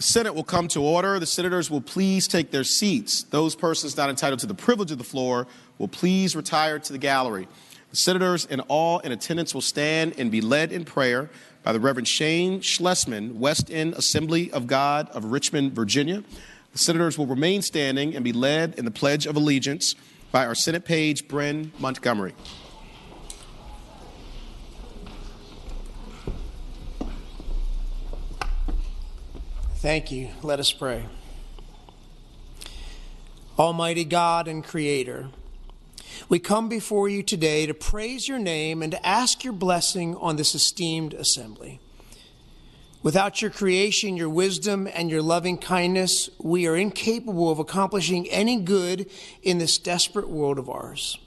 The Senate will come to order. The senators will please take their seats. Those persons not entitled to the privilege of the floor will please retire to the gallery. The senators and all in attendance will stand and be led in prayer by the Reverend Shane Schlesman, West End Assembly of God of Richmond, Virginia. The senators will remain standing and be led in the Pledge of Allegiance by our Senate page, Bryn Montgomery. Thank you. Let us pray. Almighty God and Creator, we come before you today to praise your name and to ask your blessing on this esteemed assembly. Without your creation, your wisdom, and your loving kindness, we are incapable of accomplishing any good in this desperate world of ours.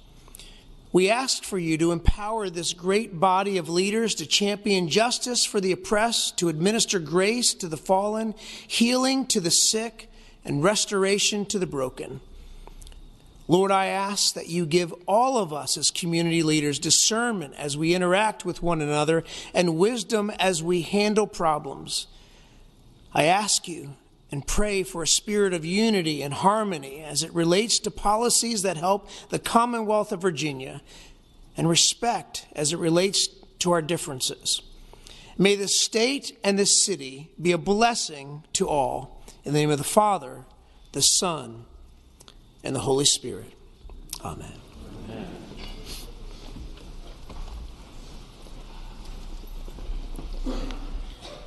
We ask for you to empower this great body of leaders to champion justice for the oppressed, to administer grace to the fallen, healing to the sick, and restoration to the broken. Lord, I ask that you give all of us as community leaders discernment as we interact with one another and wisdom as we handle problems. I ask you and pray for a spirit of unity and harmony as it relates to policies that help the Commonwealth of Virginia, and respect as it relates to our differences. May the state and the city be a blessing to all. In the name of the Father, the Son, and the Holy Spirit. Amen. Amen.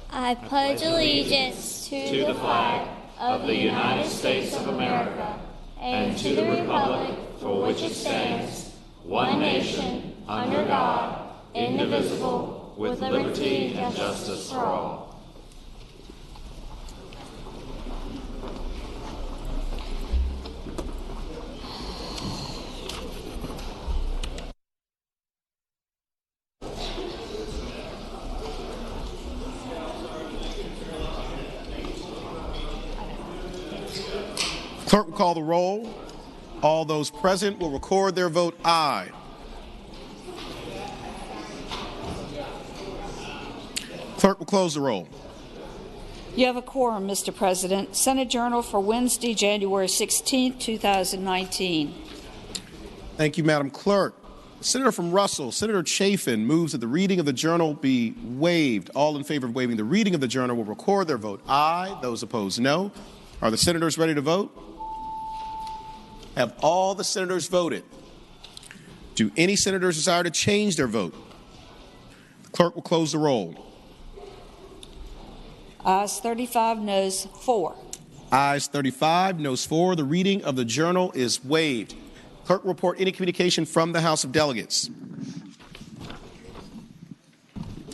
I pledge allegiance to the flag of the United States of America and to the republic for which it stands, one nation, under God, indivisible, with liberty and justice for all. Clerk will call the roll. All those present will record their vote aye. Clerk will close the roll. You have a quorum, Mr. President. Senate Journal for Wednesday, January 16, 2019. Thank you, Madam Clerk. Senator from Russell, Senator Chafin, moves that the reading of the journal be waived. All in favor of waiving the reading of the journal will record their vote aye. Those opposed, no. Are the senators ready to vote? Have all the senators voted? Do any senators desire to change their vote? The clerk will close the roll. Ayes 35, noes 4. Ayes 35, noes 4. The reading of the journal is waived. Clerk will report any communication from the House of Delegates.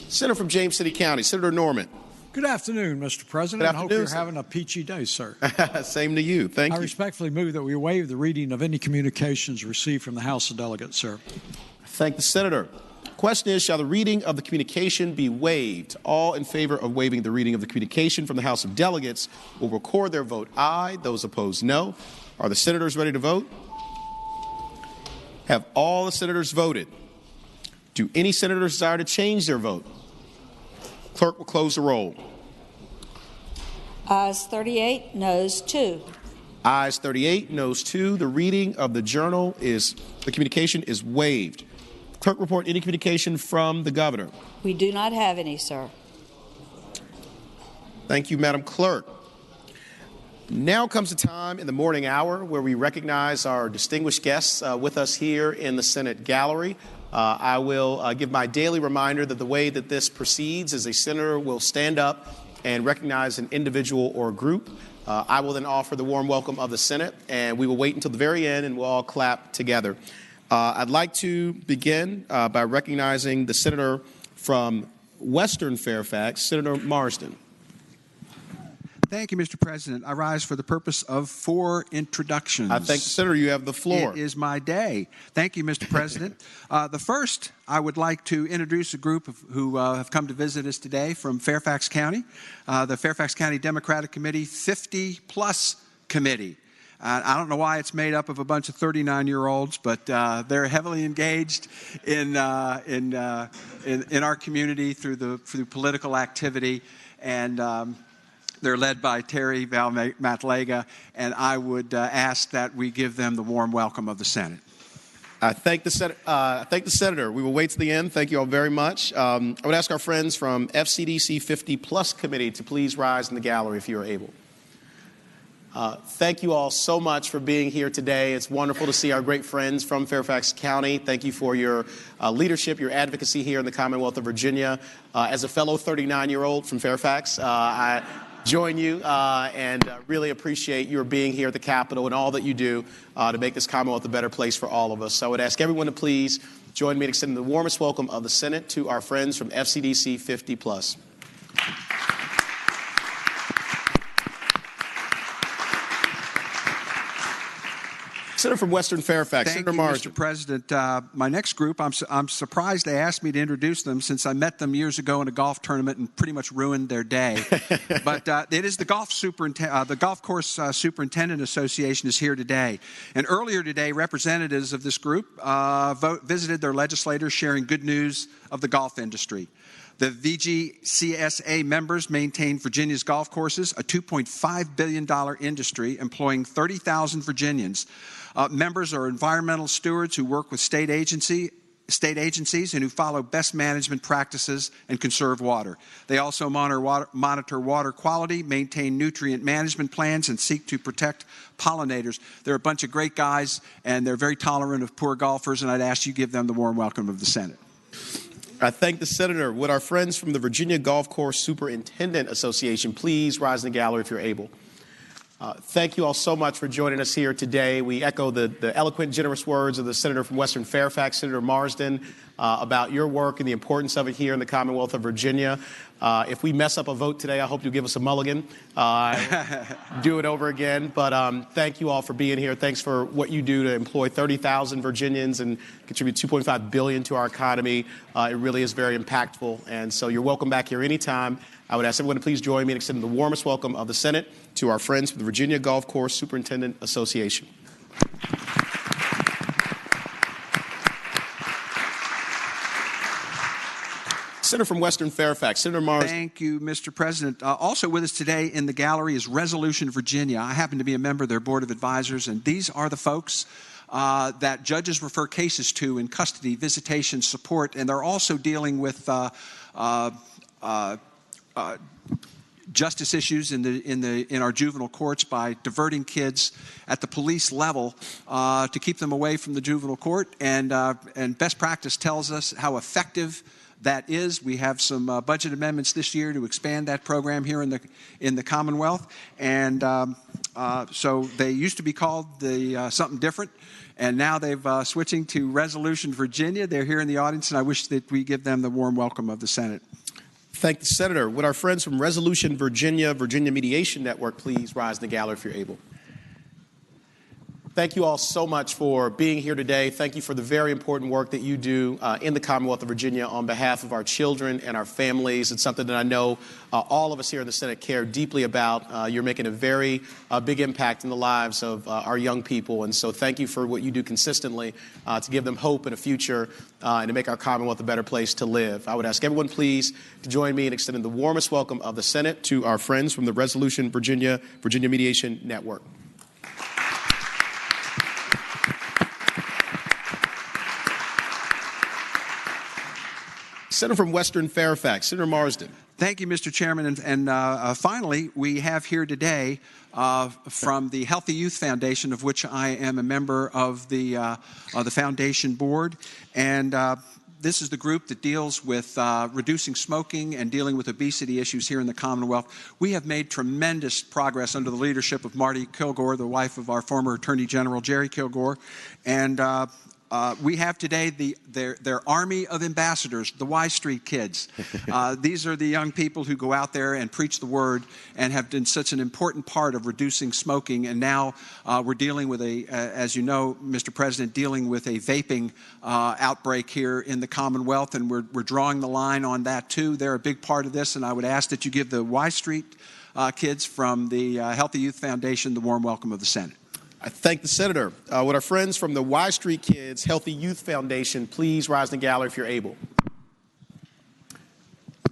Senator from James City County, Senator Norman. Good afternoon, Mr. President. I hope you're having a peachy day, sir. Same to you. Thank you. I respectfully move that we waive the reading of any communications received from the House of Delegates, sir. Thank the Senator. Question is, shall the reading of the communication be waived? All in favor of waiving the reading of the communication from the House of Delegates will record their vote aye. Those opposed, no. Are the senators ready to vote? Have all the senators voted? Do any senators desire to change their vote? Clerk will close the roll. Ayes 38, noes 2. Ayes 38, noes 2. The reading of the communication is waived. Clerk, report any communication from the governor. We do not have any, sir. Thank you, Madam Clerk. Now comes the time in the morning hour where we recognize our distinguished guests with us here in the Senate gallery. I will give my daily reminder that the way that this proceeds is a senator will stand up and recognize an individual or group. I will then offer the warm welcome of the Senate, and we will wait until the very end and we'll all clap together. I'd like to begin by recognizing the senator from Western Fairfax, Senator Marsden. Thank you, Mr. President. I rise for the purpose of 4 introductions. I thank the Senator. You have the floor. It is my day. Thank you, Mr. President. The first, I would like to introduce a group who have come to visit us today from Fairfax County, the Fairfax County Democratic Committee 50-plus Committee. I don't know why it's made up of a bunch of 39-year-olds, but they're heavily engaged in our community through political activity, and They're led by Terry Matlega, and I would ask that we give them the warm welcome of the Senate. I thank the Senator. We will wait to the end. Thank you all very much. I would ask our friends from FCDC 50 Plus Committee to please rise in the gallery if you are able. Thank you all so much for being here today. It's wonderful to see our great friends from Fairfax County. Thank you for your leadership, your advocacy here in the Commonwealth of Virginia. As a fellow 39-year-old from Fairfax, I join you and really appreciate your being here at the Capitol and all that you do to make this Commonwealth a better place for all of us. So I would ask everyone to please join me in extending the warmest welcome of the Senate to our friends from FCDC 50 Plus. Senator from Western Fairfax, Thank Senator you, Marsden. Mr. President. My next group, I'm surprised they asked me to introduce them since I met them years ago in a golf tournament and pretty much ruined their day. But it is the Golf Course Superintendent Association is here today. And earlier today, representatives of this group visited their legislators sharing good news of the golf industry. The VGCSA members maintain Virginia's golf courses, a $2.5 billion industry employing 30,000 Virginians. Members are environmental stewards who work with state agencies and who follow best management practices and conserve water. They also monitor water quality, maintain nutrient management plans, and seek to protect pollinators. They're a bunch of great guys, and they're very tolerant of poor golfers, and I'd ask you to give them the warm welcome of the Senate. I thank the Senator. Would our friends from the Virginia Golf Course Superintendent Association please rise in the gallery if you're able? Thank you all so much for joining us here today. We echo the eloquent, generous words of the Senator from Western Fairfax, Senator Marsden, about your work and the importance of it here in the Commonwealth of Virginia. If we mess up a vote today, I hope you'll give us a mulligan. Do it over again. But thank you all for being here. Thanks for what you do to employ 30,000 Virginians and contribute $2.5 billion to our economy. It really is very impactful. And so you're welcome back here anytime. I would ask everyone to please join me in extending the warmest welcome of the Senate to our friends from the Virginia Golf Course Superintendent Association. Senator from Western Fairfax, Senator Marsden. Thank you, Mr. President. Also with us today in the gallery is Resolution Virginia. I happen to be a member of their Board of Advisors, and these are the folks that judges refer cases to in custody, visitation, support, and they're also dealing with justice issues in our juvenile courts by diverting kids at the police level to keep them away from the juvenile court. And best practice tells us how effective that is. We have some budget amendments this year to expand that program here in the Commonwealth. And so they used to be called the something different, and now they've switching to Resolution Virginia. They're here in the audience, and I wish that we give them the warm welcome of the Senate. Thank the Senator. Would our friends from Resolution Virginia, Virginia Mediation Network, please rise in the gallery if you're able? Thank you all so much for being here today. Thank you for the very important work that you do in the Commonwealth of Virginia on behalf of our children and our families. It's something that I know all of us here in the Senate care deeply about. You're making a very big impact in the lives of our young people. And so thank you for what you do consistently to give them hope and a future and to make our Commonwealth a better place to live. I would ask everyone, please, to join me in extending the warmest welcome of the Senate to our friends from the Resolution Virginia, Virginia Mediation Network. Senator from Western Fairfax, Senator Marsden. Thank you, Mr. Chairman. And finally, we have here today from the Healthy Youth Foundation, of which I am a member of the foundation board. And this is the group that deals with reducing smoking and dealing with obesity issues here in the Commonwealth. We have made tremendous progress under the leadership of Marty Kilgore, the wife of our former Attorney General, Jerry Kilgore. And we have today their army of ambassadors, the Y Street kids. These are the young people who go out there and preach the word and have been such an important part of reducing smoking. And now we're dealing with as you know, Mr. President, dealing with a vaping outbreak here in the Commonwealth, and we're drawing the line on that too. They're a big part of this, and I would ask that you give the Y Street kids from the Healthy Youth Foundation the warm welcome of the Senate. I thank the Senator. Would our friends from the Y Street Kids Healthy Youth Foundation please rise in the gallery if you're able?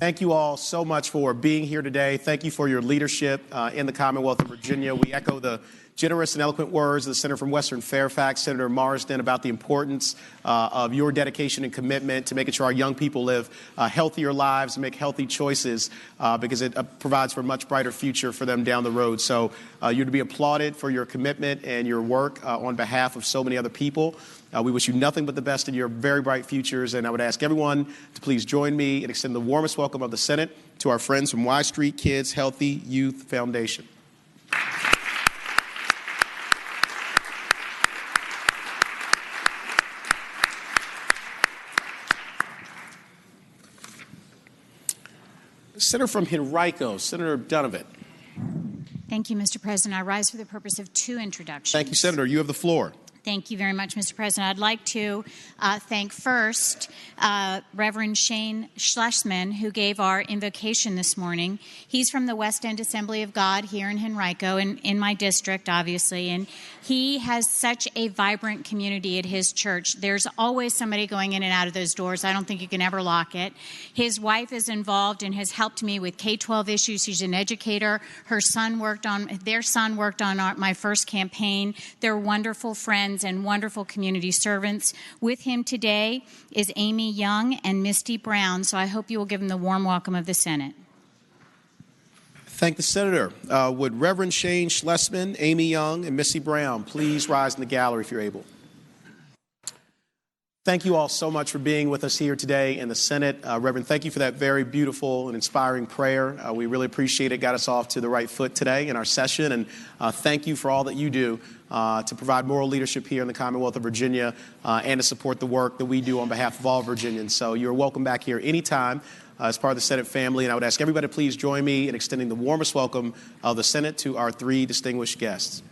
Thank you all so much for being here today. Thank you for your leadership in the Commonwealth of Virginia. We echo the generous and eloquent words of the Senator from Western Fairfax, Senator Marsden, about the importance of your dedication and commitment to making sure our young people live healthier lives and make healthy choices because it provides for a much brighter future for them down the road. So you're to be applauded for your commitment and your work on behalf of so many other people. We wish you nothing but the best in your very bright futures, and I would ask everyone to please join me and extend the warmest welcome of the Senate to our friends from Y Street Kids Healthy Youth Foundation. Senator from Henrico, Senator Donovan. Thank you, Mr. President. I rise for the purpose of two introductions. Thank you, Senator. You have the floor. Thank you very much, Mr. President. I'd like to thank first Reverend Shane Schlesman, who gave our invocation this morning. He's from the West End Assembly of God here in Henrico, in my district, obviously, and he has such a vibrant community at his church. There's always somebody going in and out of those doors. I don't think you can ever lock it. His wife is involved and has helped me with K-12 issues. She's an educator. Their son worked on my first campaign. They're wonderful friends and wonderful community servants. With him today is Amy Young and Misty Brown, so I hope you will give them the warm welcome of the Senate. Thank the Senator. Would Reverend Shane Schlesman, Amy Young, and Misty Brown please rise in the gallery if you're able? Thank you all so much for being with us here today in the Senate. Reverend, thank you for that very beautiful and inspiring prayer. We really appreciate it. Got us off to the right foot today in our session. And thank you for all that you do to provide moral leadership here in the Commonwealth of Virginia and to support the work that we do on behalf of all Virginians. So you're welcome back here anytime as part of the Senate family. And I would ask everybody to please join me in extending the warmest welcome of the Senate to our three distinguished guests.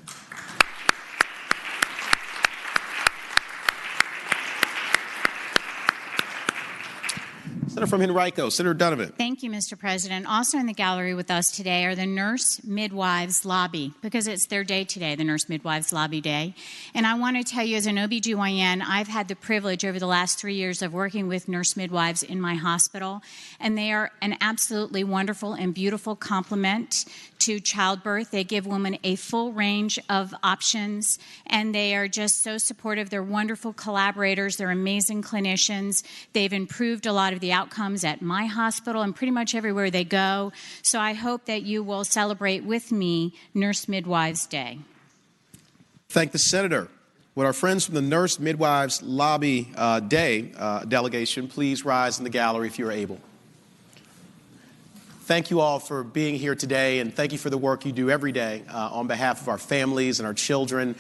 Senator from Henrico, Senator Donovan. Thank you, Mr. President. Also in the gallery with us today are the Nurse Midwives Lobby, because it's their day today, the Nurse Midwives Lobby Day. And I want to tell you, as an OBGYN, I've had the privilege over the last 3 years of working with nurse midwives in my hospital, and they are an absolutely wonderful and beautiful complement to childbirth. They give women a full range of options, and they are just so supportive. They're wonderful collaborators. They're amazing clinicians. They've improved a lot of the outcomes at my hospital and pretty much everywhere they go. So I hope that you will celebrate with me Nurse Midwives Day. Thank the Senator. Would our friends from the Nurse Midwives Lobby Day delegation please rise in the gallery if you are able? Thank you all for being here today, and thank you for the work you do every day on behalf of our families and our children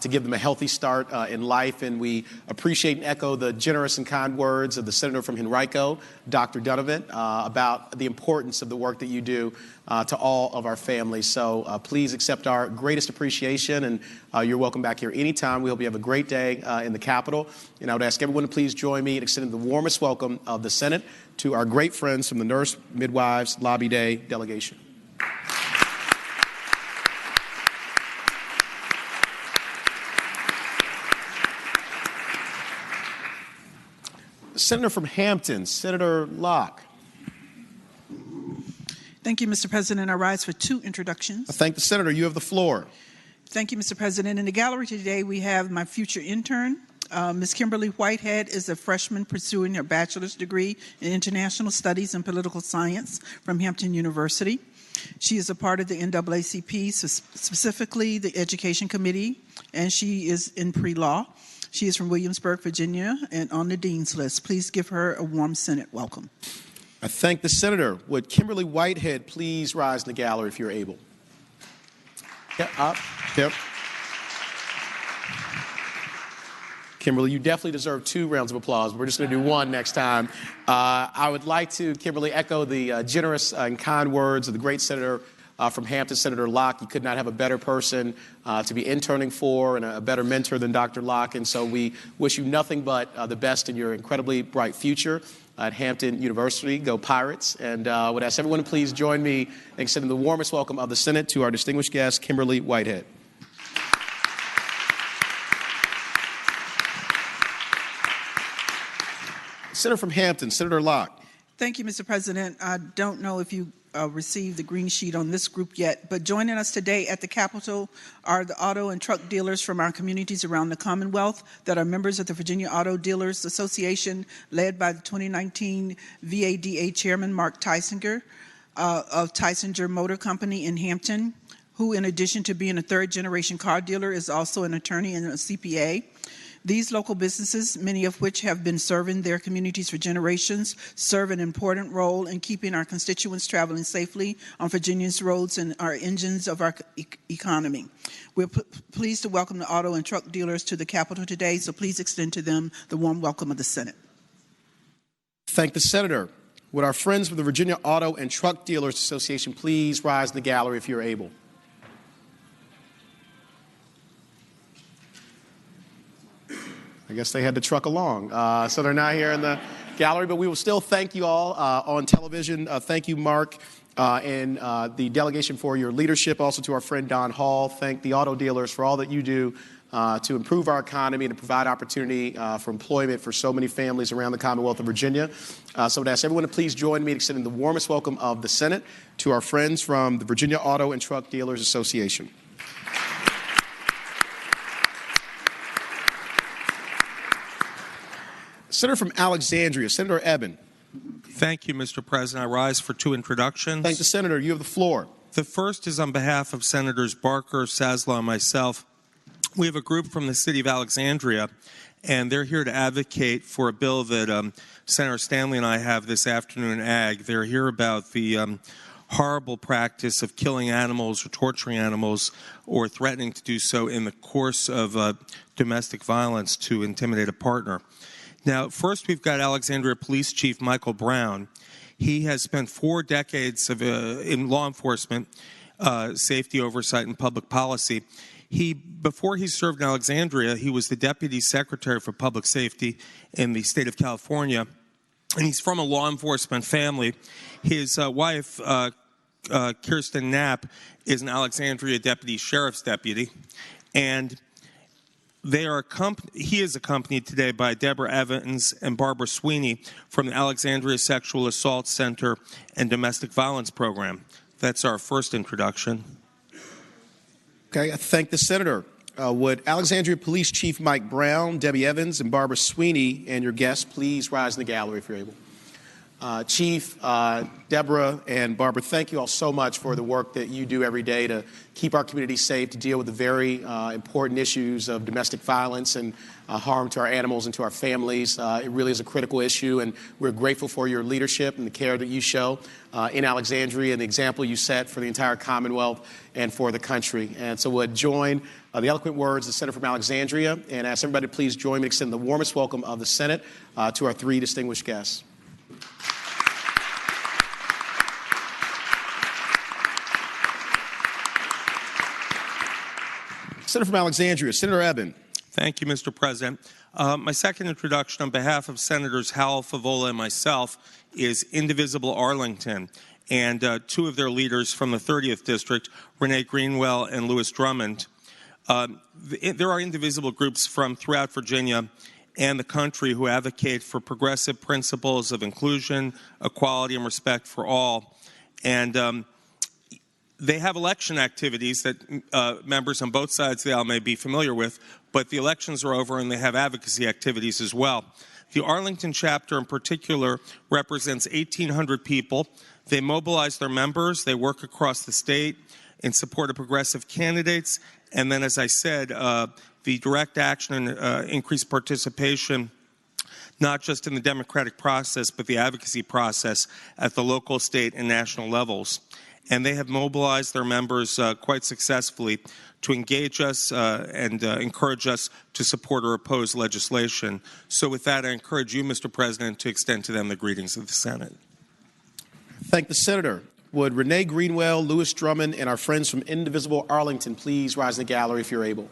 to give them a healthy start in life. And we appreciate and echo the generous and kind words of the Senator from Henrico, Dr. Donovan, about the importance of the work that you do to all of our families. So please accept our greatest appreciation, and you're welcome back here anytime. We hope you have a great day in the Capitol. And I would ask everyone to please join me in extending the warmest welcome of the Senate to our great friends from the Nurse Midwives Lobby Day delegation. Senator from Hampton, Senator Locke. Thank you, Mr. President. I rise for two introductions. I thank the Senator. You have the floor. Thank you, Mr. President. In the gallery today, we have my future intern. Ms. Kimberly Whitehead is a freshman pursuing her bachelor's degree in international studies and political science from Hampton University. She is a part of the NAACP, specifically the Education Committee, and she is in pre-law. She is from Williamsburg, Virginia, and on the Dean's List. Please give her a warm Senate welcome. I thank the Senator. Would Kimberly Whitehead please rise in the gallery if you're able? Yep, up. Yep. Kimberly, you definitely deserve 2 rounds of applause. We're just going to do 1 next time. I would like to, Kimberly, echo the generous and kind words of the great Senator from Hampton, Senator Locke. You could not have a better person to be interning for and a better mentor than Dr. Locke. And so we wish you nothing but the best in your incredibly bright future at Hampton University. Go Pirates. And would ask everyone to please join me in extending the warmest welcome of the Senate to our distinguished guest, Kimberly Whitehead. Senator from Hampton, Senator Locke. Thank you, Mr. President. I don't know if you received the green sheet on this group yet, but joining us today at the Capitol are the auto and truck dealers from our communities around the Commonwealth that are members of the Virginia Auto Dealers Association, led by the 2019 VADA Chairman Mark Tysinger of Tysinger Motor Company in Hampton, who, in addition to being a third-generation car dealer, is also an attorney and a CPA. These local businesses, many of which have been serving their communities for generations, serve an important role in keeping our constituents traveling safely on Virginia's roads and are engines of our economy. We're pleased to welcome the auto and truck dealers to the Capitol today, so please extend to them the warm welcome of the Senate. Thank the Senator. Would our friends from the Virginia Auto and Truck Dealers Association please rise in the gallery if you're able? I guess they had to truck along, so they're not here in the gallery, but we will still thank you all on television. Thank you, Mark, and the delegation for your leadership. Also to our friend Don Hall, thank the auto dealers for all that you do to improve our economy and to provide opportunity for employment for so many families around the Commonwealth of Virginia. So I would ask everyone to please join me in extending the warmest welcome of the Senate to our friends from the Virginia Auto and Truck Dealers Association. Senator from Alexandria, Senator Eben. Thank you, Mr. President. I rise for two introductions. Thank the Senator. You have the floor. The first is on behalf of Senators Barker, Saslow, and myself. We have a group from the city of Alexandria, and they're here to advocate for a bill that Senator Stanley and I have this afternoon in Ag. They're here about the horrible practice of killing animals or torturing animals or threatening to do so in the course of domestic violence to intimidate a partner. Now, first, we've got Alexandria Police Chief Michael Brown. He has spent 4 decades in law enforcement, safety oversight, and public policy. Before he served in Alexandria, he was the Deputy Secretary for Public Safety in the state of California, and he's from a law enforcement family. His wife, Kirsten Knapp, is an Alexandria Deputy Sheriff's Deputy, and he is accompanied today by Deborah Evans and Barbara Sweeney from the Alexandria Sexual Assault Center and Domestic Violence Program. That's our first introduction. Okay, I thank the Senator. Would Alexandria Police Chief Mike Brown, Debbie Evans, and Barbara Sweeney and your guests please rise in the gallery if you're able? Chief, Deborah, and Barbara, thank you all so much for the work that you do every day to keep our community safe, to deal with the very important issues of domestic violence and harm to our animals and to our families. It really is a critical issue, and we're grateful for your leadership and the care that you show in Alexandria and the example you set for the entire Commonwealth and for the country. And so would join the eloquent words of the Senator from Alexandria and ask everybody to please join me in extending the warmest welcome of the Senate to our 3 distinguished guests. Senator from Alexandria, Senator Eben. Thank you, Mr. President. My second introduction on behalf of Senators Howell, Favola, and myself is Indivisible Arlington, and 2 of their leaders from the 30th District, Renee Greenwell and Louis Drummond. There are indivisible groups from throughout Virginia and the country who advocate for progressive principles of inclusion, equality, and respect for all. And they have election activities that members on both sides of the aisle may be familiar with, but the elections are over and they have advocacy activities as well. The Arlington chapter in particular represents 1,800 people. They mobilize their members, they work across the state in support of progressive candidates, and then, as I said, the direct action and increased participation not just in the democratic process, but the advocacy process at the local, state, and national levels. And they have mobilized their members quite successfully to engage us and encourage us to support or oppose legislation. So with that, I encourage you, Mr. President, to extend to them the greetings of the Senate. Thank the Senator. Would Renee Greenwell, Louis Drummond, and our friends from Indivisible Arlington please rise in the gallery if you're able?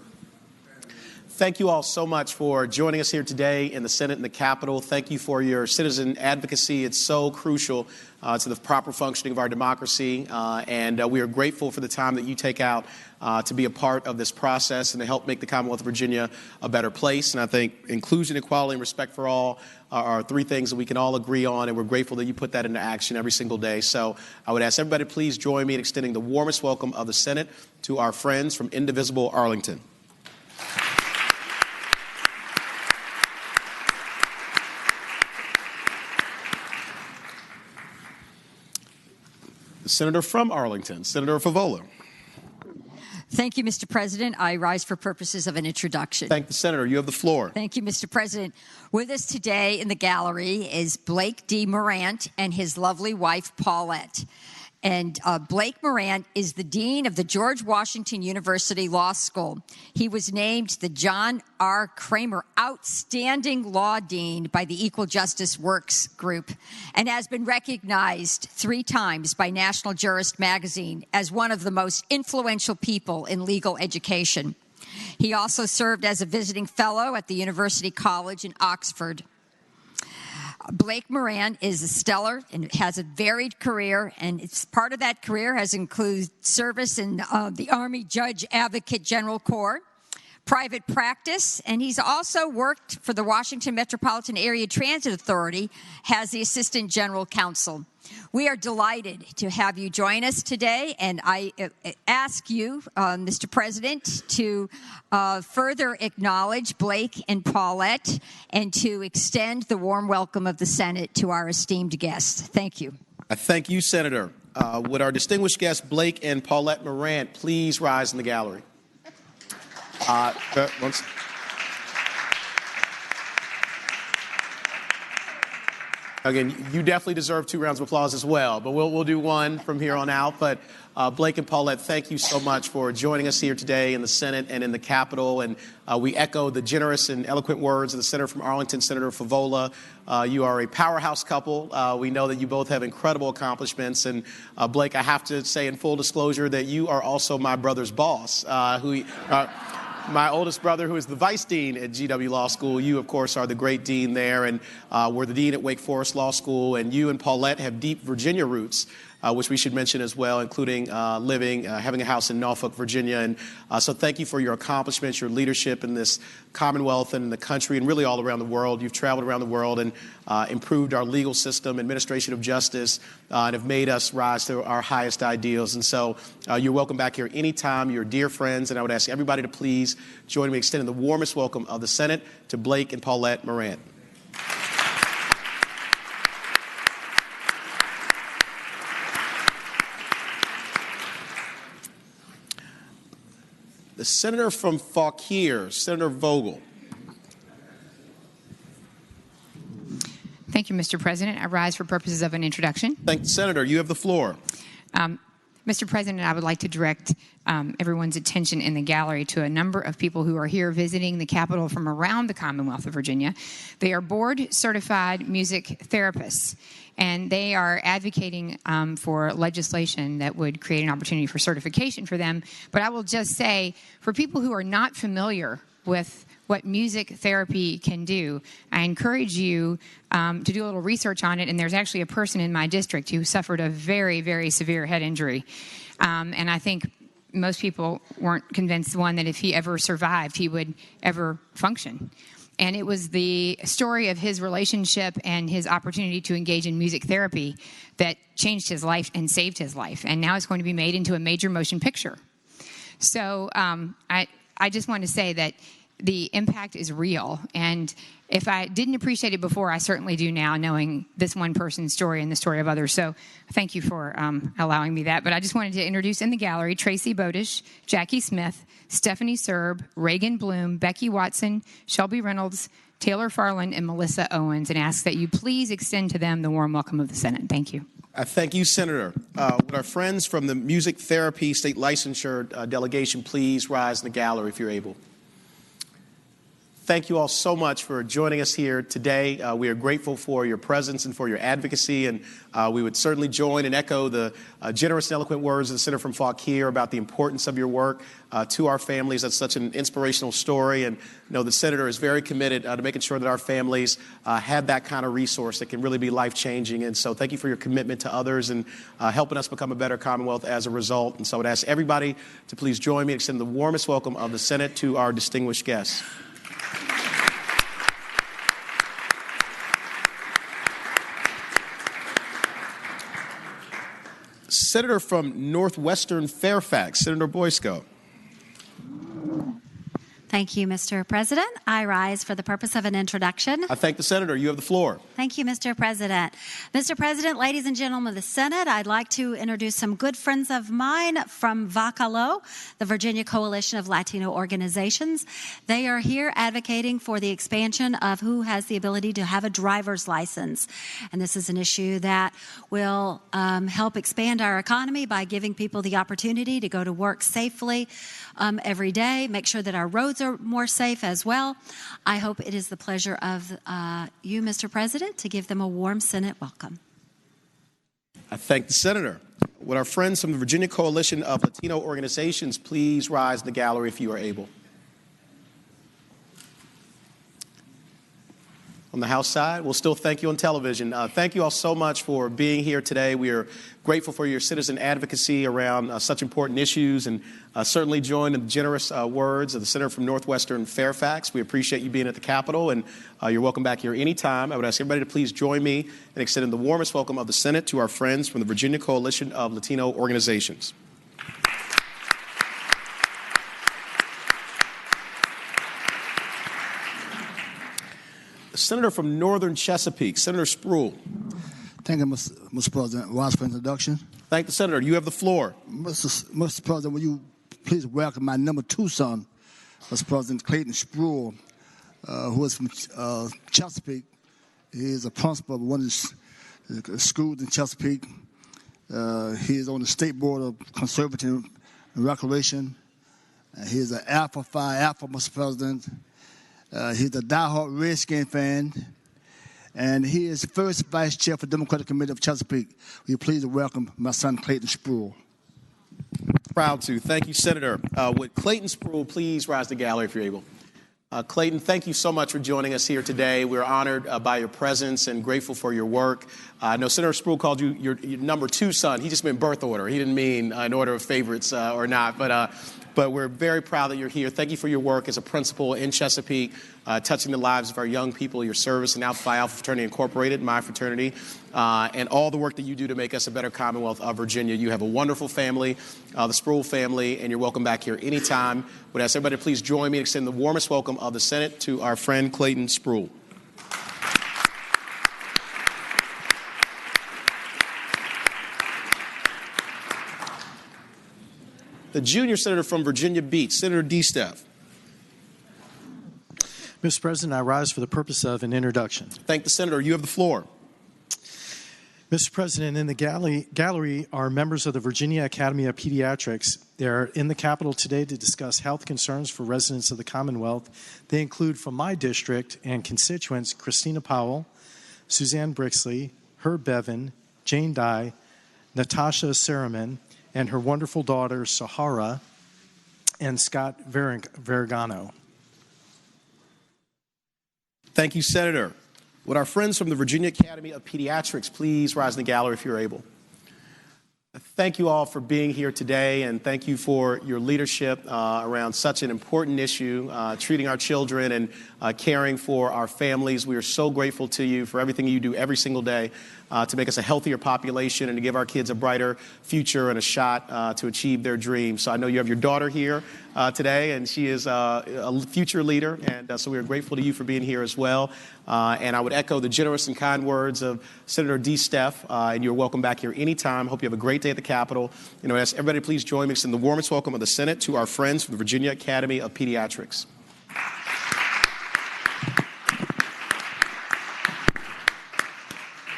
Thank you all so much for joining us here today in the Senate and the Capitol. Thank you for your citizen advocacy. It's so crucial to the proper functioning of our democracy, and we are grateful for the time that you take out to be a part of this process and to help make the Commonwealth of Virginia a better place. And I think inclusion, equality, and respect for all are three things that we can all agree on, and we're grateful that you put that into action every single day. So I would ask everybody to please join me in extending the warmest welcome of the Senate to our friends from indivisible Arlington. The Senator from Arlington, Senator Favola. Thank you, Mr. President. I rise for purposes of an introduction. Thank the Senator. You have the floor. Thank you, Mr. President. With us today in the gallery is Blake D. Morant and his lovely wife, Paulette. And Blake Morant is the Dean of the George Washington University Law School. He was named the John R. Kramer Outstanding Law Dean by the Equal Justice Works Group and has been recognized 3 times by National Jurist magazine as one of the most influential people in legal education. He also served as a visiting fellow at the University College in Oxford. Blake Morant is a stellar and has a varied career, and it's part of that career has included service in the Army Judge Advocate General Corps, private practice, and he's also worked for the Washington Metropolitan Area Transit Authority as the Assistant General Counsel. We are delighted to have you join us today, and I ask you, Mr. President, to further acknowledge Blake and Paulette and to extend the warm welcome of the Senate to our esteemed guests. Thank you. I thank you, Senator. Would our distinguished guests, Blake and Paulette Morant, please rise in the gallery? Again, you definitely deserve 2 rounds of applause as well, but we'll do one from here on out. But Blake and Paulette, thank you so much for joining us here today in the Senate and in the Capitol. And we echo the generous and eloquent words of the Senator from Arlington, Senator Favola. You are a powerhouse couple. We know that you both have incredible accomplishments. And Blake, I have to say in full disclosure that you are also my brother's boss, my oldest brother, who is the vice dean at GW Law School. You, of course, are the great dean there, and we're the dean at Wake Forest Law School. And you and Paulette have deep Virginia roots, which we should mention as well, including having a house in Norfolk, Virginia. And so thank you for your accomplishments, your leadership in this Commonwealth and in the country and really all around the world. You've traveled around the world and improved our legal system, administration of justice, and have made us rise to our highest ideals. And so you're welcome back here anytime. You're dear friends, and I would ask everybody to please join me in extending the warmest welcome of the Senate to Blake and Paulette Morant. The Senator from Fauquier, Senator Vogel. Thank you, Mr. President. I rise for purposes of an introduction. Thank you, Senator. You have the floor. Mr. President, I would like to direct everyone's attention in the gallery to a number of people who are here visiting the Capitol from around the Commonwealth of Virginia. They are board-certified music therapists, and they are advocating for legislation that would create an opportunity for certification for them. But I will just say, for people who are not familiar with what music therapy can do, I encourage you to do a little research on it. And there's actually a person in my district who suffered a very, very severe head injury. And I think most people weren't convinced, one, that if he ever survived, he would ever function. And it was the story of his relationship and his opportunity to engage in music therapy that changed his life and saved his life. And now it's going to be made into a major motion picture. So I just want to say that the impact is real. And if I didn't appreciate it before, I certainly do now, knowing this one person's story and the story of others. So thank you for allowing me that. But I just wanted to introduce in the gallery Tracy Bodish, Jackie Smith, Stephanie Serb, Reagan Bloom, Becky Watson, Shelby Reynolds, Taylor Farland, and Melissa Owens, and ask that you please extend to them the warm welcome of the Senate. Thank you. Thank you, Senator. Would our friends from the Music Therapy State Licensure Delegation please rise in the gallery if you're able? Thank you all so much for joining us here today. We are grateful for your presence and for your advocacy, and we would certainly join and echo the generous and eloquent words of the Senator from Fauquier about the importance of your work to our families. That's such an inspirational story, and the Senator is very committed to making sure that our families have that kind of resource that can really be life-changing. And so thank you for your commitment to others and helping us become a better Commonwealth as a result. And so I would ask everybody to please join me and extend the warmest welcome of the Senate to our distinguished guests. Senator from Northwestern Fairfax, Senator Boysko. Thank you, Mr. President. I rise for the purpose of an introduction. I thank the Senator. You have the floor. Thank you, Mr. President. Mr. President, ladies and gentlemen of the Senate, I'd like to introduce some good friends of mine from VACALO, the Virginia Coalition of Latino Organizations. They are here advocating for the expansion of who has the ability to have a driver's license. And this is an issue that will help expand our economy by giving people the opportunity to go to work safely every day, make sure that our roads are more safe as well. I hope it is the pleasure of you, Mr. President, to give them a warm Senate welcome. I thank the Senator. Would our friends from the Virginia Coalition of Latino Organizations please rise in the gallery if you are able? On the House side, we'll still thank you on television. Thank you all so much for being here today. We are grateful for your citizen advocacy around such important issues, and certainly join in the generous words of the Senator from Northwestern Fairfax. We appreciate you being at the Capitol, and you're welcome back here anytime. I would ask everybody to please join me in extending the warmest welcome of the Senate to our friends from the Virginia Coalition of Latino Organizations. Senator from Northern Chesapeake, Senator Spruill. Thank you, Mr. President. Rise for introduction. Thank the Senator. You have the floor. Mr. President, will you please welcome my number 2 son, Mr. President Clayton Spruill, who is from Chesapeake. He is a principal of one of the schools in Chesapeake. He is on the State Board of Conservative and Recreation. He is an Alpha Phi Alpha, Mr. President. He's a diehard Redskin fan, and he is the first vice chair for the Democratic Committee of Chesapeake. Will you please welcome my son, Clayton Spruill? Proud to. Thank you, Senator. Would Clayton Spruill please rise to the gallery if you're able? Clayton, thank you so much for joining us here today. We're honored by your presence and grateful for your work. I know Senator Spruill called you your number 2 son. He just meant birth order. He didn't mean in order of favorites or not. But we're very proud that you're here. Thank you for your work as a principal in Chesapeake, touching the lives of our young people, your service in Alpha Phi Alpha Fraternity Incorporated, my fraternity, and all the work that you do to make us a better Commonwealth of Virginia. You have a wonderful family, the Spruill family, and you're welcome back here anytime. Would ask everybody to please join me in extending the warmest welcome of the Senate to our friend Clayton Spruill. The junior senator from Virginia Beach, Senator DeSteph. Mr. President, I rise for the purpose of an introduction. Thank the Senator. You have the floor. Mr. President, in the gallery are members of the Virginia Academy of Pediatrics. They're in the Capitol today to discuss health concerns for residents of the Commonwealth. They include from my district and constituents Christina Powell, Suzanne Brixley, Herb Bevan, Jane Dye, Natasha Saraman, and her wonderful daughter, Sahara, and Scott Vergano. Thank you, Senator. Would our friends from the Virginia Academy of Pediatrics please rise in the gallery if you're able? Thank you all for being here today, and thank you for your leadership around such an important issue, treating our children and caring for our families. We are so grateful to you for everything you do every single day to make us a healthier population and to give our kids a brighter future and a shot to achieve their dreams. So I know you have your daughter here today, and she is a future leader, and so we are grateful to you for being here as well. And I would echo the generous and kind words of Senator DeSteph, and you're welcome back here anytime. Hope you have a great day at the Capitol. I ask everybody to please join me in the warmest welcome of the Senate to our friends from the Virginia Academy of Pediatrics.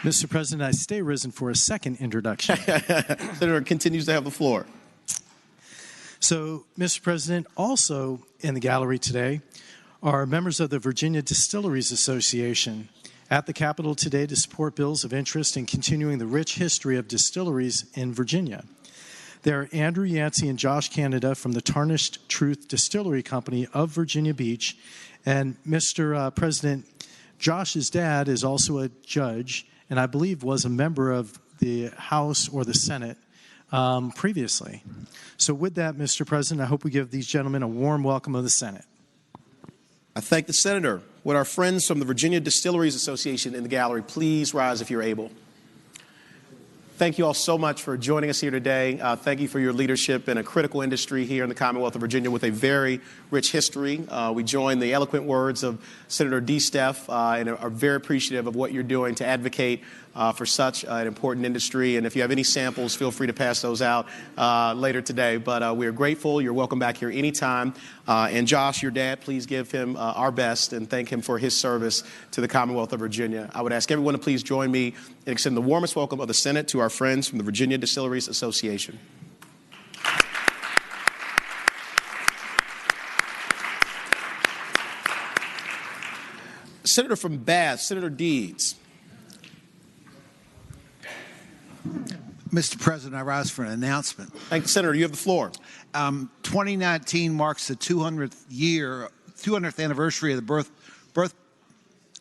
Mr. President, I stay risen for a second introduction. Senator continues to have the floor. So, Mr. President, also in the gallery today are members of the Virginia Distilleries Association at the Capitol today to support bills of interest in continuing the rich history of distilleries in Virginia. They are Andrew Yancey and Josh Canada from the Tarnished Truth Distillery Company of Virginia Beach. And Mr. President, Josh's dad is also a judge, and I believe was a member of the House or the Senate previously. So with that, Mr. President, I hope we give these gentlemen a warm welcome of the Senate. I thank the Senator. Would our friends from the Virginia Distilleries Association in the gallery please rise if you're able? Thank you all so much for joining us here today. Thank you for your leadership in a critical industry here in the Commonwealth of Virginia with a very rich history. We join the eloquent words of Senator D. Steph and are very appreciative of what you're doing to advocate for such an important industry. And if you have any samples, feel free to pass those out later today. But we are grateful. You're welcome back here anytime. And Josh, your dad, please give him our best and thank him for his service to the Commonwealth of Virginia. I would ask everyone to please join me in extending the warmest welcome of the Senate to our friends from the Virginia Distilleries Association. Senator from Bath, Senator Deeds. Mr. President, I rise for an announcement. Thank you, Senator. You have the floor. 2019 marks the 200th anniversary of the birth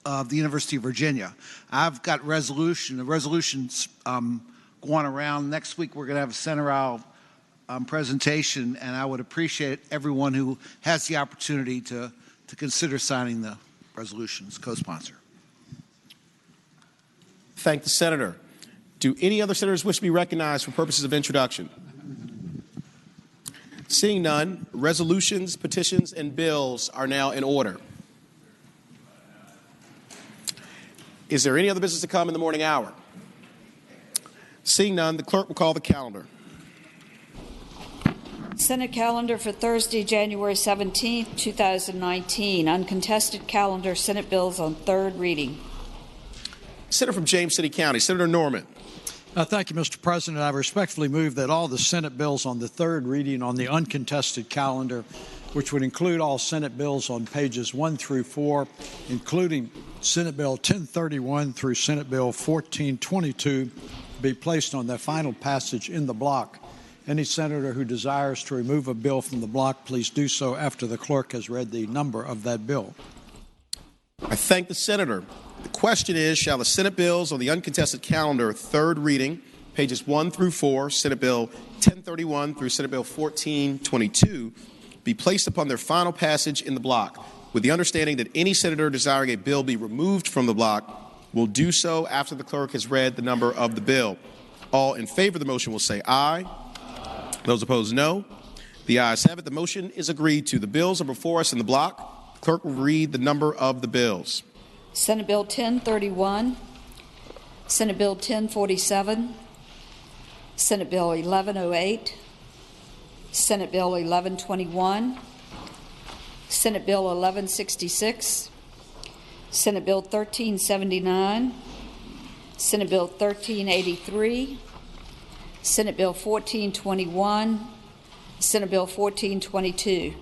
of the University of Virginia. I've got the resolutions going around. Next week we're going to have a center aisle presentation, and I would appreciate everyone who has the opportunity to consider signing the resolutions, co-sponsor. Thank the Senator. Do any other senators wish to be recognized for purposes of introduction? Seeing none, resolutions, petitions, and bills are now in order. Is there any other business to come in the morning hour? Seeing none, the clerk will call the calendar. Senate calendar for Thursday, January 17, 2019. Uncontested calendar, Senate bills on third reading. Senator from James City County, Senator Norman. Thank you, Mr. President. I respectfully move that all the Senate bills on the third reading on the uncontested calendar, which would include all Senate bills on pages 1 through 4, including Senate Bill 1031 through Senate Bill 1422, be placed on their final passage in the block. Any senator who desires to remove a bill from the block, please do so after the clerk has read the number of that bill. I thank the Senator. The question is, shall the Senate bills on the uncontested calendar, third reading, pages 1 through 4, Senate Bill 1031 through Senate Bill 1422, be placed upon their final passage in the block, with the understanding that any senator desiring a bill be removed from the block will do so after the clerk has read the number of the bill. All in favor of the motion will say aye. Those opposed, no. The ayes have it. The motion is agreed to. The bills are before us in the block. The clerk will read the number of the bills. Senate Bill 1031, Senate Bill 1047, Senate Bill 1108, Senate Bill 1121, Senate Bill 1166, Senate Bill 1379, Senate Bill 1383, Senate Bill 1421, Senate Bill 1422.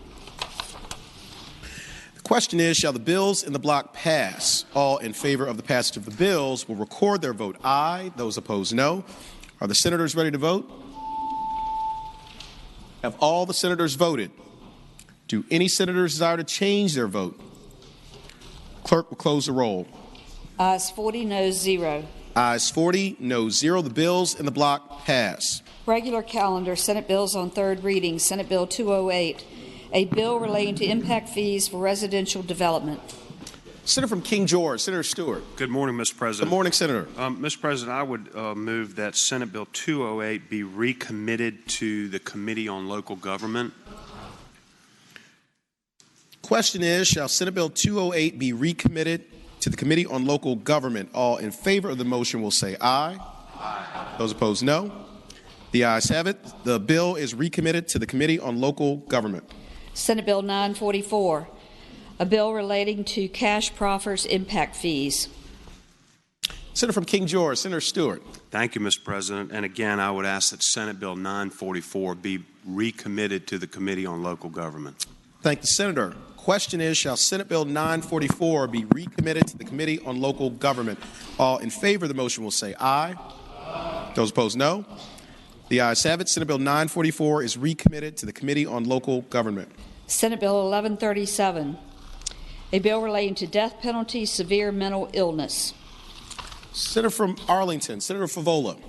The question is, shall the bills in the block pass? All in favor of the passage of the bills will record their vote aye. Those opposed, no. Are the senators ready to vote? Have all the senators voted? Do any senators desire to change their vote? Clerk will close the roll. Ayes 40, noes 0. Ayes 40, noes 0. The bills in the block pass. Regular calendar, Senate bills on third reading. Senate Bill 208, a bill relating to impact fees for residential development. Senator from King George, Senator Stewart. Good morning, Mr. President. Good morning, Senator. Mr. President, I would move that Senate Bill 208 be recommitted to the Committee on Local Government. Question is, shall Senate Bill 208 be recommitted to the Committee on Local Government? All in favor of the motion will say aye. Aye. Those opposed, no. The ayes have it. The bill is recommitted to the Committee on Local Government. Senate Bill 944, a bill relating to cash proffers impact fees. Senator from King George, Senator Stewart. Thank you, Mr. President. And again, I would ask that Senate Bill 944 be recommitted to the Committee on Local Government. Thank the senator. Question is, shall Senate Bill 944 be recommitted to the Committee on Local Government? All in favor of the motion will say aye. Those opposed, no. The ayes have it. Senate Bill 944 is recommitted to the Committee on Local Government. Senate Bill 1137, a bill relating to death penalty, severe mental illness. Senator from Arlington, Senator Favola.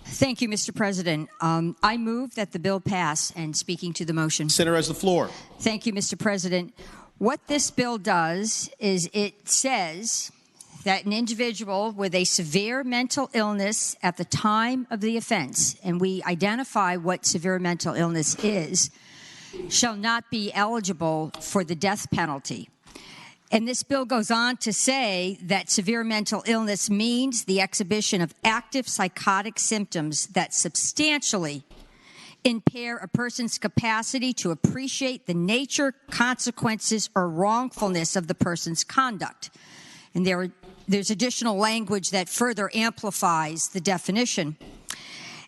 Thank you, Mr. President. I move that the bill pass, and speaking to the motion. Senator has the floor. Thank you, Mr. President. What this bill does is it says that an individual with a severe mental illness at the time of the offense, and we identify what severe mental illness is, shall not be eligible for the death penalty. And this bill goes on to say that severe mental illness means the exhibition of active psychotic symptoms that substantially impair a person's capacity to appreciate the nature, consequences, or wrongfulness of the person's conduct. And there's additional language that further amplifies the definition.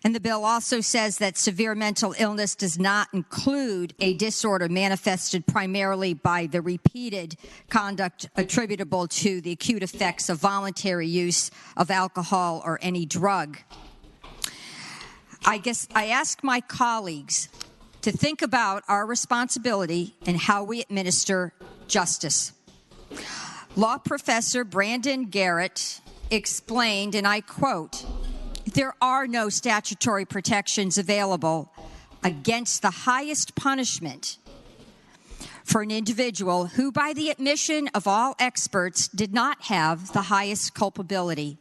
And the bill also says that severe mental illness does not include a disorder manifested primarily by the repeated conduct attributable to the acute effects of voluntary use of alcohol or any drug. I ask my colleagues to think about our responsibility and how we administer justice. Law professor Brandon Garrett explained, and I quote, "There are no statutory protections available against the highest punishment for an individual who, by the admission of all experts, did not have the highest culpability.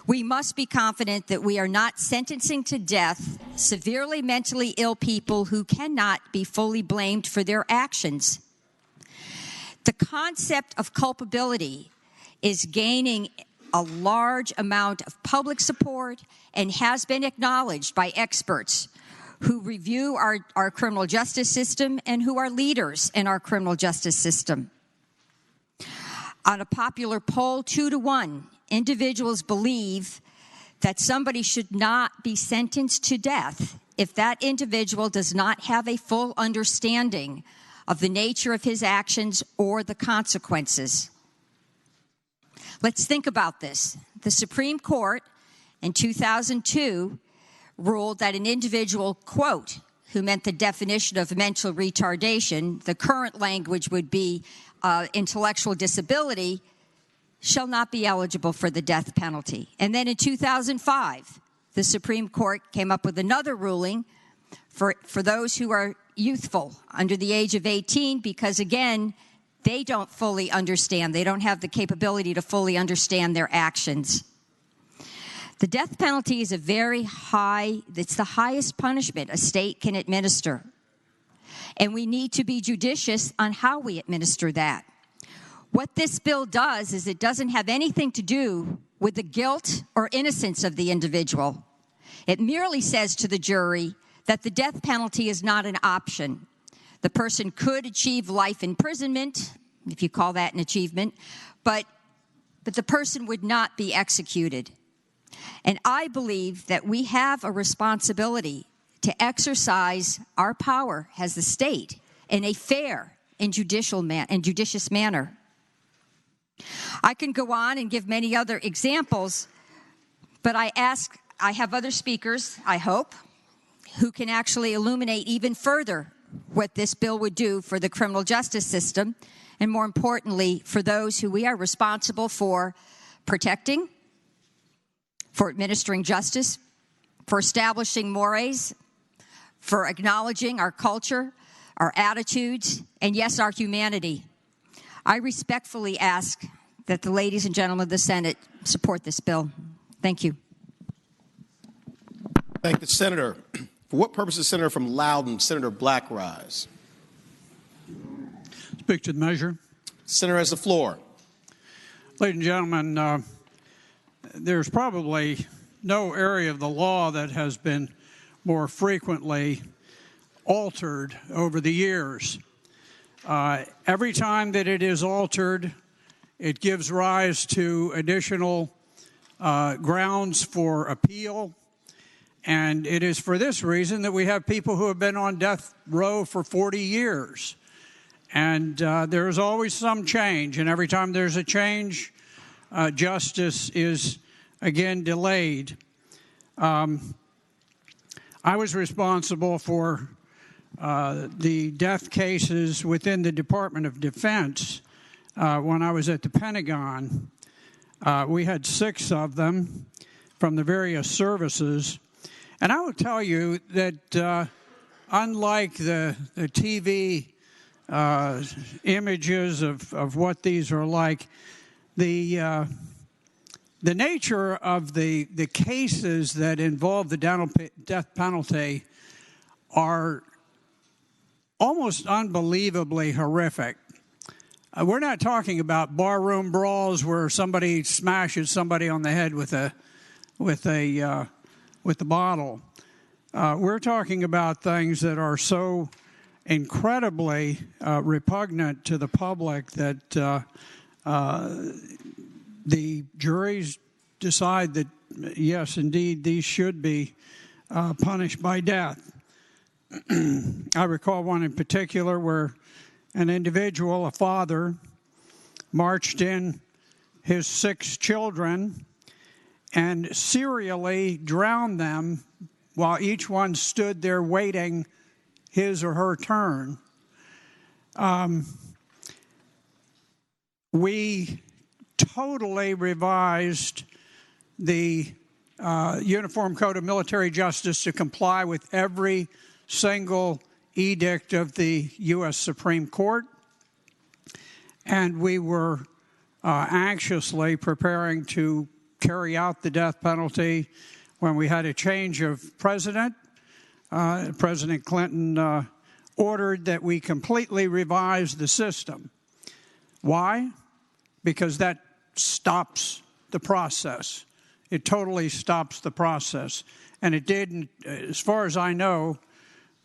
We must be confident that we are not sentencing to death severely mentally ill people who cannot be fully blamed for their actions." The concept of culpability is gaining a large amount of public support and has been acknowledged by experts who review our criminal justice system and who are leaders in our criminal justice system. On a popular poll, 2-1, individuals believe that somebody should not be sentenced to death if that individual does not have a full understanding of the nature of his actions or the consequences. Let's think about this. The Supreme Court in 2002 ruled that an individual, quote, who meant the definition of mental retardation, the current language would be intellectual disability, shall not be eligible for the death penalty. And then in 2005, the Supreme Court came up with another ruling for those who are youthful under the age of 18, because again, they don't fully understand. They don't have the capability to fully understand their actions. The death penalty is it's the highest punishment a state can administer. And we need to be judicious on how we administer that. What this bill does is it doesn't have anything to do with the guilt or innocence of the individual. It merely says to the jury that the death penalty is not an option. The person could achieve life imprisonment, if you call that an achievement, but the person would not be executed. And I believe that we have a responsibility to exercise our power as the state in a fair and judicious manner. I can go on and give many other examples, but I have other speakers, I hope, who can actually illuminate even further what this bill would do for the criminal justice system, and more importantly, for those who we are responsible for protecting, for administering justice, for establishing mores, for acknowledging our culture, our attitudes, and yes, our humanity. I respectfully ask that the ladies and gentlemen of the Senate support this bill. Thank you. Thank the senator. For what purpose is Senator from Loudoun, Senator Black, rise? Speak to the measure. Senator has the floor. Ladies and gentlemen, there's probably no area of the law that has been more frequently altered over the years. Every time that it is altered, it gives rise to additional grounds for appeal, And it is for this reason that we have people who have been on death row for 40 years. And there is always some change. And every time there's a change, justice is again delayed. I was responsible for the death cases within the Department of Defense when I was at the Pentagon. We had 6 of them from the various services. And I will tell you that unlike the TV images of what these are like, the nature of the cases that involve the death penalty are almost unbelievably horrific. We're not talking about barroom brawls where somebody smashes somebody on the head with the bottle. We're talking about things that are so incredibly repugnant to the public that the juries decide that, yes, indeed, these should be punished by death. I recall one in particular where an individual, a father, marched in his 6 children and serially drowned them while each one stood there waiting his or her turn. We totally revised the Uniform Code of Military Justice to comply with every single edict of the U.S. Supreme Court. And we were anxiously preparing to carry out the death penalty when we had a change of president. President Clinton ordered that we completely revise the system. Why? Because that stops the process. It totally stops the process. And it did, as far as I know,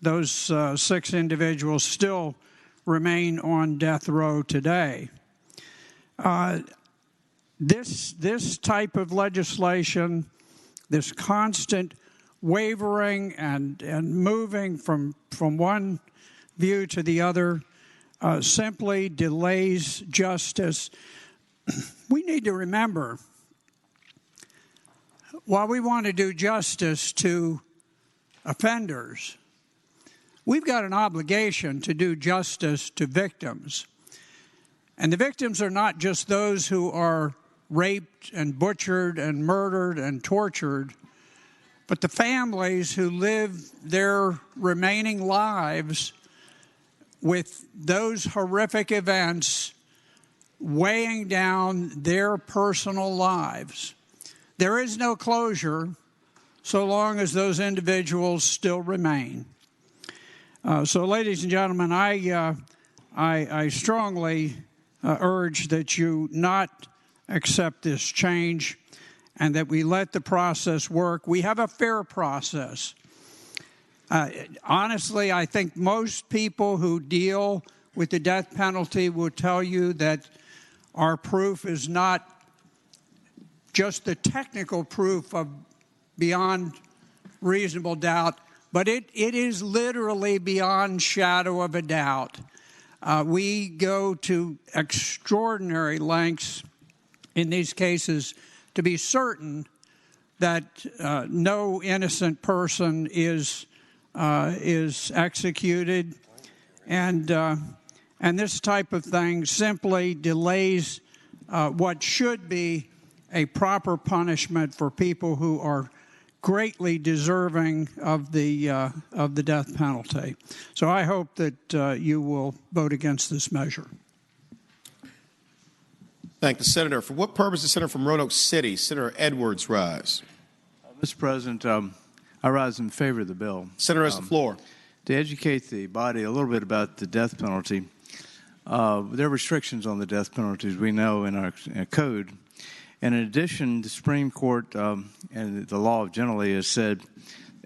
those 6 individuals still remain on death row today. This type of legislation, this constant wavering and moving from one view to the other, simply delays justice. We need to remember, while we want to do justice to offenders, we've got an obligation to do justice to victims. And the victims are not just those who are raped and butchered and murdered and tortured, but the families who live their remaining lives with those horrific events weighing down their personal lives. There is no closure so long as those individuals still remain. So, ladies and gentlemen, I strongly urge that you not accept this change and that we let the process work. We have a fair process. Honestly, I think most people who deal with the death penalty will tell you that our proof is not just the technical proof of beyond reasonable doubt, but it is literally beyond shadow of a doubt. We go to extraordinary lengths in these cases to be certain that no innocent person is executed, and this type of thing simply delays what should be a proper punishment for people who are greatly deserving of the death penalty. So I hope that you will vote against this measure. Thank the Senator. For what purpose does the Senator from Roanoke City, Senator Edwards, rise? Mr. President, I rise in favor of the bill. Senator has the floor. To educate the body a little bit about the death penalty, there are restrictions on the death penalty, as we know, in our code. And in addition, the Supreme Court and the law generally has said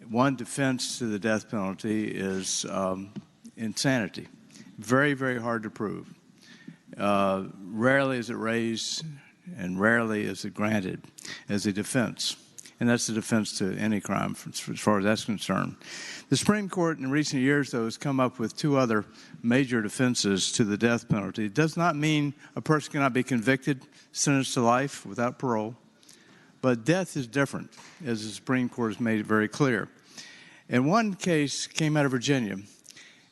one defense to the death penalty is insanity. Very, very hard to prove. Rarely is it raised and rarely is it granted as a defense. and that's the defense to any crime as far as that's concerned. The Supreme Court in recent years, though, has come up with two other major defenses to the death penalty. It does not mean a person cannot be convicted, sentenced to life without parole, but death is different, as the Supreme Court has made it very clear. And one case came out of Virginia,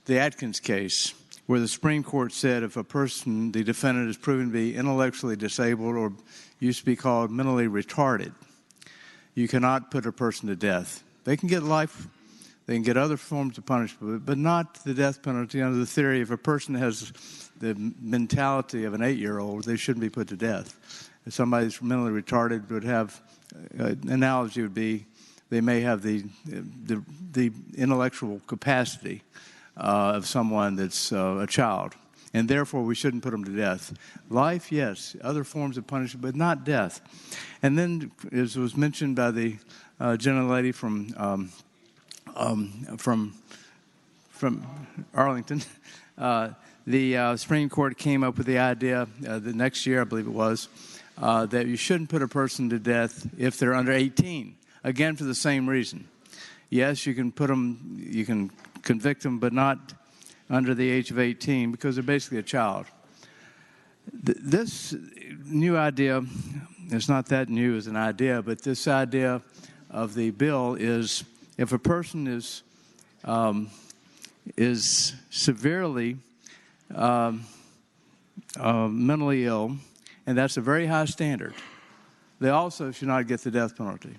the Atkins case, where the Supreme Court said if a person, the defendant, is proven to be intellectually disabled or used to be called mentally retarded, you cannot put a person to death. They can get life, they can get other forms of punishment, but not the death penalty under the theory if a person has the mentality of an 8-year-old, they shouldn't be put to death. If somebody's mentally retarded, would have, analogy would be, they may have the intellectual capacity of someone that's a child, and therefore we shouldn't put them to death. Life, yes, other forms of punishment, but not death. And then, as was mentioned by the gentlelady from Arlington, the Supreme Court came up with the idea the next year, I believe it was, that you shouldn't put a person to death if they're under 18. Again, for the same reason. Yes, you can put them, you can convict them, but not under the age of 18 because they're basically a child. This new idea, it's not that new as an idea, but this idea of the bill is if a person is severely mentally ill, and that's a very high standard, they also should not get the death penalty.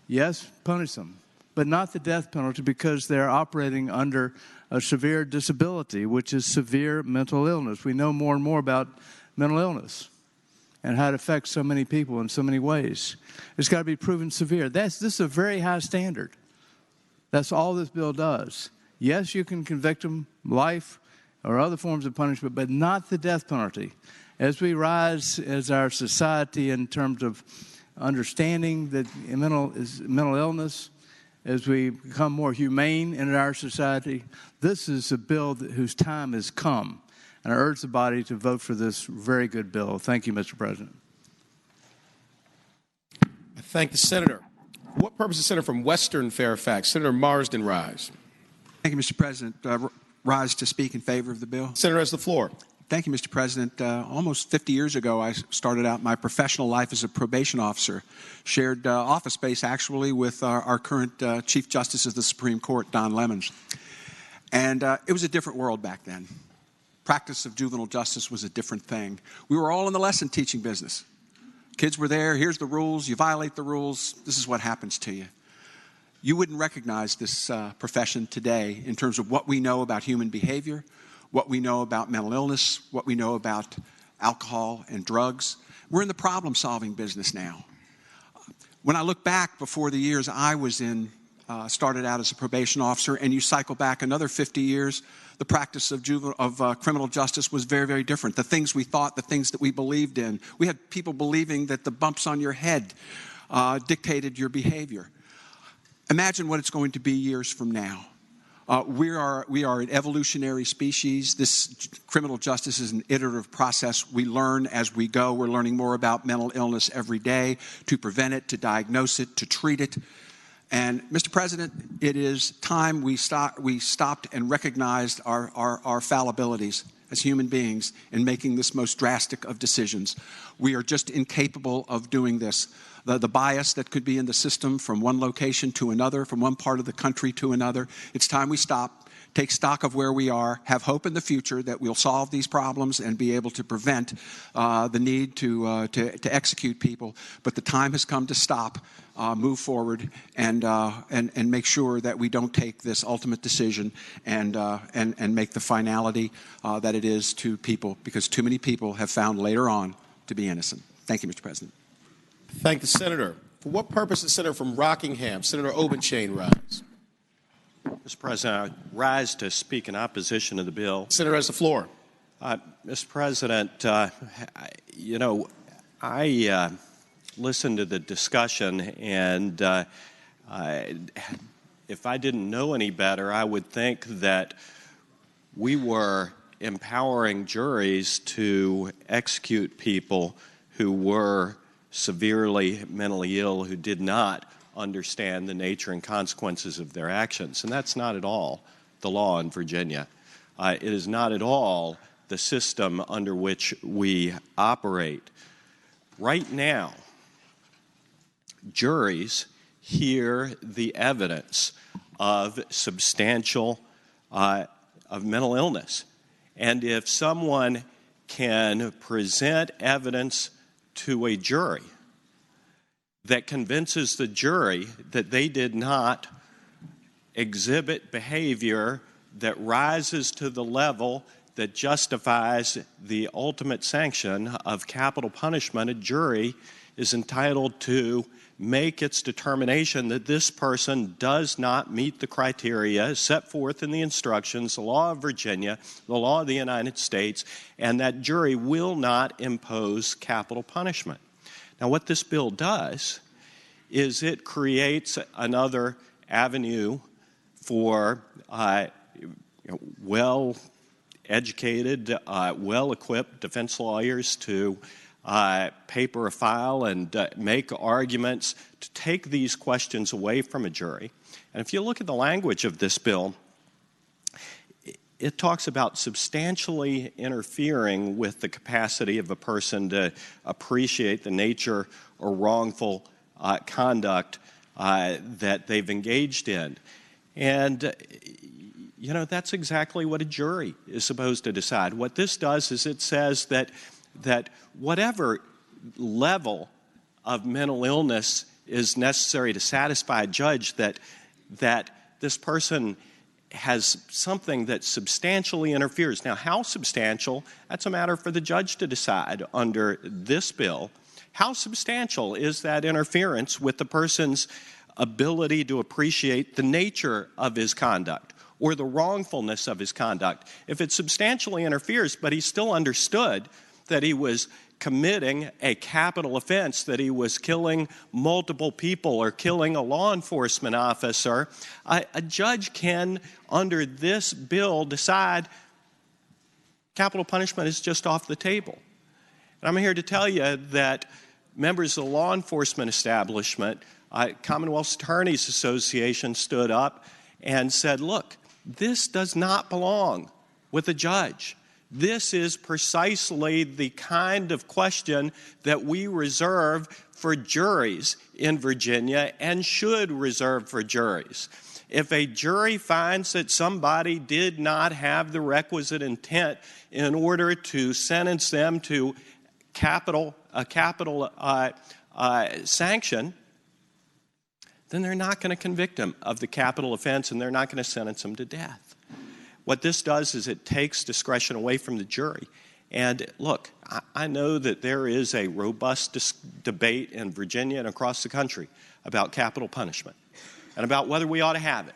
Yes, punish them, but not the death penalty because they're operating under a severe disability, which is severe mental illness. We know more and more about mental illness and how it affects so many people in so many ways. It's got to be proven severe. This is a very high standard. That's all this bill does. Yes, you can convict them, life or other forms of punishment, but not the death penalty. As we rise as our society in terms of understanding that mental illness, as we become more humane in our society, this is a bill whose time has come. And I urge the body to vote for this very good bill. Thank you, Mr. President. I thank the senator. For what purpose is the senator from Western Fairfax? Senator Marsden rise. Thank you, Mr. President. Rise to speak in favor of the bill. Senator has the floor. Thank you, Mr. President. Almost 50 years ago, I started out my professional life as a probation officer, shared office space actually with our current Chief Justice of the Supreme Court, Don Lemons. And it was a different world back then. Practice of juvenile justice was a different thing. We were all in the lesson teaching business. Kids were there, here's the rules, you violate the rules, this is what happens to you. You wouldn't recognize this profession today in terms of what we know about human behavior, what we know about mental illness, what we know about alcohol and drugs. We're in the problem-solving business now. When I look back before the years I was in, started out as a probation officer, and you cycle back another 50 years, the practice of criminal justice was very, very different. The things we thought, the things that we believed in. We had people believing that the bumps on your head dictated your behavior. Imagine what it's going to be years from now. We are an evolutionary species. This criminal justice is an iterative process. We learn as we go. We're learning more about mental illness every day to prevent it, to diagnose it, to treat it. And, Mr. President, it is time we stopped and recognized our fallibilities as human beings in making this most drastic of decisions. We are just incapable of doing this. The bias that could be in the system from one location to another, from one part of the country to another. It's time we stop, take stock of where we are, have hope in the future that we'll solve these problems and be able to prevent the need to execute people. But the time has come to stop, move forward, and make sure that we don't take this ultimate decision and make the finality that it is to people, because too many people have found later on to be innocent. Thank you, Mr. President. Thank the senator. For what purpose is the senator from Rockingham? Senator Obenshain rise. Mr. President, I rise to speak in opposition to the bill. Senator has the floor. Mr. President, I listened to the discussion, and if I didn't know any better, I would think that we were empowering juries to execute people who were severely mentally ill who did not understand the nature and consequences of their actions. And that's not at all the law in Virginia. It is not at all the system under which we operate. Right now, juries hear the evidence of substantial of mental illness. And if someone can present evidence to a jury that convinces the jury that they did not exhibit behavior that rises to the level that justifies the ultimate sanction of capital punishment, a jury is entitled to make its determination that this person does not meet the criteria set forth in the instructions, the law of Virginia, the law of the United States, and that jury will not impose capital punishment. Now, what this bill does is it creates another avenue for well-educated, well-equipped defense lawyers to paper a file and make arguments to take these questions away from a jury. And if you look at the language of this bill, it talks about substantially interfering with the capacity of a person to appreciate the nature or wrongful conduct that they've engaged in. And you know, that's exactly what a jury is supposed to decide. What this does is it says that whatever level of mental illness is necessary to satisfy a judge that this person has something that substantially interferes. Now, how substantial, that's a matter for the judge to decide under this bill. How substantial is that interference with the person's ability to appreciate the nature of his conduct or the wrongfulness of his conduct? If it substantially interferes, but he still understood that he was committing a capital offense, that he was killing multiple people or killing a law enforcement officer, a judge can, under this bill, decide capital punishment is just off the table. And I'm here to tell you that members of the law enforcement establishment, Commonwealth Attorneys Association stood up and said, look, this does not belong with a judge. This is precisely the kind of question that we reserve for juries in Virginia and should reserve for juries. If a jury finds that somebody did not have the requisite intent in order to sentence them to a capital sanction, then they're not going to convict them of the capital offense and they're not going to sentence them to death. What this does is it takes discretion away from the jury. And look, I know that there is a robust debate in Virginia and across the country about capital punishment and about whether we ought to have it.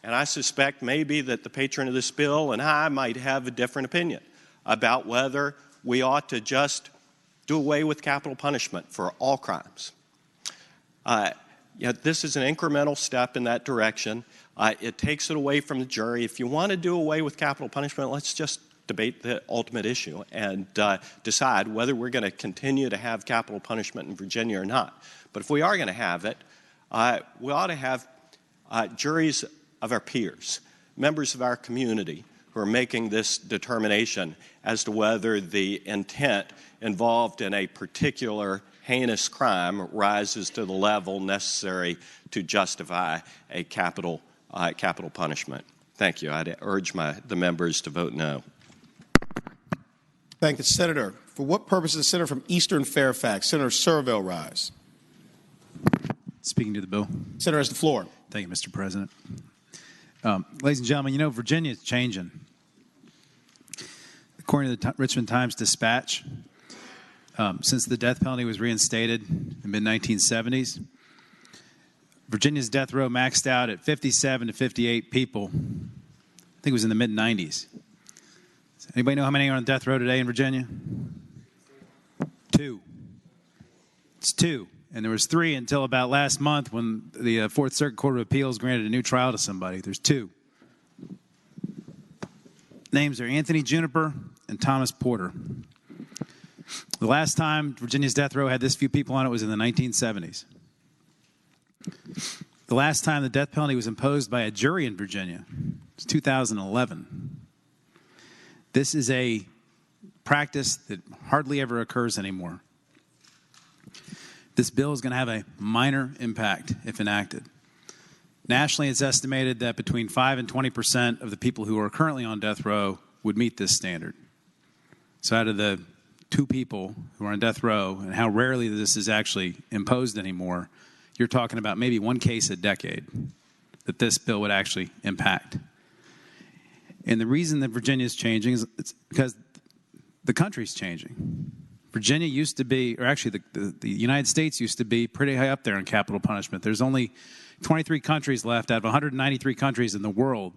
And I suspect maybe that the patron of this bill and I might have a different opinion about whether we ought to just do away with capital punishment for all crimes. This is an incremental step in that direction. It takes it away from the jury. If you want to do away with capital punishment, let's just debate the ultimate issue and decide whether we're going to continue to have capital punishment in Virginia or not. But if we are going to have it, we ought to have juries of our peers, members of our community who are making this determination as to whether the intent involved in a particular heinous crime rises to the level necessary to justify a capital punishment. Thank you. I'd urge the members to vote no. Thank the Senator. For what purpose is the Senator from Eastern Fairfax? Senator Surville rise. Speaking to the bill. Senator has the floor. Thank you, Mr. President. Ladies and gentlemen, you know, Virginia is changing. According to the Richmond Times-Dispatch, since the death penalty was reinstated in the mid-1970s, Virginia's death row maxed out at 57 to 58 people. I think it was in the mid-90s. Does anybody know how many are on death row today in Virginia? 2. It's 2. And there was 3 until about last month when the Fourth Circuit Court of Appeals granted a new trial to somebody. There's 2. Names are Anthony Juniper and Thomas Porter. The last time Virginia's death row had this few people on it was in the 1970s. The last time the death penalty was imposed by a jury in Virginia was 2011. This is a practice that hardly ever occurs anymore. This bill is going to have a minor impact if enacted. Nationally, it's estimated that between 5 and 20% of the people who are currently on death row would meet this standard. So out of the 2 people who are on death row, and how rarely this is actually imposed anymore, you're talking about maybe 1 case a decade that this bill would actually impact. And the reason that Virginia is changing is it's because the country's changing. Virginia used to be, or actually the United States used to be pretty high up there in capital punishment. There's only 23 countries left out of 193 countries in the world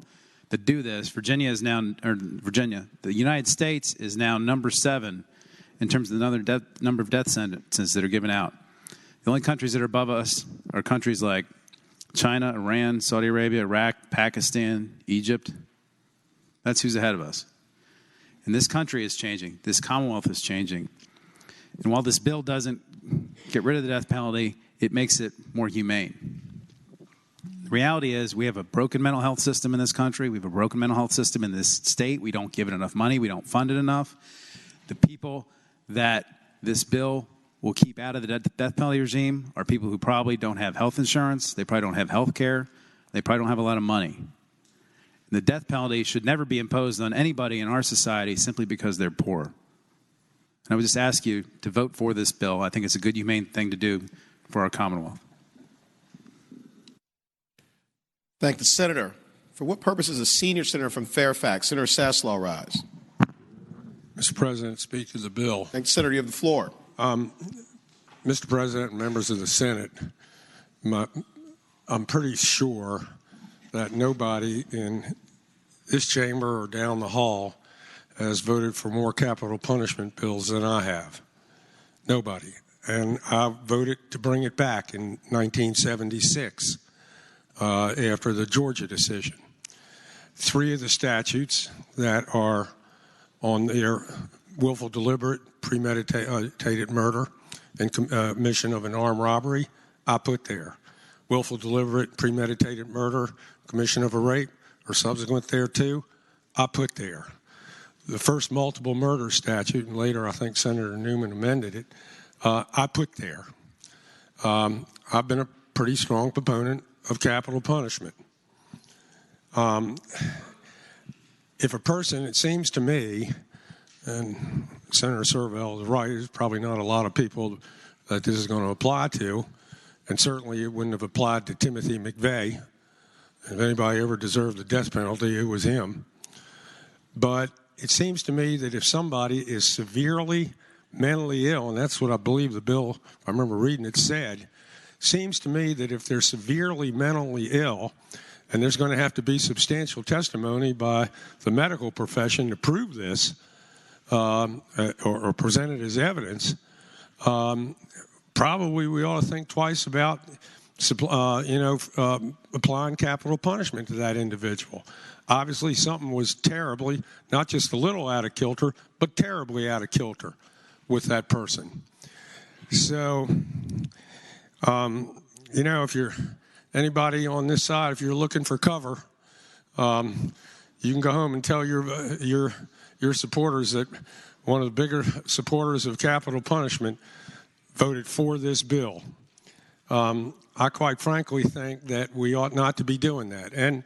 that do this. the United States is now number 7 in terms of the number of death sentences that are given out. The only countries that are above us are countries like China, Iran, Saudi Arabia, Iraq, Pakistan, Egypt. That's who's ahead of us. And this country is changing. This Commonwealth is changing. And while this bill doesn't get rid of the death penalty, it makes it more humane. The reality is we have a broken mental health system in this country. We have a broken mental health system in this state. We don't give it enough money. We don't fund it enough. The people that this bill will keep out of the death penalty regime are people who probably don't have health insurance. They probably don't have health care. They probably don't have a lot of money. And the death penalty should never be imposed on anybody in our society simply because they're poor. And I would just ask you to vote for this bill. I think it's a good, humane thing to do for our Commonwealth. Thank the senator. For what purpose is a senior senator from Fairfax, Senator Saslaw, rise? Mr. President, speak to the bill. Thank the senator. You have the floor. Mr. President and members of the Senate, I'm pretty sure that nobody in this chamber or down the hall has voted for more capital punishment bills than I have. Nobody. And I voted to bring it back in 1976 after the Georgia decision. 3 of the statutes that are on their willful, deliberate, premeditated murder and commission of an armed robbery, I put there. Willful, deliberate, premeditated murder, commission of a rape, or subsequent thereto, I put there. The first multiple murder statute, and later I think Senator Newman amended it, I put there. I've been a pretty strong proponent of capital punishment. If a person, it seems to me, and Senator Servell is right, there's probably not a lot of people that this is going to apply to, and certainly it wouldn't have applied to Timothy McVeigh. If anybody ever deserved the death penalty, it was him. But it seems to me that if somebody is severely mentally ill, and that's what I believe the bill, I remember reading it said, seems to me that if they're severely mentally ill, and there's going to have to be substantial testimony by the medical profession to prove this, or present it as evidence, probably we ought to think twice about applying capital punishment to that individual. Obviously, something was terribly, not just a little out of kilter, but terribly out of kilter with that person. So, if you're anybody on this side, if you're looking for cover, you can go home and tell your supporters that one of the bigger supporters of capital punishment voted for this bill. I quite frankly think that we ought not to be doing that. And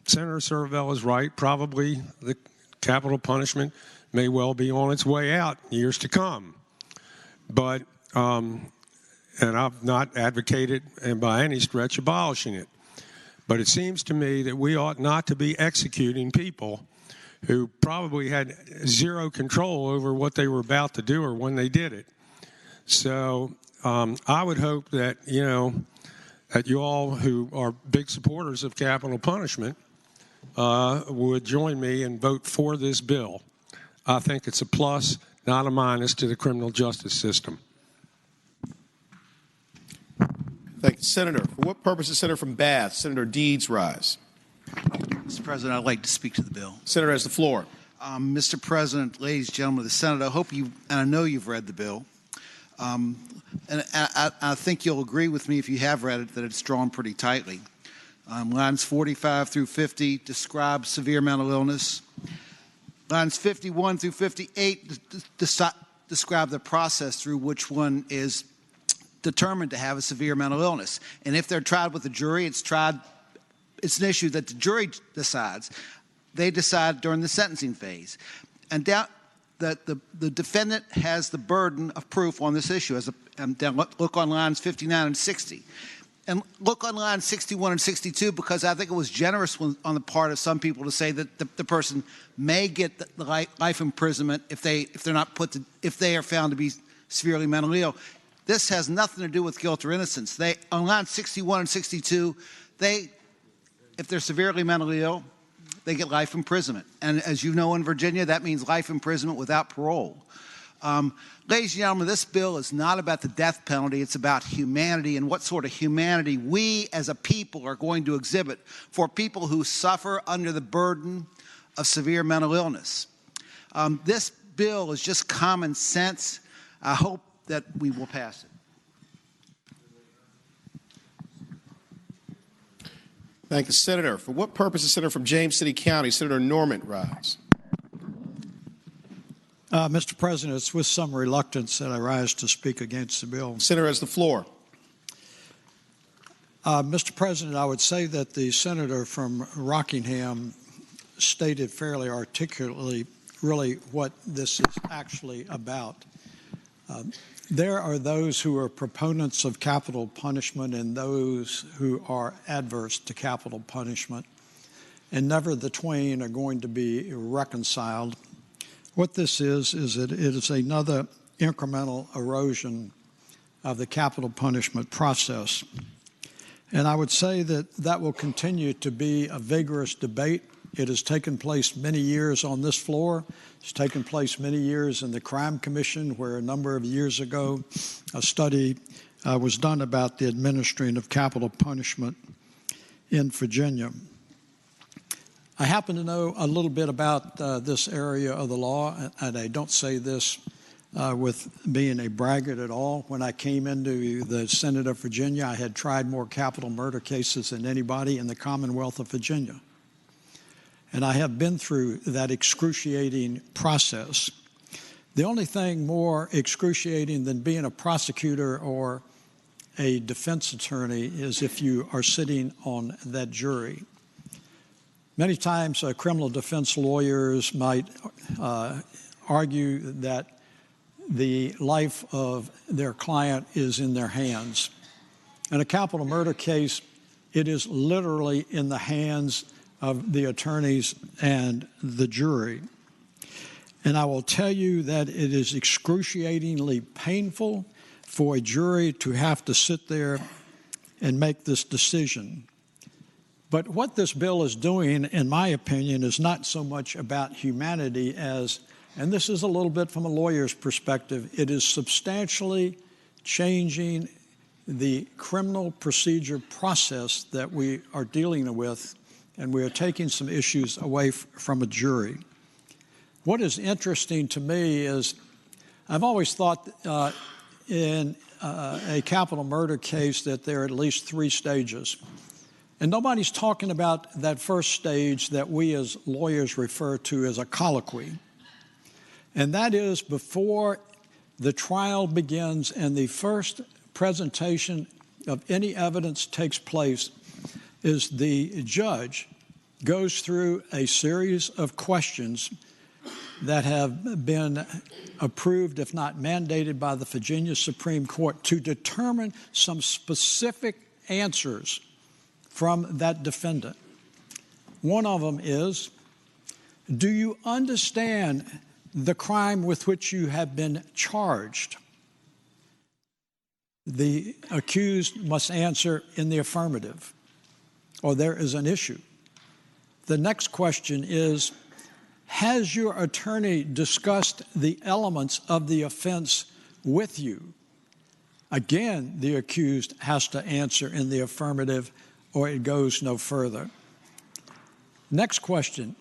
Senator Servell is right. Probably the capital punishment may well be on its way out in years to come. But, and I've not advocated and by any stretch abolishing it. But it seems to me that we ought not to be executing people who probably had zero control over what they were about to do or when they did it. So I would hope that, that you all who are big supporters of capital punishment would join me and vote for this bill. I think it's a plus, not a minus, to the criminal justice system. Thank you, Senator. For what purpose is Senator from Bath, Senator Deeds, rise? Mr. President, I'd like to speak to the bill. Senator has the floor. Mr. President, ladies and gentlemen of the Senate, I hope you, and I know you've read the bill, and I think you'll agree with me if you have read it that it's drawn pretty tightly. Lines 45 through 50 describe severe mental illness. Lines 51 through 58 describe the process through which one is determined to have a severe mental illness. And if they're tried with a jury, it's an issue that the jury decides. They decide during the sentencing phase. And the defendant has the burden of proof on this issue. Look on lines 59 and 60. And look on lines 61 and 62, because I think it was generous on the part of some people to say that the person may get the life imprisonment if they are found to be severely mentally ill. This has nothing to do with guilt or innocence. On lines 61 and 62, if they're severely mentally ill, they get life imprisonment. And as you know, in Virginia, that means life imprisonment without parole. Ladies and gentlemen, this bill is not about the death penalty. It's about humanity and what sort of humanity we as a people are going to exhibit for people who suffer under the burden of severe mental illness. This bill is just common sense. I hope that we will pass it. Thank you, Senator. For what purpose is Senator from James City County, Senator Norman, rise? Mr. President, it's with some reluctance that I rise to speak against the bill. Senator has the floor. Mr. President, I would say that the senator from Rockingham stated fairly articulately really what this is actually about. There are those who are proponents of capital punishment and those who are adverse to capital punishment, and never the twain are going to be reconciled. What this is that it is another incremental erosion of the capital punishment process. And I would say that will continue to be a vigorous debate. It has taken place many years on this floor. It's taken place many years in the Crime Commission, where a number of years ago a study was done about the administering of capital punishment in Virginia. I happen to know a little bit about this area of the law, and I don't say this with being a braggart at all. When I came into the Senate of Virginia, I had tried more capital murder cases than anybody in the Commonwealth of Virginia. And I have been through that excruciating process. The only thing more excruciating than being a prosecutor or a defense attorney is if you are sitting on that jury. Many times criminal defense lawyers might argue that the life of their client is in their hands. In a capital murder case, it is literally in the hands of the attorneys and the jury. And I will tell you that it is excruciatingly painful for a jury to have to sit there and make this decision. But what this bill is doing, in my opinion, is not so much about humanity as, and this is a little bit from a lawyer's perspective, it is substantially changing the criminal procedure process that we are dealing with, and we are taking some issues away from a jury. What is interesting to me is I've always thought in a capital murder case that there are at least 3 stages. And nobody's talking about that first stage that we as lawyers refer to as a colloquy. And that is before the trial begins and the first presentation of any evidence takes place is the judge goes through a series of questions that have been approved, if not mandated, by the Virginia Supreme Court to determine some specific answers from that defendant. One of them is, do you understand the crime with which you have been charged? The accused must answer in the affirmative, or there is an issue. The next question is, has your attorney discussed the elements of the offense with you? Again, the accused has to answer in the affirmative, or it goes no further. Next question,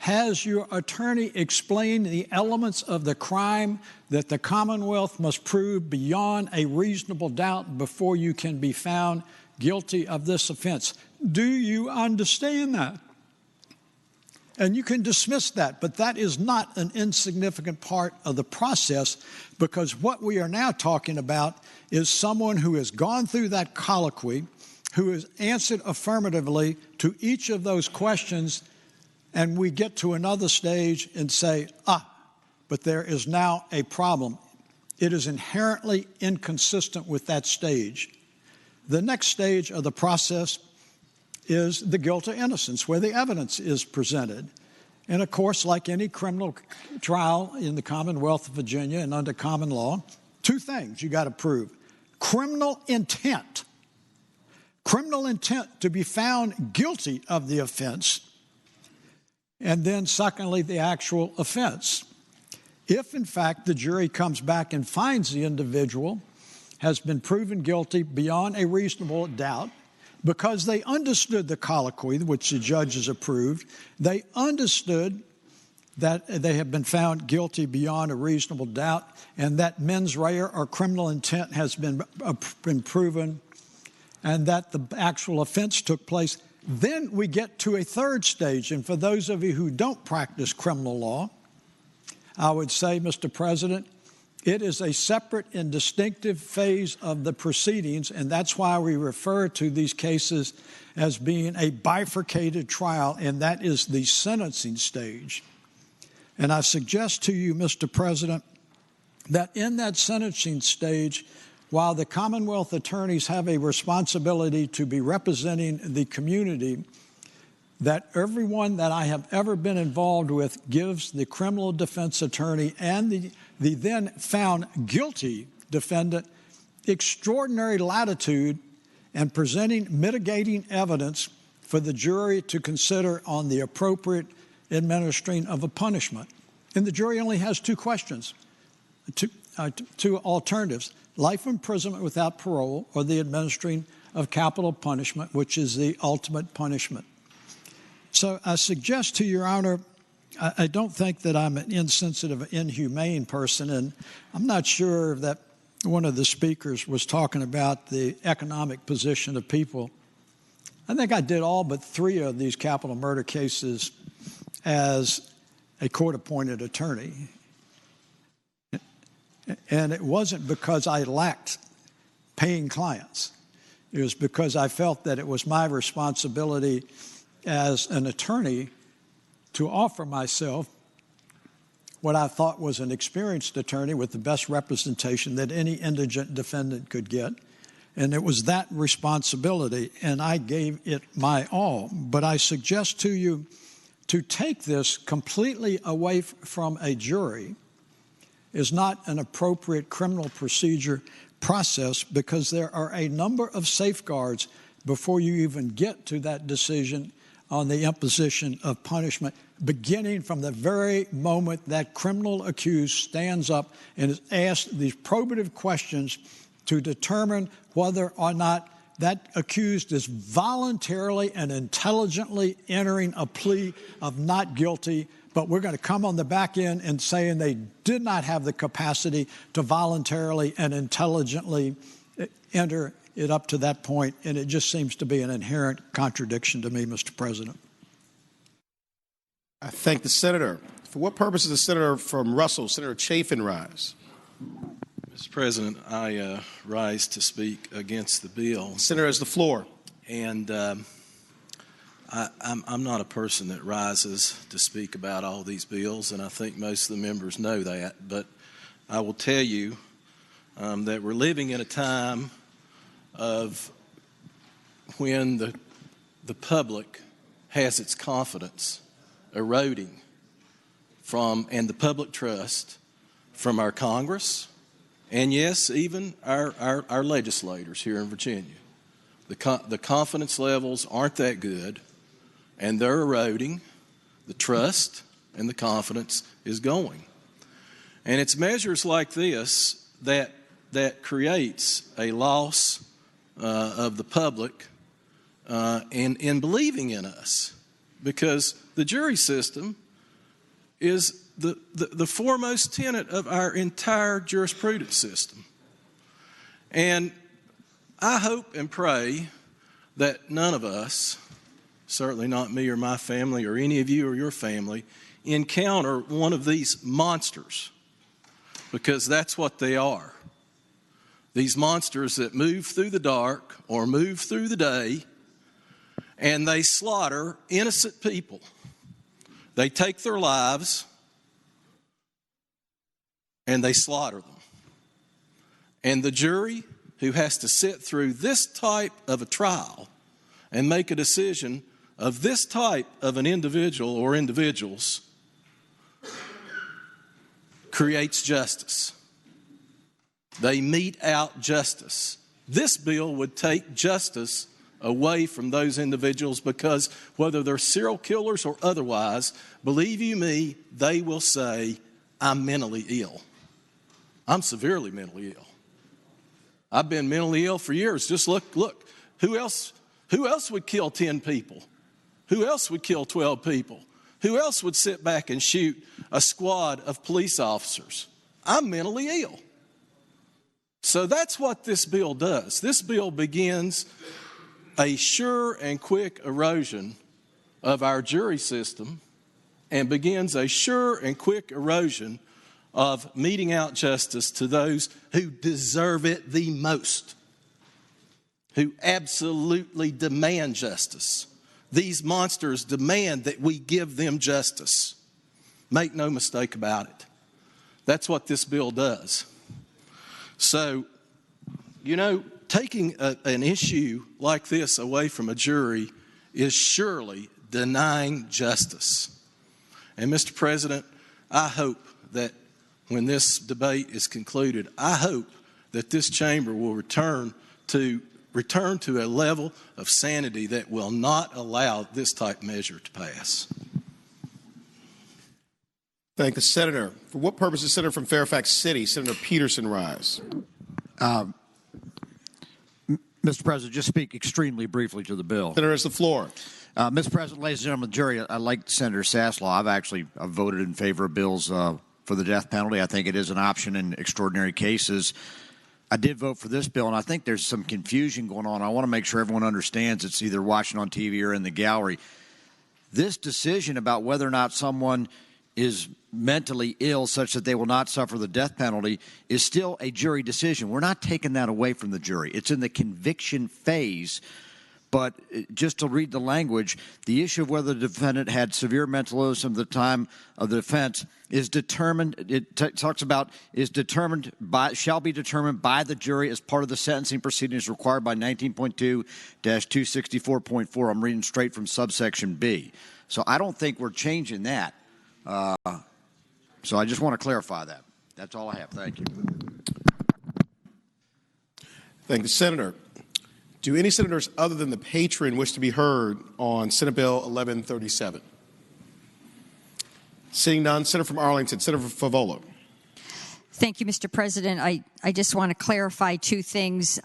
Has your attorney explained the elements of the crime that the Commonwealth must prove beyond a reasonable doubt before you can be found guilty of this offense? Do you understand that? And you can dismiss that, but that is not an insignificant part of the process, because what we are now talking about is someone who has gone through that colloquy, who has answered affirmatively to each of those questions, and we get to another stage and say, but there is now a problem. It is inherently inconsistent with that stage. The next stage of the process is the guilt or innocence, where the evidence is presented. And of course, like any criminal trial in the Commonwealth of Virginia and under common law, two things you got to prove. Criminal intent to be found guilty of the offense, and then secondly, the actual offense. If, in fact, the jury comes back and finds the individual has been proven guilty beyond a reasonable doubt, because they understood the colloquy, which the judges approved, they understood that they have been found guilty beyond a reasonable doubt, and that mens rea or criminal intent has been proven, and that the actual offense took place, then we get to a third stage. And for those of you who don't practice criminal law, I would say, Mr. President, it is a separate and distinctive phase of the proceedings, and that's why we refer to these cases as being a bifurcated trial, and that is the sentencing stage. And I suggest to you, Mr. President, that in that sentencing stage, while the Commonwealth attorneys have a responsibility to be representing the community, that everyone that I have ever been involved with gives the criminal defense attorney and the then found guilty defendant extraordinary latitude in presenting mitigating evidence for the jury to consider on the appropriate administering of a punishment. And the jury only has two questions, two alternatives: life imprisonment without parole, or the administering of capital punishment, which is the ultimate punishment. So I suggest to Your Honor, I don't think that I'm an insensitive, inhumane person, and I'm not sure that one of the speakers was talking about the economic position of people. I think I did all but 3 of these capital murder cases as a court-appointed attorney. And it wasn't because I lacked paying clients. It was because I felt that it was my responsibility as an attorney to offer myself what I thought was an experienced attorney with the best representation that any indigent defendant could get. And it was that responsibility, and I gave it my all. But I suggest to you to take this completely away from a jury is not an appropriate criminal procedure process, because there are a number of safeguards before you even get to that decision on the imposition of punishment, beginning from the very moment that criminal accused stands up and is asked these probative questions to determine whether or not that accused is voluntarily and intelligently entering a plea of not guilty, but we're going to come on the back end and saying they did not have the capacity to voluntarily and intelligently enter it up to that point, and it just seems to be an inherent contradiction to me, Mr. President. I thank the senator. For what purpose does the senator from Russell, Senator Chafin, rise? Mr. President, I rise to speak against the bill. Senator has the floor. And I'm not a person that rises to speak about all these bills, and I think most of the members know that. But I will tell you that we're living in a time of when the public has its confidence eroding from, and the public trust from our Congress, and yes, even our legislators here in Virginia. The confidence levels aren't that good, and they're eroding. The trust and the confidence is going. And it's measures like this that creates a loss of the public in believing in us, because the jury system is the foremost tenet of our entire jurisprudence system. And I hope and pray that none of us, certainly not me or my family or any of you or your family, encounter one of these monsters, because that's what they are. These monsters that move through the dark or move through the day, and they slaughter innocent people. They take their lives and they slaughter them. And the jury, who has to sit through this type of a trial and make a decision of this type of an individual or individuals, creates justice. They mete out justice. This bill would take justice away from those individuals, because whether they're serial killers or otherwise, believe you me, they will say, I'm mentally ill. I'm severely mentally ill. I've been mentally ill for years. Just look, who else would kill 10 people? Who else would kill 12 people? Who else would sit back and shoot a squad of police officers? I'm mentally ill. So that's what this bill does. This bill begins a sure and quick erosion of our jury system and begins a sure and quick erosion of meting out justice to those who deserve it the most, who absolutely demand justice. These monsters demand that we give them justice. Make no mistake about it. That's what this bill does. So, taking an issue like this away from a jury is surely denying justice. And Mr. President, I hope that when this debate is concluded, I hope that this chamber will return to a level of sanity that will not allow this type measure to pass. Thank the Senator. For what purpose does Senator from Fairfax City, Senator Peterson, rise? Mr. President, just speak extremely briefly to the bill. Senator has the floor. Mr. President, ladies and gentlemen of the jury, I like Senator Saslaw. I've voted in favor of bills for the death penalty. I think it is an option in extraordinary cases. I did vote for this bill, and I think there's some confusion going on. I want to make sure everyone understands. It's either watching on TV or in the gallery. This decision about whether or not someone is mentally ill such that they will not suffer the death penalty is still a jury decision. We're not taking that away from the jury. It's in the conviction phase. But just to read the language, the issue of whether the defendant had severe mental illness at the time of the offense is determined. It talks about shall be determined by the jury as part of the sentencing proceedings required by 19.2-264.4. I'm reading straight from subsection B. So I don't think we're changing that. So I just want to clarify that. That's all I have. Thank you. Thank the Senator. Do any senators other than the patron wish to be heard on Senate Bill 1137? Seeing none, Senator from Arlington, Senator Favolo. Thank you, Mr. President. I just want to clarify two things.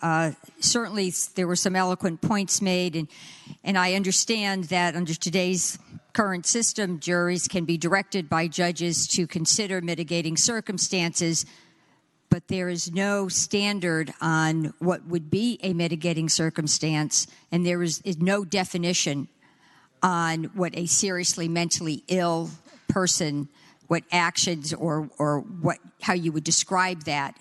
Certainly, there were some eloquent points made, and I understand that under today's current system, juries can be directed by judges to consider mitigating circumstances, but there is no standard on what would be a mitigating circumstance, and there is no definition on what a seriously mentally ill person, what actions or how you would describe that.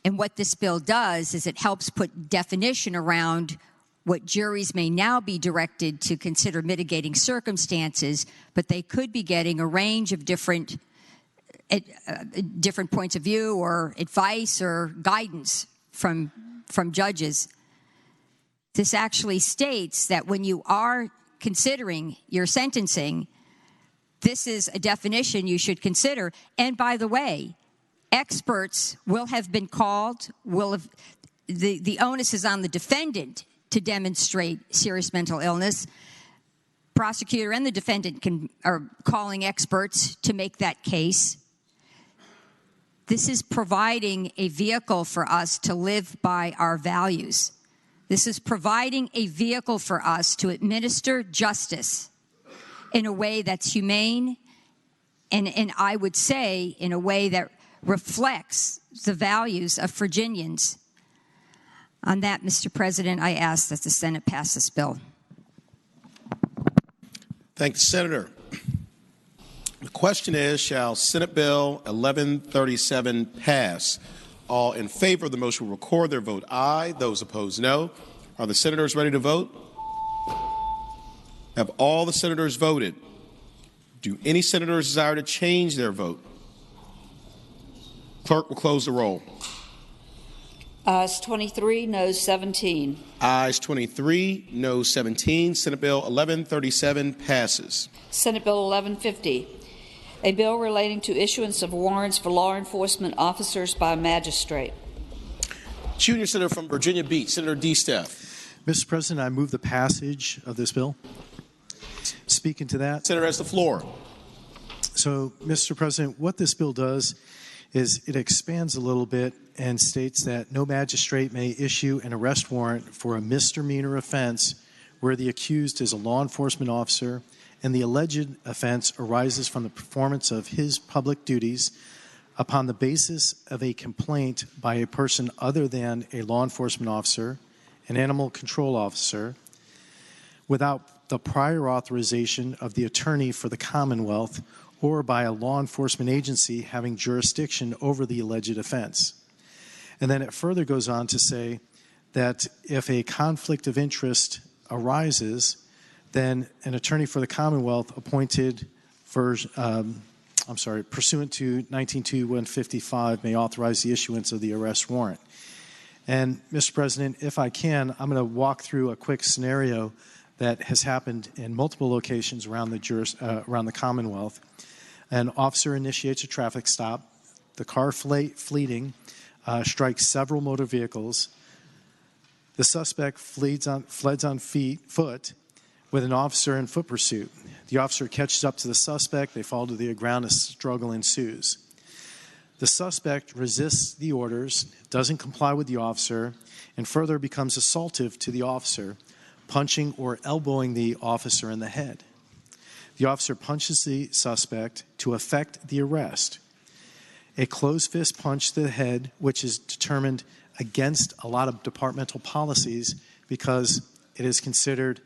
And what this bill does is it helps put definition around what juries may now be directed to consider mitigating circumstances, but they could be getting a range of different points of view or advice or guidance from judges. This actually states that when you are considering your sentencing, this is a definition you should consider. And by the way, experts will have been called, the onus is on the defendant to demonstrate serious mental illness. Prosecutor and the defendant are calling experts to make that case. This is providing a vehicle for us to live by our values. This is providing a vehicle for us to administer justice in a way that's humane and I would say in a way that reflects the values of Virginians. On that, Mr. President, I ask that the Senate pass this bill. Thank the Senator. The question is, shall Senate Bill 1137 pass? All in favor of the motion will record their vote aye. Those opposed, no. Are the senators ready to vote? Have all the senators voted? Do any senators desire to change their vote? Clerk will close the roll. Ayes 23, noes 17. Ayes 23, noes 17. Senate Bill 1137 passes. Senate Bill 1150, a bill relating to issuance of warrants for law enforcement officers by a magistrate. Junior Senator from Virginia Beach, Senator D. Steph. Mr. President, I move the passage of this bill. Speaking to that. Senator has the floor. So, Mr. President, what this bill does is it expands a little bit and states that no magistrate may issue an arrest warrant for a misdemeanor offense where the accused is a law enforcement officer and the alleged offense arises from the performance of his public duties upon the basis of a complaint by a person other than a law enforcement officer, an animal control officer, without the prior authorization of the attorney for the Commonwealth or by a law enforcement agency having jurisdiction over the alleged offense. And then it further goes on to say that if a conflict of interest arises, then an attorney for the Commonwealth appointed for, pursuant to 192155 may authorize the issuance of the arrest warrant. And Mr. President, if I can, I'm going to walk through a quick scenario that has happened in multiple locations around the Commonwealth. An officer initiates a traffic stop. The car fleeting strikes several motor vehicles. The suspect fled on foot with an officer in foot pursuit. The officer catches up to the suspect. They fall to the ground. A struggle ensues. The suspect resists the orders, doesn't comply with the officer, and further becomes assaultive to the officer, punching or elbowing the officer in the head. The officer punches the suspect to effect the arrest. A closed fist punch to the head, which is determined against a lot of departmental policies because it is considered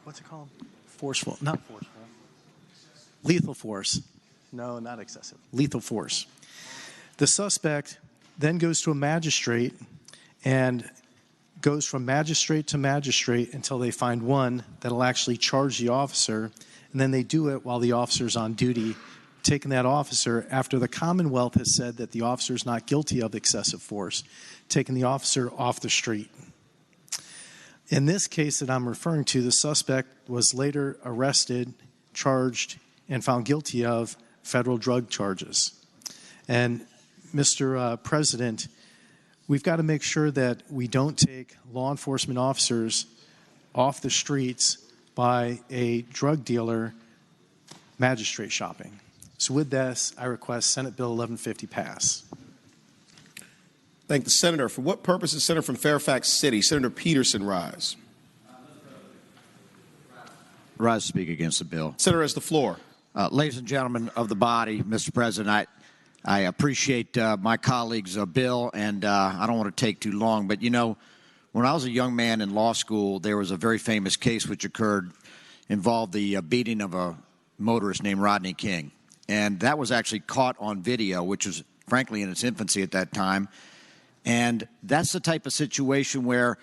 what's it called? Forceful, not forceful. Lethal force. No, not excessive. Lethal force. The suspect then goes to a magistrate and goes from magistrate to magistrate until they find one that'll actually charge the officer, and then they do it while the officer's on duty, taking that officer after the Commonwealth has said that the officer is not guilty of excessive force, taking the officer off the street. In this case that I'm referring to, the suspect was later arrested, charged, and found guilty of federal drug charges. And Mr. President, we've got to make sure that we don't take law enforcement officers off the streets by a drug dealer magistrate shopping. So with this, I request Senate Bill 1150 pass. Thank the Senator. For what purpose is Senator from Fairfax City? Senator Peterson rise. Rise to speak against the bill. Senator has the floor. Ladies and gentlemen of the body, Mr. President, I appreciate my colleague's bill, and I don't want to take too long, but, you know, when I was a young man in law school, there was a very famous case which involved the beating of a motorist named Rodney King. And that was actually caught on video, which was, frankly, in its infancy at that time. And that's the type of situation where,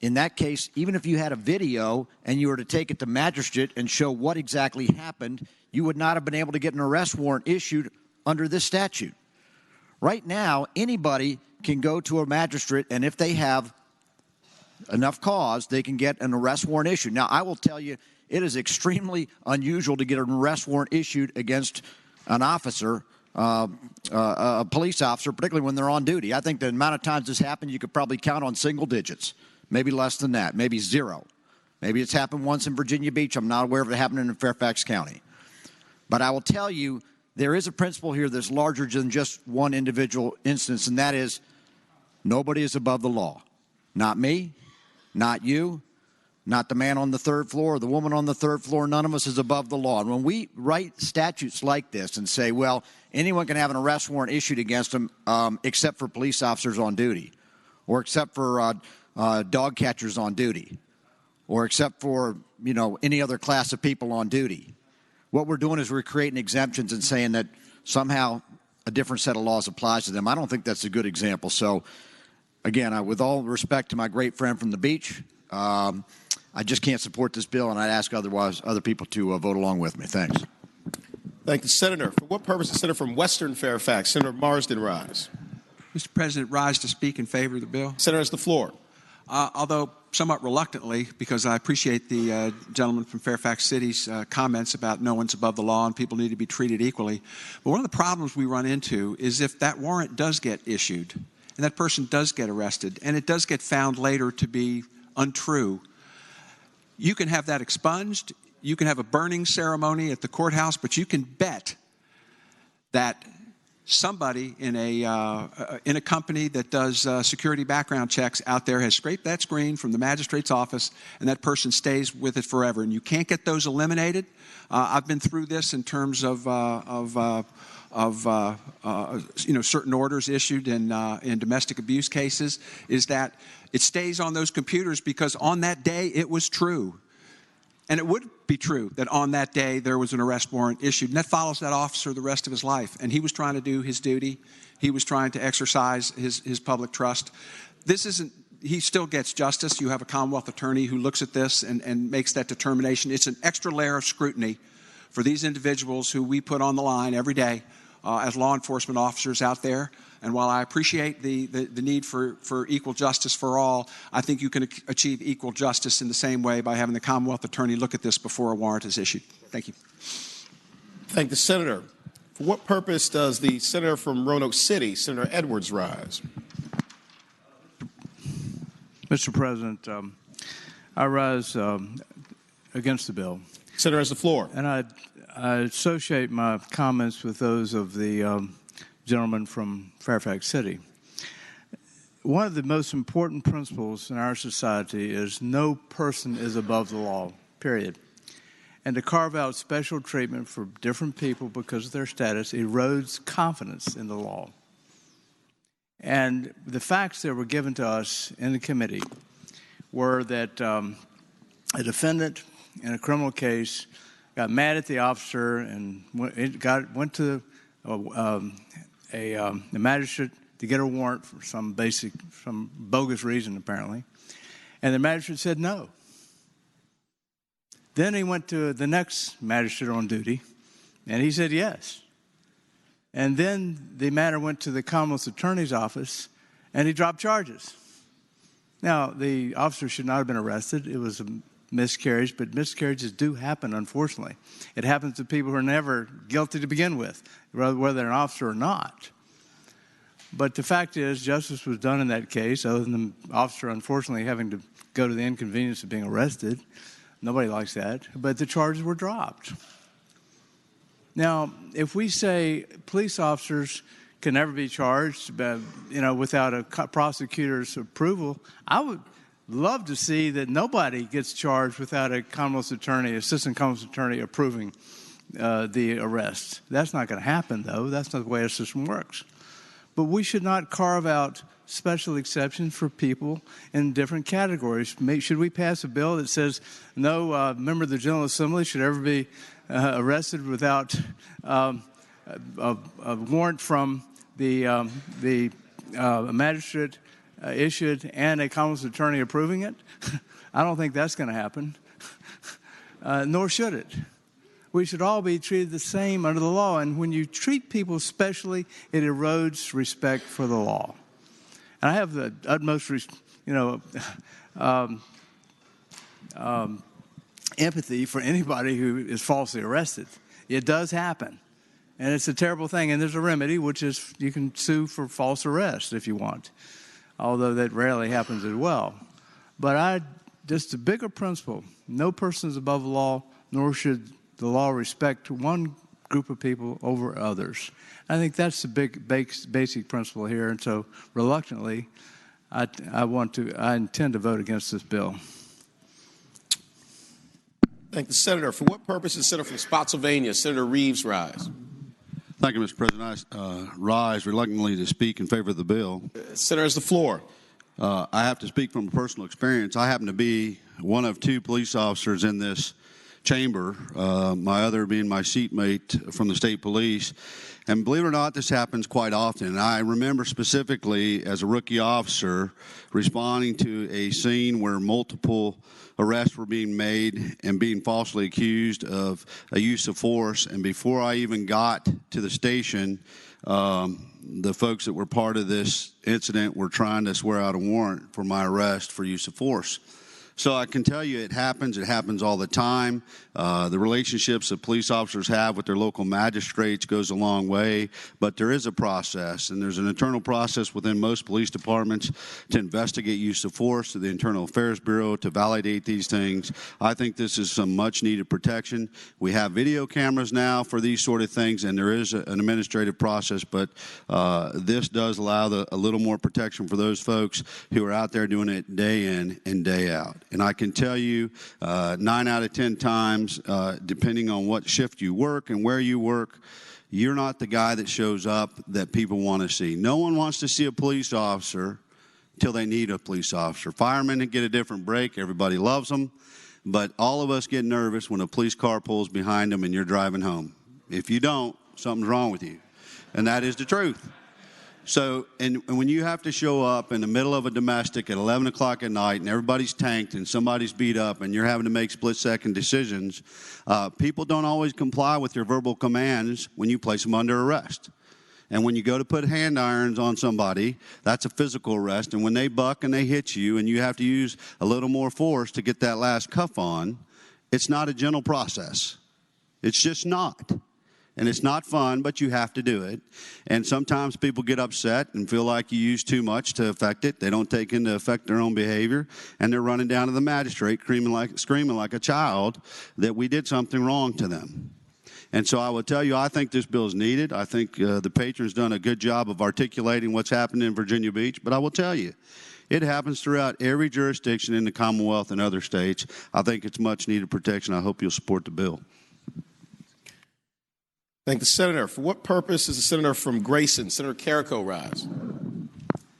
in that case, even if you had a video and you were to take it to magistrate and show what exactly happened, you would not have been able to get an arrest warrant issued under this statute. Right now, anybody can go to a magistrate, and if they have enough cause, they can get an arrest warrant issued. Now, I will tell you, it is extremely unusual to get an arrest warrant issued against an officer, a police officer, particularly when they're on duty. I think the amount of times this happened, you could probably count on single digits, maybe less than that, maybe zero. Maybe it's happened once in Virginia Beach. I'm not aware of it happening in Fairfax County. But I will tell you, there is a principle here that's larger than just one individual instance, and that is Nobody is above the law. Not me, not you, not the man on the third floor or the woman on the third floor. None of us is above the law. And when we write statutes like this and say, well, anyone can have an arrest warrant issued against them except for police officers on duty, or except for dog catchers on duty, or except for, any other class of people on duty. What we're doing is we're creating exemptions and saying that somehow a different set of laws applies to them. I don't think that's a good example. So, again, with all respect to my great friend from the beach, I just can't support this bill, and I'd ask other people to vote along with me. Thanks. Thank the Senator. For what purpose the Senator from Western Fairfax, Senator Marsden, rise? Mr. President, rise to speak in favor of the bill. Senator has the floor. Although somewhat reluctantly, because I appreciate the gentleman from Fairfax City's comments about no one's above the law and people need to be treated equally. But one of the problems we run into is if that warrant does get issued and that person does get arrested and it does get found later to be untrue, you can have that expunged, you can have a burning ceremony at the courthouse, but you can bet that somebody in a company that does security background checks out there has scraped that screen from the magistrate's office, and that person stays with it forever. And you can't get those eliminated. I've been through this in terms of certain orders issued in domestic abuse cases. Is that it stays on those computers because on that day it was true. And it would be true that on that day there was an arrest warrant issued, and that follows that officer the rest of his life. And he was trying to do his duty. He was trying to exercise his public trust. He still gets justice. You have a Commonwealth attorney who looks at this and makes that determination. It's an extra layer of scrutiny for these individuals who we put on the line every day as law enforcement officers out there. And while I appreciate the need for equal justice for all, I think you can achieve equal justice in the same way by having the Commonwealth attorney look at this before a warrant is issued. Thank you. Thank the Senator. For what purpose does the Senator from Roanoke City, Senator Edwards, rise? Mr. President, I rise against the bill. Senator has the floor. And I associate my comments with those of the gentleman from Fairfax City. One of the most important principles in our society is no person is above the law, period. And to carve out special treatment for different people because of their status erodes confidence in the law. And the facts that were given to us in the committee were that a defendant in a criminal case got mad at the officer and went to the magistrate to get a warrant for some bogus reason, apparently. And the magistrate said no. Then he went to the next magistrate on duty, and he said yes. And then the matter went to the Commonwealth Attorney's office, and he dropped charges. Now, the officer should not have been arrested. It was a miscarriage, but miscarriages do happen, unfortunately. It happens to people who are never guilty to begin with, whether they're an officer or not. But the fact is, justice was done in that case, other than the officer, unfortunately, having to go to the inconvenience of being arrested. Nobody likes that. But the charges were dropped. Now, if we say police officers can never be charged, without a prosecutor's approval, I would love to see that nobody gets charged without a Commonwealth attorney, assistant Commonwealth attorney approving the arrest. That's not going to happen, though. That's not the way our system works. But we should not carve out special exceptions for people in different categories. Should we pass a bill that says no member of the General Assembly should ever be arrested without a warrant from the magistrate issued and a Commonwealth attorney approving it? I don't think that's going to happen, nor should it. We should all be treated the same under the law, and when you treat people specially, it erodes respect for the law. And I have the utmost, empathy for anybody who is falsely arrested. It does happen, and it's a terrible thing. And there's a remedy, which is you can sue for false arrest if you want, although that rarely happens as well. But just a bigger principle: no person is above the law, nor should the law respect one group of people over others. I think that's the big basic principle here. And so, reluctantly, I intend to vote against this bill. Thank the senator. For what purpose is Senator from Spotsylvania, Senator Reeves, rise? Thank you, Mr. President. I rise reluctantly to speak in favor of the bill. Senator has the floor. I have to speak from personal experience. I happen to be one of two police officers in this chamber, my other being my seatmate from the state police. And believe it or not, this happens quite often. And I remember specifically as a rookie officer responding to a scene where multiple arrests were being made and being falsely accused of a use of force. And before I even got to the station, the folks that were part of this incident were trying to swear out a warrant for my arrest for use of force. So I can tell you it happens all the time. The relationships that police officers have with their local magistrates goes a long way, but there is a process, and there's an internal process within most police departments to investigate use of force, to the Internal Affairs Bureau to validate these things. I think this is some much needed protection. We have video cameras now for these sort of things, and there is an administrative process, but this does allow a little more protection for those folks who are out there doing it day in and day out. And I can tell you 9 out of 10 times, depending on what shift you work and where you work, you're not the guy that shows up that people want to see. No one wants to see a police officer till they need a police officer. Firemen get a different break. Everybody loves them. But all of us get nervous when a police car pulls behind them and you're driving home. If you don't, something's wrong with you. And that is the truth. So, and when you have to show up in the middle of a domestic at 11 o'clock at night and everybody's tanked and somebody's beat up and you're having to make split-second decisions, people don't always comply with your verbal commands when you place them under arrest. And when you go to put hand irons on somebody, that's a physical arrest. And when they buck and they hit you and you have to use a little more force to get that last cuff on, it's not a gentle process. It's just not. And it's not fun, but you have to do it. And sometimes people get upset and feel like you use too much to affect it. They don't take into effect their own behavior, and they're running down to the magistrate screaming like a child that we did something wrong to them. And so I will tell you, I think this bill is needed. I think the patron's done a good job of articulating what's happened in Virginia Beach. But I will tell you, it happens throughout every jurisdiction in the Commonwealth and other states. I think it's much needed protection. I hope you'll support the bill. Thank the senator. For what purpose is the senator from Grayson, Senator Carrico, rise?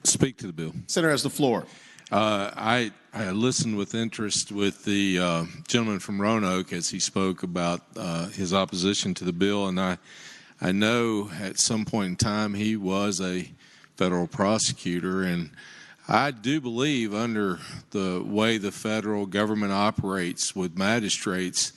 Speak to the bill. Senator has the floor. I listened with interest with the gentleman from Roanoke as he spoke about his opposition to the bill, and I know at some point in time he was a federal prosecutor, and I do believe under the way the federal government operates with magistrates,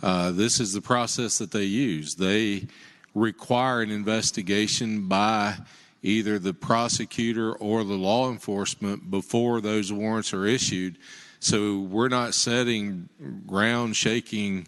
this is the process that they use. They require an investigation by either the prosecutor or the law enforcement before those warrants are issued. So we're not setting ground-shaking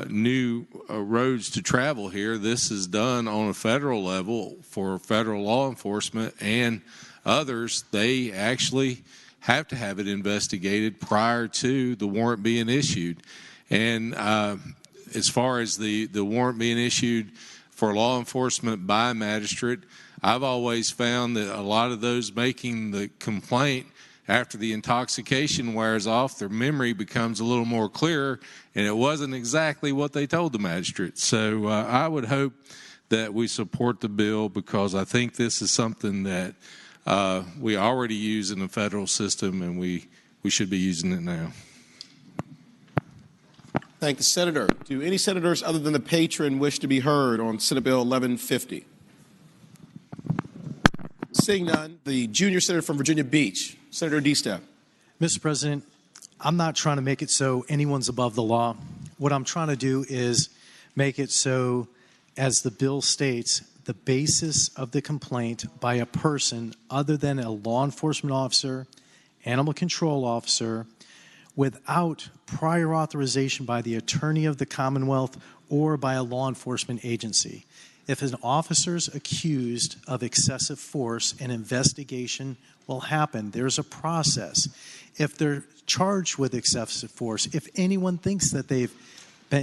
new roads to travel here. This is done on a federal level for federal law enforcement and others. They actually have to have it investigated prior to the warrant being issued. And as far as the warrant being issued for law enforcement by a magistrate, I've always found that a lot of those making the complaint after the intoxication wears off, their memory becomes a little more clear, and it wasn't exactly what they told the magistrate. So I would hope that we support the bill because I think this is something that we already use in the federal system, and we should be using it now. Thank the senator. Do any senators other than the patron wish to be heard on Senate Bill 1150? Seeing none, the junior senator from Virginia Beach, Senator DeStep. Mr. President, I'm not trying to make it so anyone's above the law. What I'm trying to do is make it so, as the bill states, the basis of the complaint by a person other than a law enforcement officer, animal control officer, without prior authorization by the attorney of the Commonwealth or by a law enforcement agency. If an officer is accused of excessive force, an investigation will happen. There's a process. If they're charged with excessive force, if anyone thinks that they've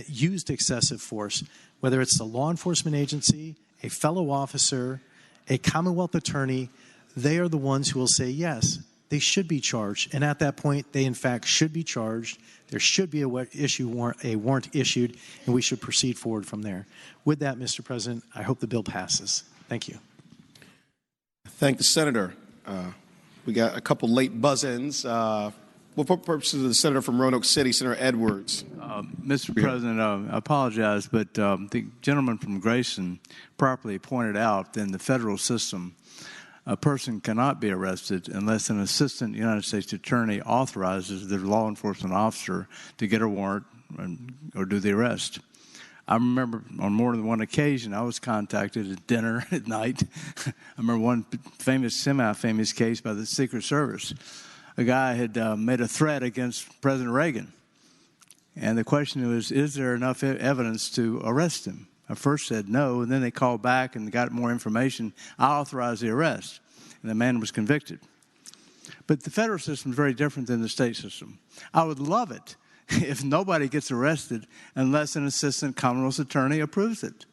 used excessive force, whether it's the law enforcement agency, a fellow officer, a Commonwealth attorney, they are the ones who will say, yes, they should be charged. And at that point, they in fact should be charged. There should be a warrant issued, and we should proceed forward from there. With that, Mr. President, I hope the bill passes. Thank you. Thank the Senator. We got a couple late buzz-ins. For purposes of the Senator from Roanoke City, Senator Edwards. Mr. President, I apologize, but the gentleman from Grayson properly pointed out in the federal system, a person cannot be arrested unless an assistant United States attorney authorizes the law enforcement officer to get a warrant or do the arrest. I remember on more than one occasion I was contacted at dinner at night. I remember one famous, semi-famous case by the Secret Service. A guy had made a threat against President Reagan. And the question was, is there enough evidence to arrest him? I first said no, and then they called back and got more information. I authorized the arrest, and the man was convicted. But the federal system is very different than the state system. I would love it if nobody gets arrested unless an assistant Commonwealth's attorney approves it.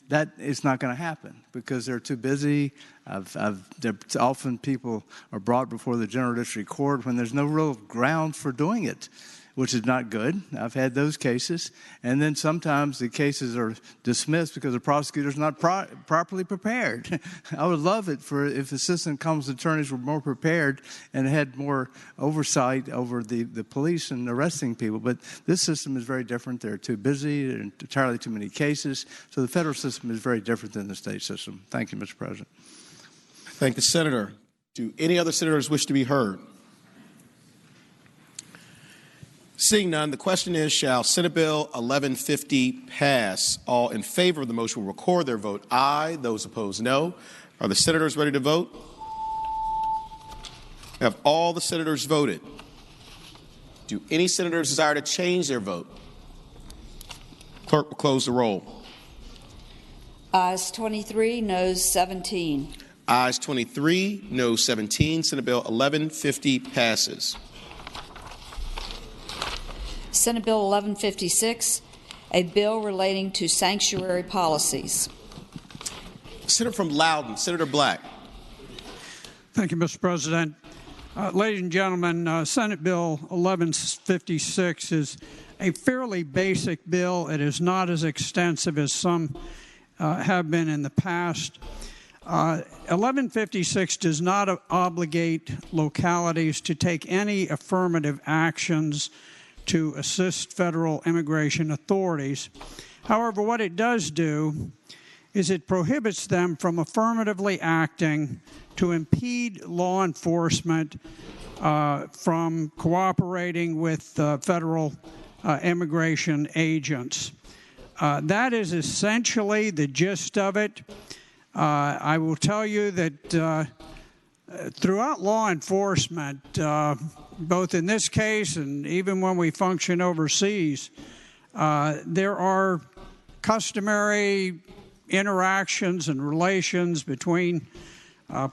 That is not going to happen because they're too busy. Often people are brought before the General District Court when there's no real ground for doing it, which is not good. I've had those cases. And then sometimes the cases are dismissed because the prosecutor's not properly prepared. I would love it if assistant Commonwealth's attorneys were more prepared and had more oversight over the police and arresting people. But this system is very different. They're too busy. There are entirely too many cases. So the federal system is very different than the state system. Thank you, Mr. President. Thank the Senator. Do any other senators wish to be heard? Seeing none, the question is, shall Senate Bill 1150 pass? All in favor of the motion will record their vote aye. Those opposed, no. Are the senators ready to vote? Have all the senators voted? Do any senators desire to change their vote? Clerk will close the roll. Ayes 23, noes 17. Ayes 23, noes 17. Senate Bill 1150 passes. Senate Bill 1156, a bill relating to sanctuary policies. Senator from Loudoun, Senator Black. Thank you, Mr. President. Ladies and gentlemen, Senate Bill 1156 is a fairly basic bill. It is not as extensive as some have been in the past. 1156 does not obligate localities to take any affirmative actions to assist federal immigration authorities. However, what it does do is it prohibits them from affirmatively acting to impede law enforcement from cooperating with federal immigration agents. That is essentially the gist of it. I will tell you that throughout law enforcement, both in this case and even when we function overseas, there are customary interactions and relations between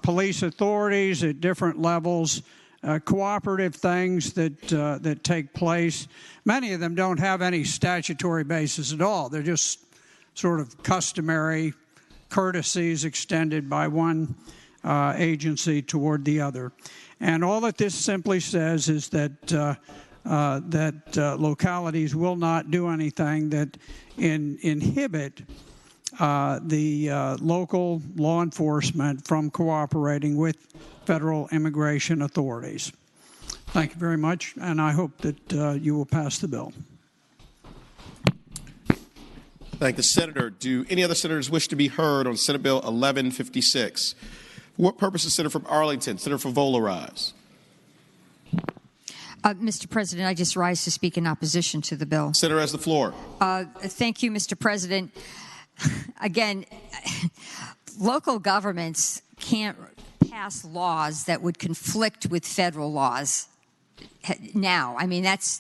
police authorities at different levels, cooperative things that take place. Many of them don't have any statutory basis at all. They're just sort of customary courtesies extended by one agency toward the other. And all that this simply says is that localities will not do anything that inhibit the local law enforcement from cooperating with federal immigration authorities. Thank you very much, and I hope that you will pass the bill. Thank the Senator. Do any other senators wish to be heard on Senate Bill 1156? For what purpose is Senator from Arlington? Senator Favola rise. Mr. President, I just rise to speak in opposition to the bill. Senator has the floor. Thank you, Mr. President. Again, local governments can't pass laws that would conflict with federal laws now. I mean, that's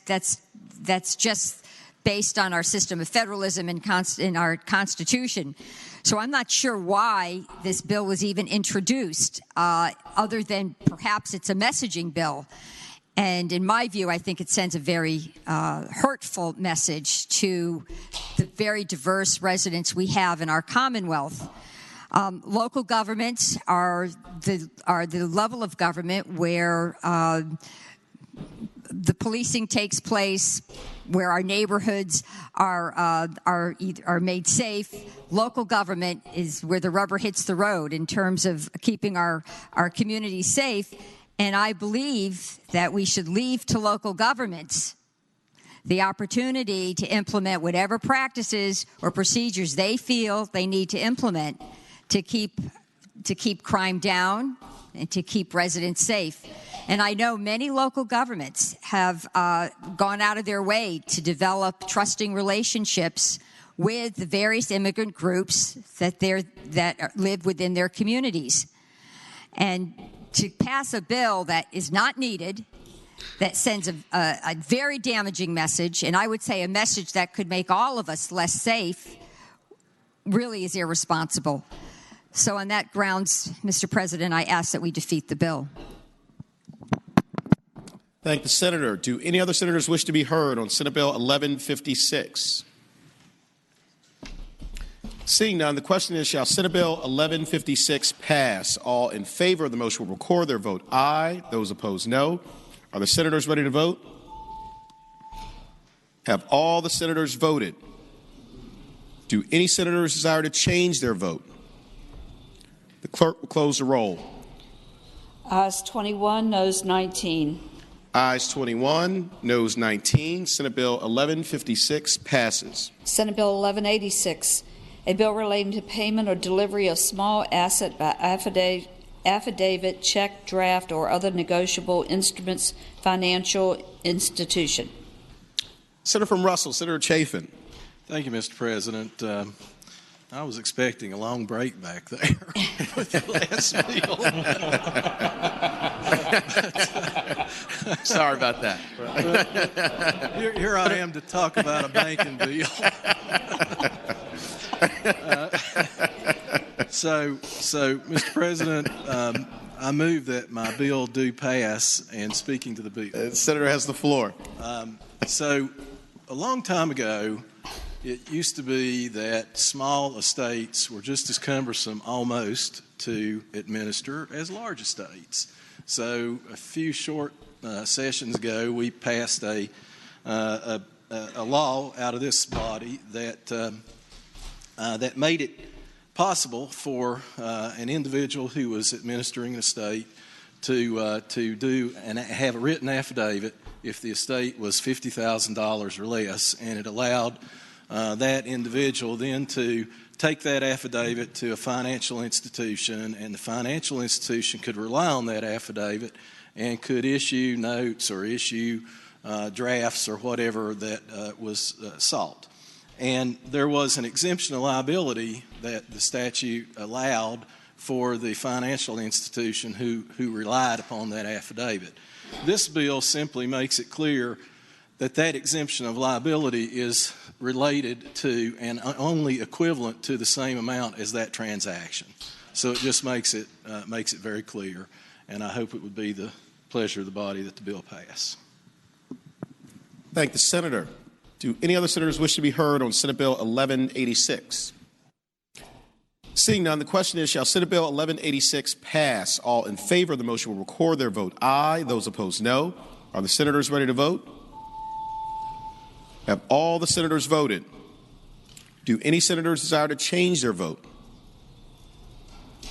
just based on our system of federalism and in our Constitution. So I'm not sure why this bill was even introduced, other than perhaps it's a messaging bill. And in my view, I think it sends a very hurtful message to the very diverse residents we have in our Commonwealth. Local governments are the level of government where the policing takes place, where our neighborhoods are made safe. Local government is where the rubber hits the road in terms of keeping our communities safe. And I believe that we should leave to local governments the opportunity to implement whatever practices or procedures they feel they need to implement to keep crime down and to keep residents safe. And I know many local governments have gone out of their way to develop trusting relationships with the various immigrant groups that live within their communities. And to pass a bill that is not needed, that sends a very damaging message, and I would say a message that could make all of us less safe, really is irresponsible. So on that grounds, Mr. President, I ask that we defeat the bill. Thank the senator. Do any other senators wish to be heard on Senate Bill 1156? Seeing none, the question is, shall Senate Bill 1156 pass? All in favor of the motion will record their vote aye. Those opposed, no. Are the senators ready to vote? Have all the senators voted? Do any senators desire to change their vote? The clerk will close the roll. Ayes 21, noes 19. Ayes 21, noes 19. Senate Bill 1156 passes. Senate Bill 1186, a bill relating to payment or delivery of small asset by affidavit, check, draft, or other negotiable instruments, financial institution. Senator from Russell, Senator Chafin. Thank you, Mr. President. I was expecting a long break back there with the last bill. Sorry about that. Here I am to talk about a banking bill. So, Mr. President, I move that my bill do pass, and speaking to the bill. The senator has the floor. So, a long time ago, it used to be that small estates were just as cumbersome almost to administer as large estates. So a few short sessions ago, we passed a law out of this body that made it possible for an individual who was administering an estate to do and have a written affidavit if the estate was $50,000 or less, and it allowed that individual then to take that affidavit to a financial institution, and the financial institution could rely on that affidavit and could issue notes or issue drafts or whatever that was sought. And there was an exemption of liability that the statute allowed for the financial institution who relied upon that affidavit. This bill simply makes it clear that that exemption of liability is related to and only equivalent to the same amount as that transaction. So it just makes it very clear, and I hope it would be the pleasure of the body that the bill pass. Thank the senator. Do any other senators wish to be heard on Senate Bill 1186? Seeing none, the question is, shall Senate Bill 1186 pass? All in favor of the motion will record their vote aye. Those opposed, no. Are the senators ready to vote? Have all the senators voted? Do any senators desire to change their vote?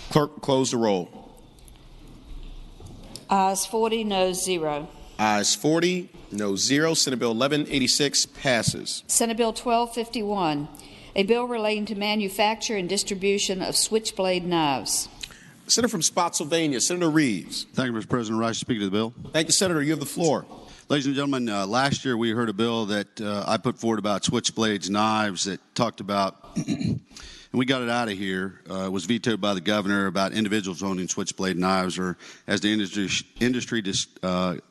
Clerk, close the roll. Ayes 40, noes 0. Ayes 40, noes 0. Senate Bill 1186 passes. Senate Bill 1251, a bill relating to manufacture and distribution of switchblade knives. Senator from Spotsylvania, Senator Reeves. Thank you, Mr. President. Rise to speak to the bill. Thank you, Senator. You have the floor. Ladies and gentlemen, last year we heard a bill that I put forward about switchblades, knives, that talked about, and we got it out of here, was vetoed by the governor, about individuals owning switchblade knives, or as the industry just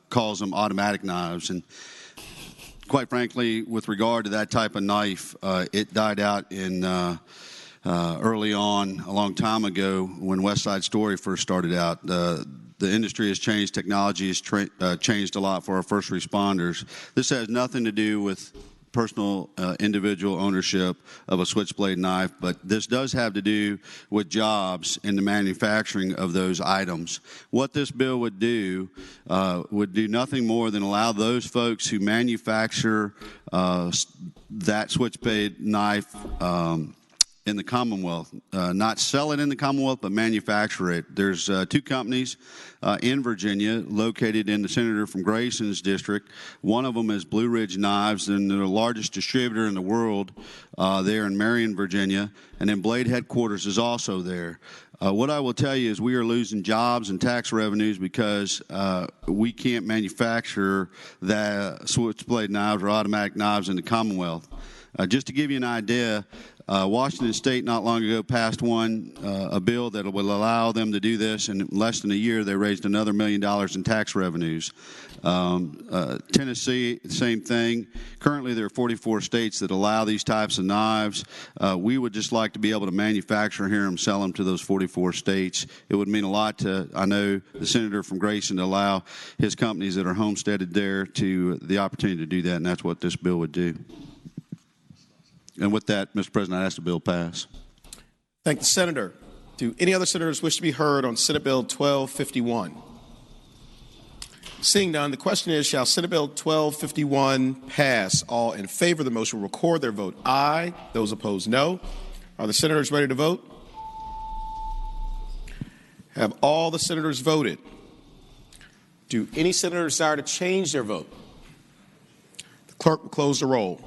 calls them, automatic knives. And quite frankly, with regard to that type of knife, it died out in early on, a long time ago, when West Side Story first started out. The industry has changed. Technology has changed a lot for our first responders. This has nothing to do with personal individual ownership of a switchblade knife, but this does have to do with jobs in the manufacturing of those items. What this bill would do nothing more than allow those folks who manufacture that switchblade knife in the Commonwealth, not sell it in the Commonwealth, but manufacture it. There's two companies in Virginia located in the Senator from Grayson's district. One of them is Blue Ridge Knives, and they're the largest distributor in the world there in Marion, Virginia, and then Blade Headquarters is also there. What I will tell you is we are losing jobs and tax revenues because we can't manufacture the switchblade knives or automatic knives in the Commonwealth. Just to give you an idea, Washington State not long ago passed a bill that will allow them to do this. In less than a year, they raised another $1 million in tax revenues. Tennessee, same thing. Currently, there are 44 states that allow these types of knives. We would just like to be able to manufacture here and sell them to those 44 states. It would mean a lot to, I know, the senator from Grayson to allow his companies that are homesteaded there to the opportunity to do that, and that's what this bill would do. And with that, Mr. President, I ask the bill pass. Thank the senator. Do any other senators wish to be heard on Senate Bill 1251? Seeing none, the question is, shall Senate Bill 1251 pass? All in favor of the motion will record their vote aye. Those opposed, no. Are the senators ready to vote? Have all the senators voted? Do any senators desire to change their vote? The clerk will close the roll.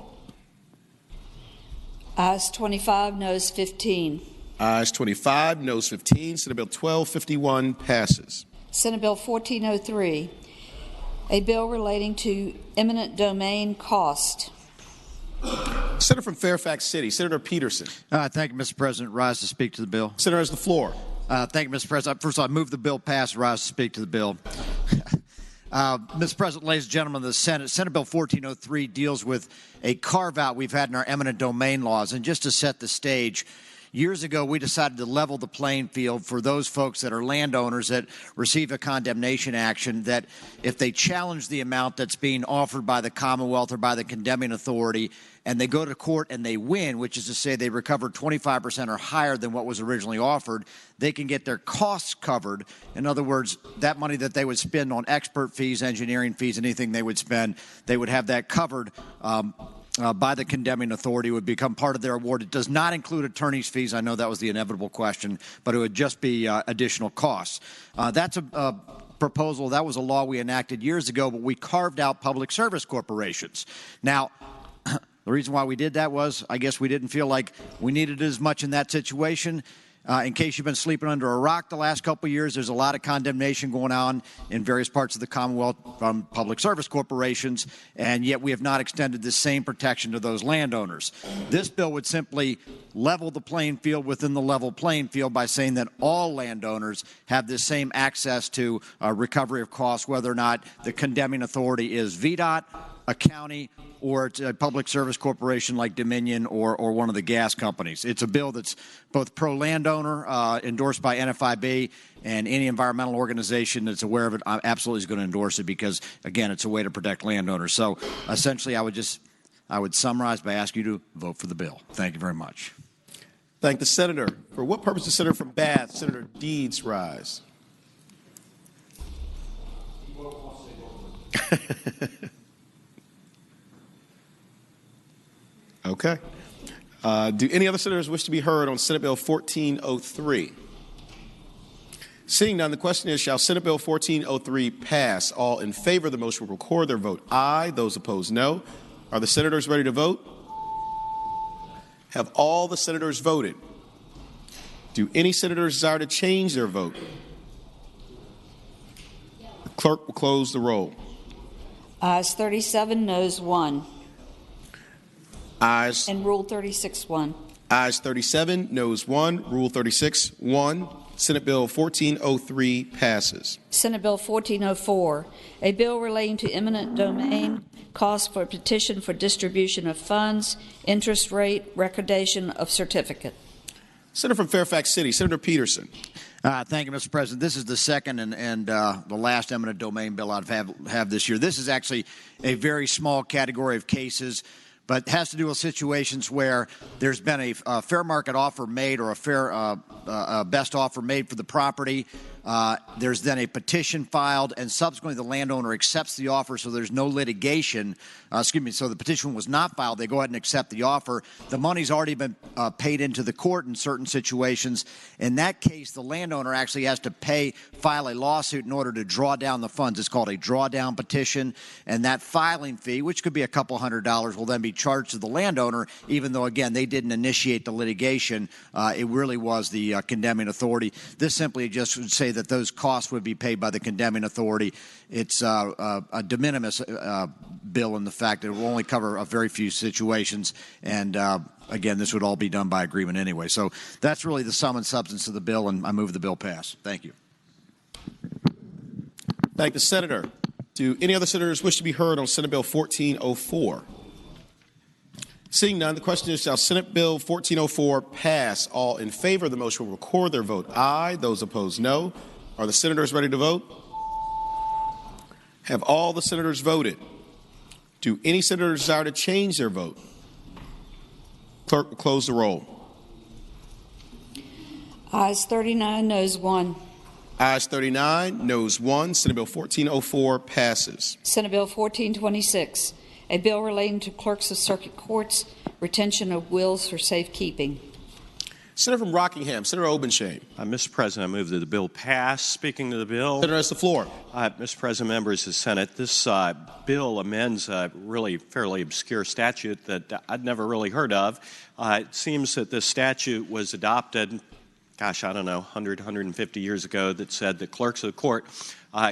Ayes 25, noes 15. Ayes 25, noes 15. Senate Bill 1251 passes. Senate Bill 1403, a bill relating to eminent domain cost. Senator from Fairfax City, Senator Peterson. Thank you, Mr. President. Rise to speak to the bill. Senator has the floor. Thank you, Mr. President. First of all, I move the bill pass. Rise to speak to the bill. Mr. President, ladies and gentlemen of the Senate, Senate Bill 1403 deals with a carve-out we've had in our eminent domain laws. And just to set the stage, years ago we decided to level the playing field for those folks that are landowners that receive a condemnation action, that if they challenge the amount that's being offered by the Commonwealth or by the condemning authority, and they go to court and they win, which is to say they recover 25% or higher than what was originally offered, they can get their costs covered. In other words, that money that they would spend on expert fees, engineering fees, anything they would spend, they would have that covered by the condemning authority. It would become part of their award. It does not include attorney's fees. I know that was the inevitable question, but it would just be additional costs. That's a proposal. That was a law we enacted years ago, but we carved out public service corporations. Now, the reason why we did that was, I guess we didn't feel like we needed it as much in that situation. In case you've been sleeping under a rock the last couple of years, there's a lot of condemnation going on in various parts of the Commonwealth from public service corporations, and yet we have not extended the same protection to those landowners. This bill would simply level the playing field within the level playing field by saying that all landowners have the same access to recovery of costs, whether or not the condemning authority is VDOT, a county, or it's a public service corporation like Dominion or one of the gas companies. It's a bill that's both pro-landowner, endorsed by NFIB, and any environmental organization that's aware of it absolutely is going to endorse it because, again, it's a way to protect landowners. So essentially, I would summarize by asking you to vote for the bill. Thank you very much. Thank the senator. For what purpose does Senator from Bath, Senator Deeds, rise? Okay. Do any other senators wish to be heard on Senate Bill 1403? Seeing none, the question is, shall Senate Bill 1403 pass? All in favor of the motion will record their vote aye. Those opposed, no. Are the senators ready to vote? Have all the senators voted? Do any senators desire to change their vote? The clerk will close the roll. Ayes 37, noes 1. Ayes. And Rule 36, 1. Ayes 37, noes 1. Rule 36, 1. Senate Bill 1403 passes. Senate Bill 1404, a bill relating to eminent domain costs for a petition for distribution of funds, interest rate, recordation of certificate. Senator from Fairfax City, Senator Peterson. Thank you, Mr. President. This is the second and the last eminent domain bill I'd have this year. This is actually a very small category of cases, but it has to do with situations where there's been a fair market offer made or a fair best offer made for the property. There's then a petition filed, and subsequently the landowner accepts the offer, so there's no litigation. So the petition was not filed. They go ahead and accept the offer. The money's already been paid into the court in certain situations. In that case, the landowner actually has to file a lawsuit in order to draw down the funds. It's called a drawdown petition, and that filing fee, which could be a couple $100, will then be charged to the landowner, even though, again, they didn't initiate the litigation. It really was the condemning authority. This simply just would say that those costs would be paid by the condemning authority. It's a de minimis bill in the fact that it will only cover a very few situations, and again, this would all be done by agreement anyway. So that's really the sum and substance of the bill, and I move the bill pass. Thank you. Thank the Senator. Do any other senators wish to be heard on Senate Bill 1404? Seeing none, the question is, shall Senate Bill 1404 pass? All in favor of the motion will record their vote aye. Those opposed, no. Are the senators ready to vote? Have all the senators voted? Do any senators desire to change their vote? Clerk will close the roll. Ayes 39, noes 1. Ayes 39, noes 1. Senate Bill 1404 passes. Senate Bill 1426, a bill relating to clerks of circuit courts, retention of wills for safekeeping. Senator from Rockingham, Senator Obenshain. Mr. President, I move that the bill pass. Speaking to the bill. Senator has the floor. Mr. President, members of the Senate, this bill amends a really fairly obscure statute that I'd never really heard of. It seems that this statute was adopted, 100, 150 years ago, that said that clerks of the court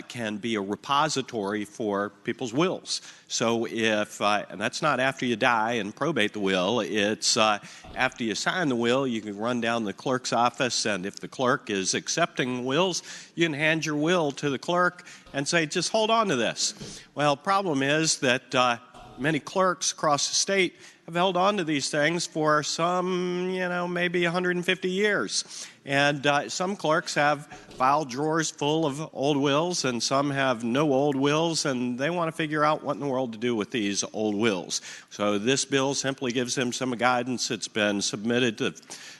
can be a repository for people's wills. So if, and that's not after you die and probate the will, it's after you sign the will, you can run down the clerk's office, and if the clerk is accepting wills, you can hand your will to the clerk and say, just hold on to this. Well, problem is that many clerks across the state have held on to these things for some, maybe 150 years. And some clerks have file drawers full of old wills, and some have no old wills, and they want to figure out what in the world to do with these old wills. So this bill simply gives them some guidance. It's been submitted to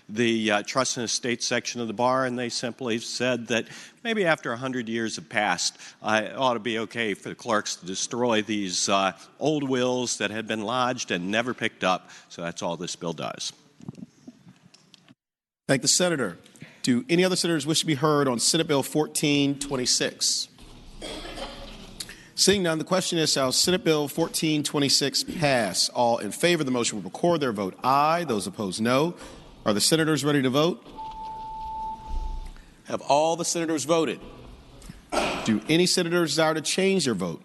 the Trust and Estate section of the bar, and they simply said that maybe after 100 years have passed, it ought to be okay for the clerks to destroy these old wills that had been lodged and never picked up. So that's all this bill does. Thank the Senator. Do any other senators wish to be heard on Senate Bill 1426? Seeing none, the question is, shall Senate Bill 1426 pass? All in favor of the motion will record their vote aye. Those opposed, no. Are the senators ready to vote? Have all the senators voted? Do any senators desire to change their vote?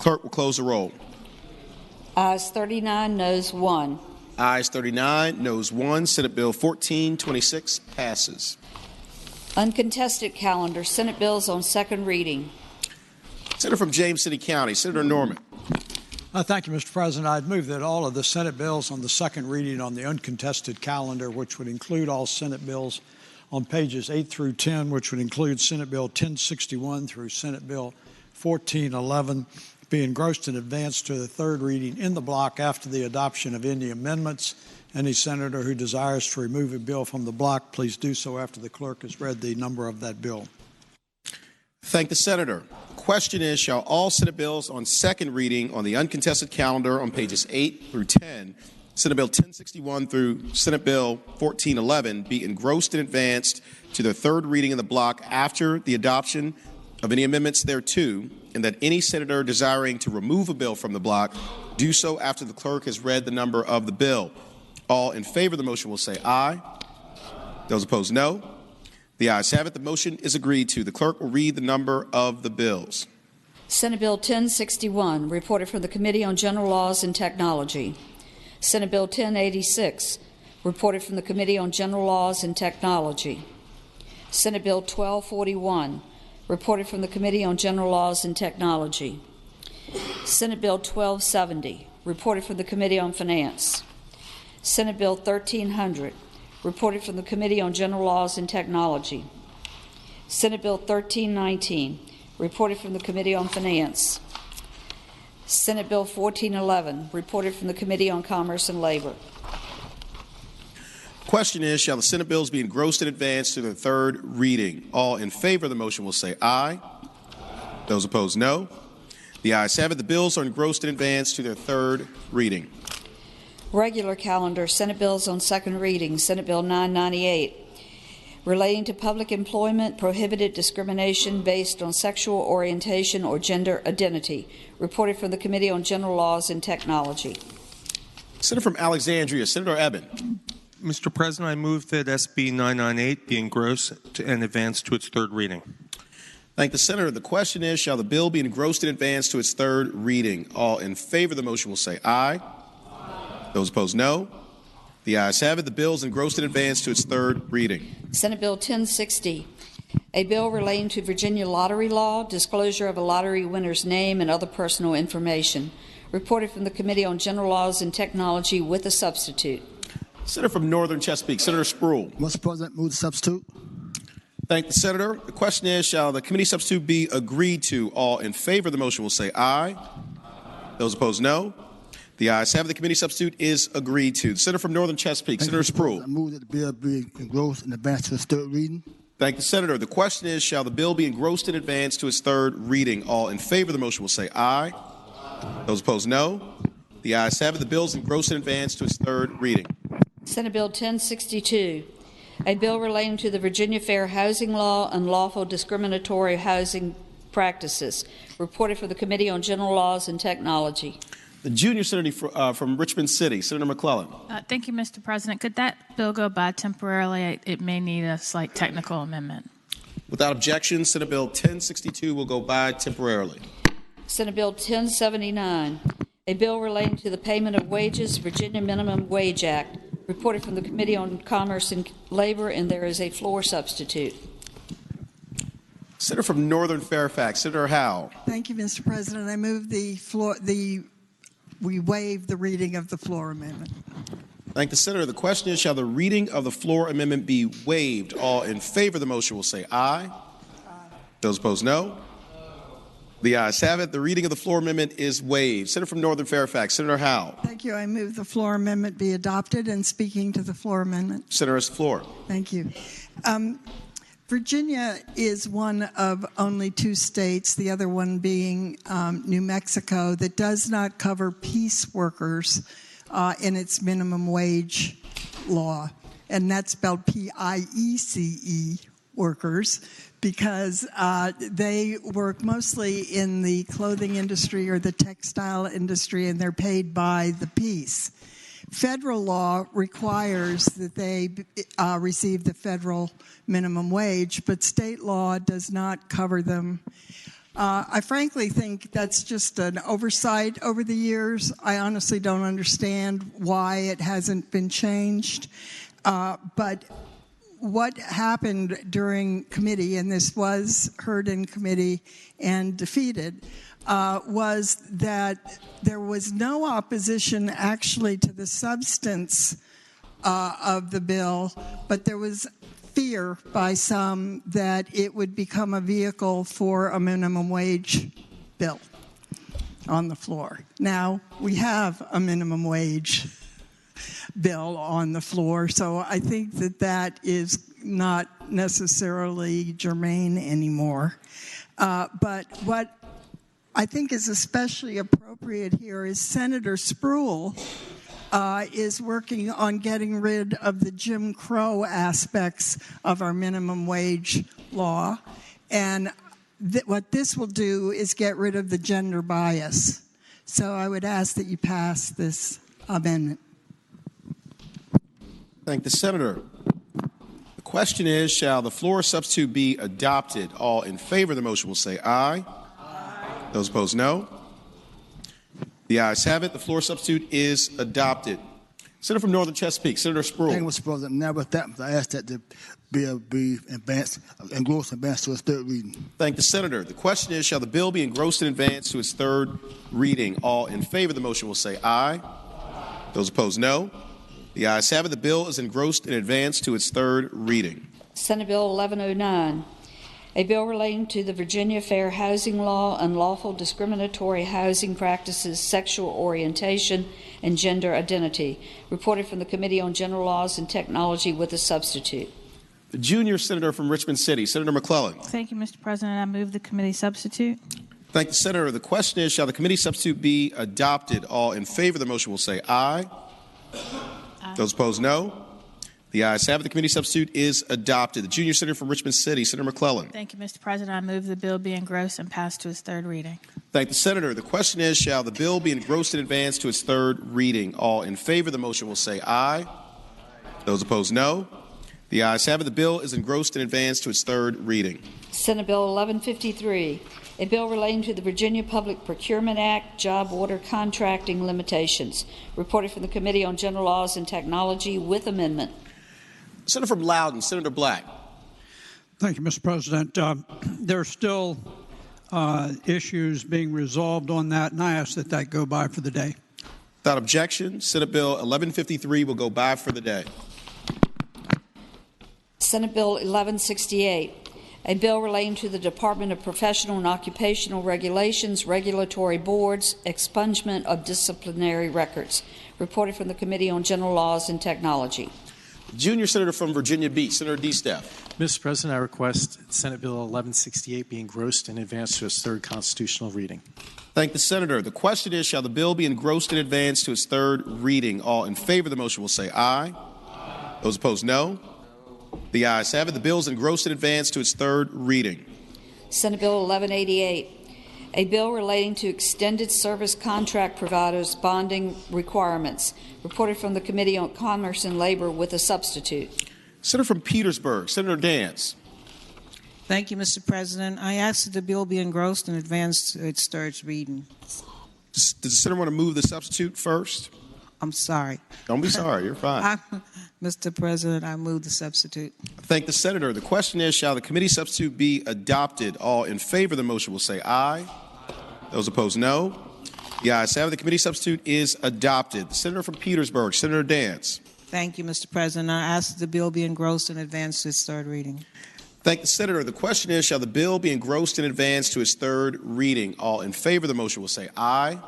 Clerk will close the roll. Ayes 39, noes 1. Ayes 39, noes 1. Senate Bill 1426 passes. Uncontested calendar, Senate bills on second reading. Senator from James City County, Senator Norman. Thank you, Mr. President. I'd move that all of the Senate bills on the second reading on the uncontested calendar, which would include all Senate bills on pages 8 through 10, which would include Senate Bill 1061 through Senate Bill 1411, be engrossed and advanced to the third reading in the block after the adoption of any amendments. Any senator who desires to remove a bill from the block, please do so after the clerk has read the number of that bill. Thank the Senator. Question is, shall all Senate bills on second reading on the uncontested calendar on pages 8 through 10, Senate Bill 1061 through Senate Bill 1411, be engrossed and advanced to their third reading in the block after the adoption of any amendments thereto, and that any senator desiring to remove a bill from the block do so after the clerk has read the number of the bill? All in favor of the motion will say aye. Those opposed, no. The ayes have it. The motion is agreed to. The clerk will read the number of the bills. Senate Bill 1061, reported from the Committee on General Laws and Technology. Senate Bill 1086, reported from the Committee on General Laws and Technology. Senate Bill 1241, reported from the Committee on General Laws and Technology. Senate Bill 1270, reported from the Committee on Finance. Senate Bill 1300, reported from the Committee on General Laws and Technology. Senate Bill 1319, reported from the Committee on Finance. Senate Bill 1411, reported from the Committee on Commerce and Labor. Question is, shall the Senate bills be engrossed in advance to their third reading? All in favor of the motion will say aye. Those opposed, no. The ayes have it. The bills are engrossed in advance to their third reading. Regular calendar, Senate bills on second reading. Senate Bill 998, relating to public employment, prohibited discrimination based on sexual orientation or gender identity, reported from the Committee on General Laws and Technology. Senator from Alexandria, Senator Eben. Mr. President, I move that SB 998 be engrossed and advanced to its third reading. Thank the Senator. The question is, shall the bill be engrossed in advance to its third reading? All in favor of the motion will say aye. Those opposed, no. The ayes have it. The bill is engrossed in advance to its third reading. Senate Bill 1060, a bill relating to Virginia lottery law, disclosure of a lottery winner's name and other personal information, reported from the Committee on General Laws and Technology with a substitute. Senator from Northern Chesapeake, Senator Spruill. Mr. President, move the substitute. Thank the Senator. The question is, shall the committee substitute be agreed to? All in favor of the motion will say aye. Those opposed, no. The ayes have it. The committee substitute is agreed to. The Senator from Northern Chesapeake, Senator Spruill. I move that the bill be engrossed in advance to its third reading. Thank the Senator. The question is, shall the bill be engrossed in advance to its third reading? All in favor of the motion will say aye. Those opposed, no. The ayes have it. The bill is engrossed in advance to its third reading. Senate Bill 1062, a bill relating to the Virginia Fair Housing Law and lawful discriminatory housing practices, reported for the Committee on General Laws and Technology. The junior senator from Richmond City, Senator McClellan. Thank you, Mr. President. Could that bill go by temporarily? It may need a slight technical amendment. Without objection, Senate Bill 1062 will go by temporarily. Senate Bill 1079, a bill relating to the payment of wages, Virginia Minimum Wage Act, reported from the Committee on Commerce and Labor, and there is a floor substitute. Senator from Northern Fairfax, Senator Howe. Thank you, Mr. President. I move we waive the reading of the floor amendment. Thank the Senator. The question is, shall the reading of the floor amendment be waived? All in favor of the motion will say aye. Those opposed, no. The ayes have it. The reading of the floor amendment is waived. Senator from Northern Fairfax, Senator Howe. Thank you. I move the floor amendment be adopted. And speaking to the floor amendment. Senator has the floor. Thank you. Virginia is one of only two states, the other one being New Mexico, that does not cover peace workers in its minimum wage law. And that's spelled P-I-E-C-E, workers, because they work mostly in the clothing industry or the textile industry, and they're paid by the piece. Federal law requires that they receive the federal minimum wage, but state law does not cover them. I frankly think that's just an oversight over the years. I honestly don't understand why it hasn't been changed. But what happened during committee, and this was heard in committee and defeated, was that there was no opposition actually to the substance of the bill, but there was fear by some that it would become a vehicle for a minimum wage bill on the floor. Now, we have a minimum wage bill on the floor, so I think that that is not necessarily germane anymore. But what I think is especially appropriate here is Senator Spruill is working on getting rid of the Jim Crow aspects of our minimum wage law. And what this will do is get rid of the gender bias. So I would ask that you pass this amendment. Thank the Senator. The question is, shall the floor substitute be adopted? All in favor of the motion will say aye. Those opposed, no. The ayes have it. The floor substitute is adopted. Senator from Northern Chesapeake, Senator Spruill. Thank you, Mr. President. Now with that, I ask that the bill be engrossed in advance to its third reading. Thank the Senator. The question is, shall the bill be engrossed in advance to its third reading? All in favor of the motion will say aye. Those opposed, no. The ayes have it. The bill is engrossed in advance to its third reading. Senate Bill 1109, A bill relating to the Virginia Fair Housing Law, unlawful discriminatory housing practices, sexual orientation, and gender identity. Reported from the Committee on General Laws and Technology with a substitute. The junior senator from Richmond City, Senator McClellan. Thank you, Mr. President. I move the committee substitute. Thank the senator. The question is, shall the committee substitute be adopted? All in favor of the motion will say aye. Aye. Those opposed, no. The ayes have it. The committee substitute is adopted. The junior senator from Richmond City, Senator McClellan. Thank you, Mr. President. I move the bill be engrossed and passed to its third reading. Thank the senator. The question is, shall the bill be engrossed in advance to its third reading? All in favor of the motion will say aye. Those opposed, no. The ayes have it. The bill is engrossed in advance to its third reading. Senate Bill 1153, a bill relating to the Virginia Public Procurement Act, job order contracting limitations. Reported from the Committee on General Laws and Technology with amendment. Senator from Loudoun, Senator Black. Thank you, Mr. President. There are still issues being resolved on that, and I ask that that go by for the day. Without objection, Senate Bill 1153 will go by for the day. Senate Bill 1168, a bill relating to the Department of Professional and Occupational Regulations, regulatory boards, expungement of disciplinary records. Reported from the Committee on General Laws and Technology. Junior senator from Virginia Beach, Senator DeStaff. Mr. President, I request Senate Bill 1168 be engrossed and advanced to its third constitutional reading. Thank the senator. The question is, shall the bill be engrossed in advance to its third reading? All in favor of the motion will say aye. Aye. Those opposed, no. The ayes have it. The bill is engrossed in advance to its third reading. Senate Bill 1188, a bill relating to extended service contract providers' bonding requirements. Reported from the Committee on Commerce and Labor with a substitute. Senator from Petersburg, Senator Dance. Thank you, Mr. President. I ask that the bill be engrossed and advanced to its third reading. Does the senator want to move the substitute first? I'm sorry. Don't be sorry. You're fine. Mr. President, I move the substitute. Thank the senator. The question is, shall the committee substitute be adopted? All in favor of the motion will say aye. Those opposed, no. The ayes have it. The committee substitute is adopted. The senator from Petersburg, Senator Dance. Thank you, Mr. President. I ask that the bill be engrossed and advanced to its third reading. Thank the senator. The question is, shall the bill be engrossed in advance to its third reading? All in favor of the motion will say aye.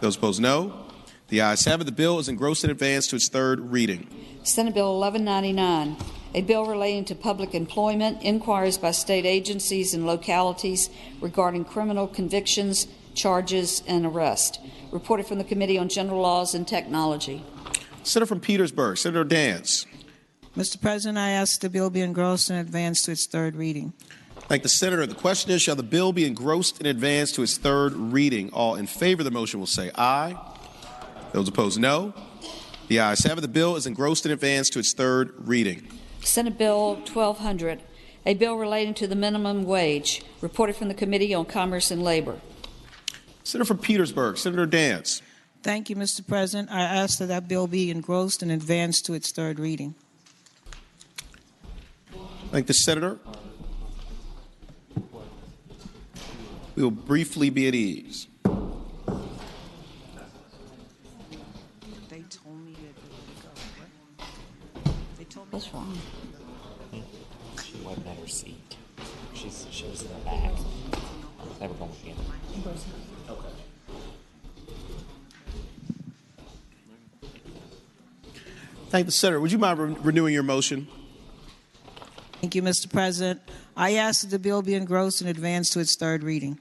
Those opposed, no. The ayes have it. The bill is engrossed in advance to its third reading. Senate Bill 1199, a bill relating to public employment, inquiries by state agencies and localities regarding criminal convictions, charges, and arrest. Reported from the Committee on General Laws and Technology. Senator from Petersburg, Senator Dance. Mr. President, I ask the bill be engrossed and advanced to its third reading. Thank the senator. The question is, shall the bill be engrossed and advanced to its third reading? All in favor of the motion will say aye. Those opposed, no. The ayes have it. The bill is engrossed and advanced to its third reading. Senate Bill 1200, a bill relating to the minimum wage. Reported from the Committee on Commerce and Labor. Senator from Petersburg, Senator Dance. Thank you, Mr. President. I ask that that bill be engrossed and advanced to its third reading. Thank the senator. We will briefly be at ease. They told me that they would go. What? They told me. What's wrong? She wasn't at her seat. She was in the back. They were going to be in. Okay. Thank the senator. Would you mind renewing your motion? Thank you, Mr. President. I ask that the bill be engrossed and advanced to its third reading.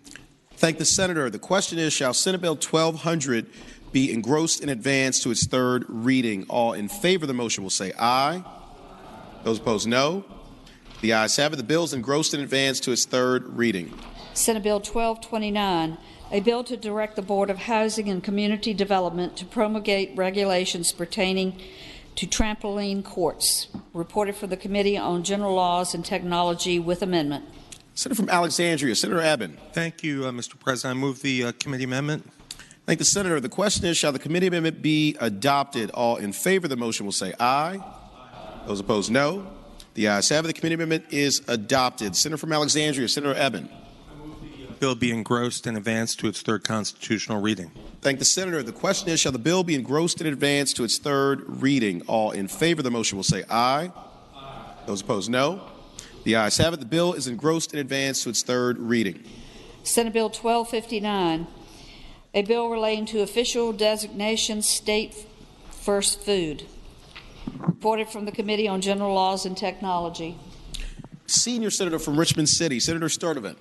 Thank the senator. The question is, shall Senate Bill 1200 be engrossed in advance to its third reading? All in favor of the motion will say aye. Those opposed, no. The ayes have it. The bill is engrossed in advance to its third reading. Senate Bill 1229, a bill to direct the Board of Housing and Community Development to promulgate regulations pertaining to trampoline courts. Reported for the Committee on General Laws and Technology with amendment. Senator from Alexandria, Senator Eben. Thank you, Mr. President. I move the committee amendment. Thank the senator. The question is, shall the committee amendment be adopted? All in favor of the motion will say aye. Those opposed, no. The ayes have it. The committee amendment is adopted. Senator from Alexandria, Senator Eben. Bill be engrossed and advanced to its third constitutional reading. Thank the senator. The question is, shall the bill be engrossed in advance to its third reading? All in favor of the motion will say aye. Those opposed, no. The ayes have it. The bill is engrossed and advanced to its third reading. Senate Bill 1259, a bill relating to official designation state first food. Reported from the Committee on General Laws and Technology. Senior Senator from Richmond City, Senator Sturdivant.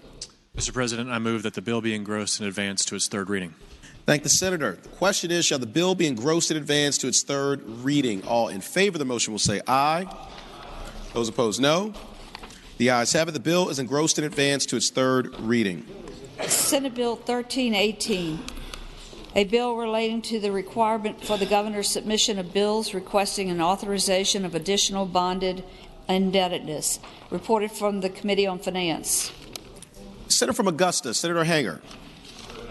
Mr. President, I move that the bill be engrossed and advanced to its third reading. Thank the Senator. The question is, shall the bill be engrossed and advanced to its third reading? All in favor of the motion will say aye. Those opposed, no. The ayes have it. The bill is engrossed and advanced to its third reading. Senate Bill 1318, a bill relating to the requirement for the governor's submission of bills requesting an authorization of additional bonded indebtedness. Reported from the Committee on Finance. Senator from Augusta, Senator Hanger.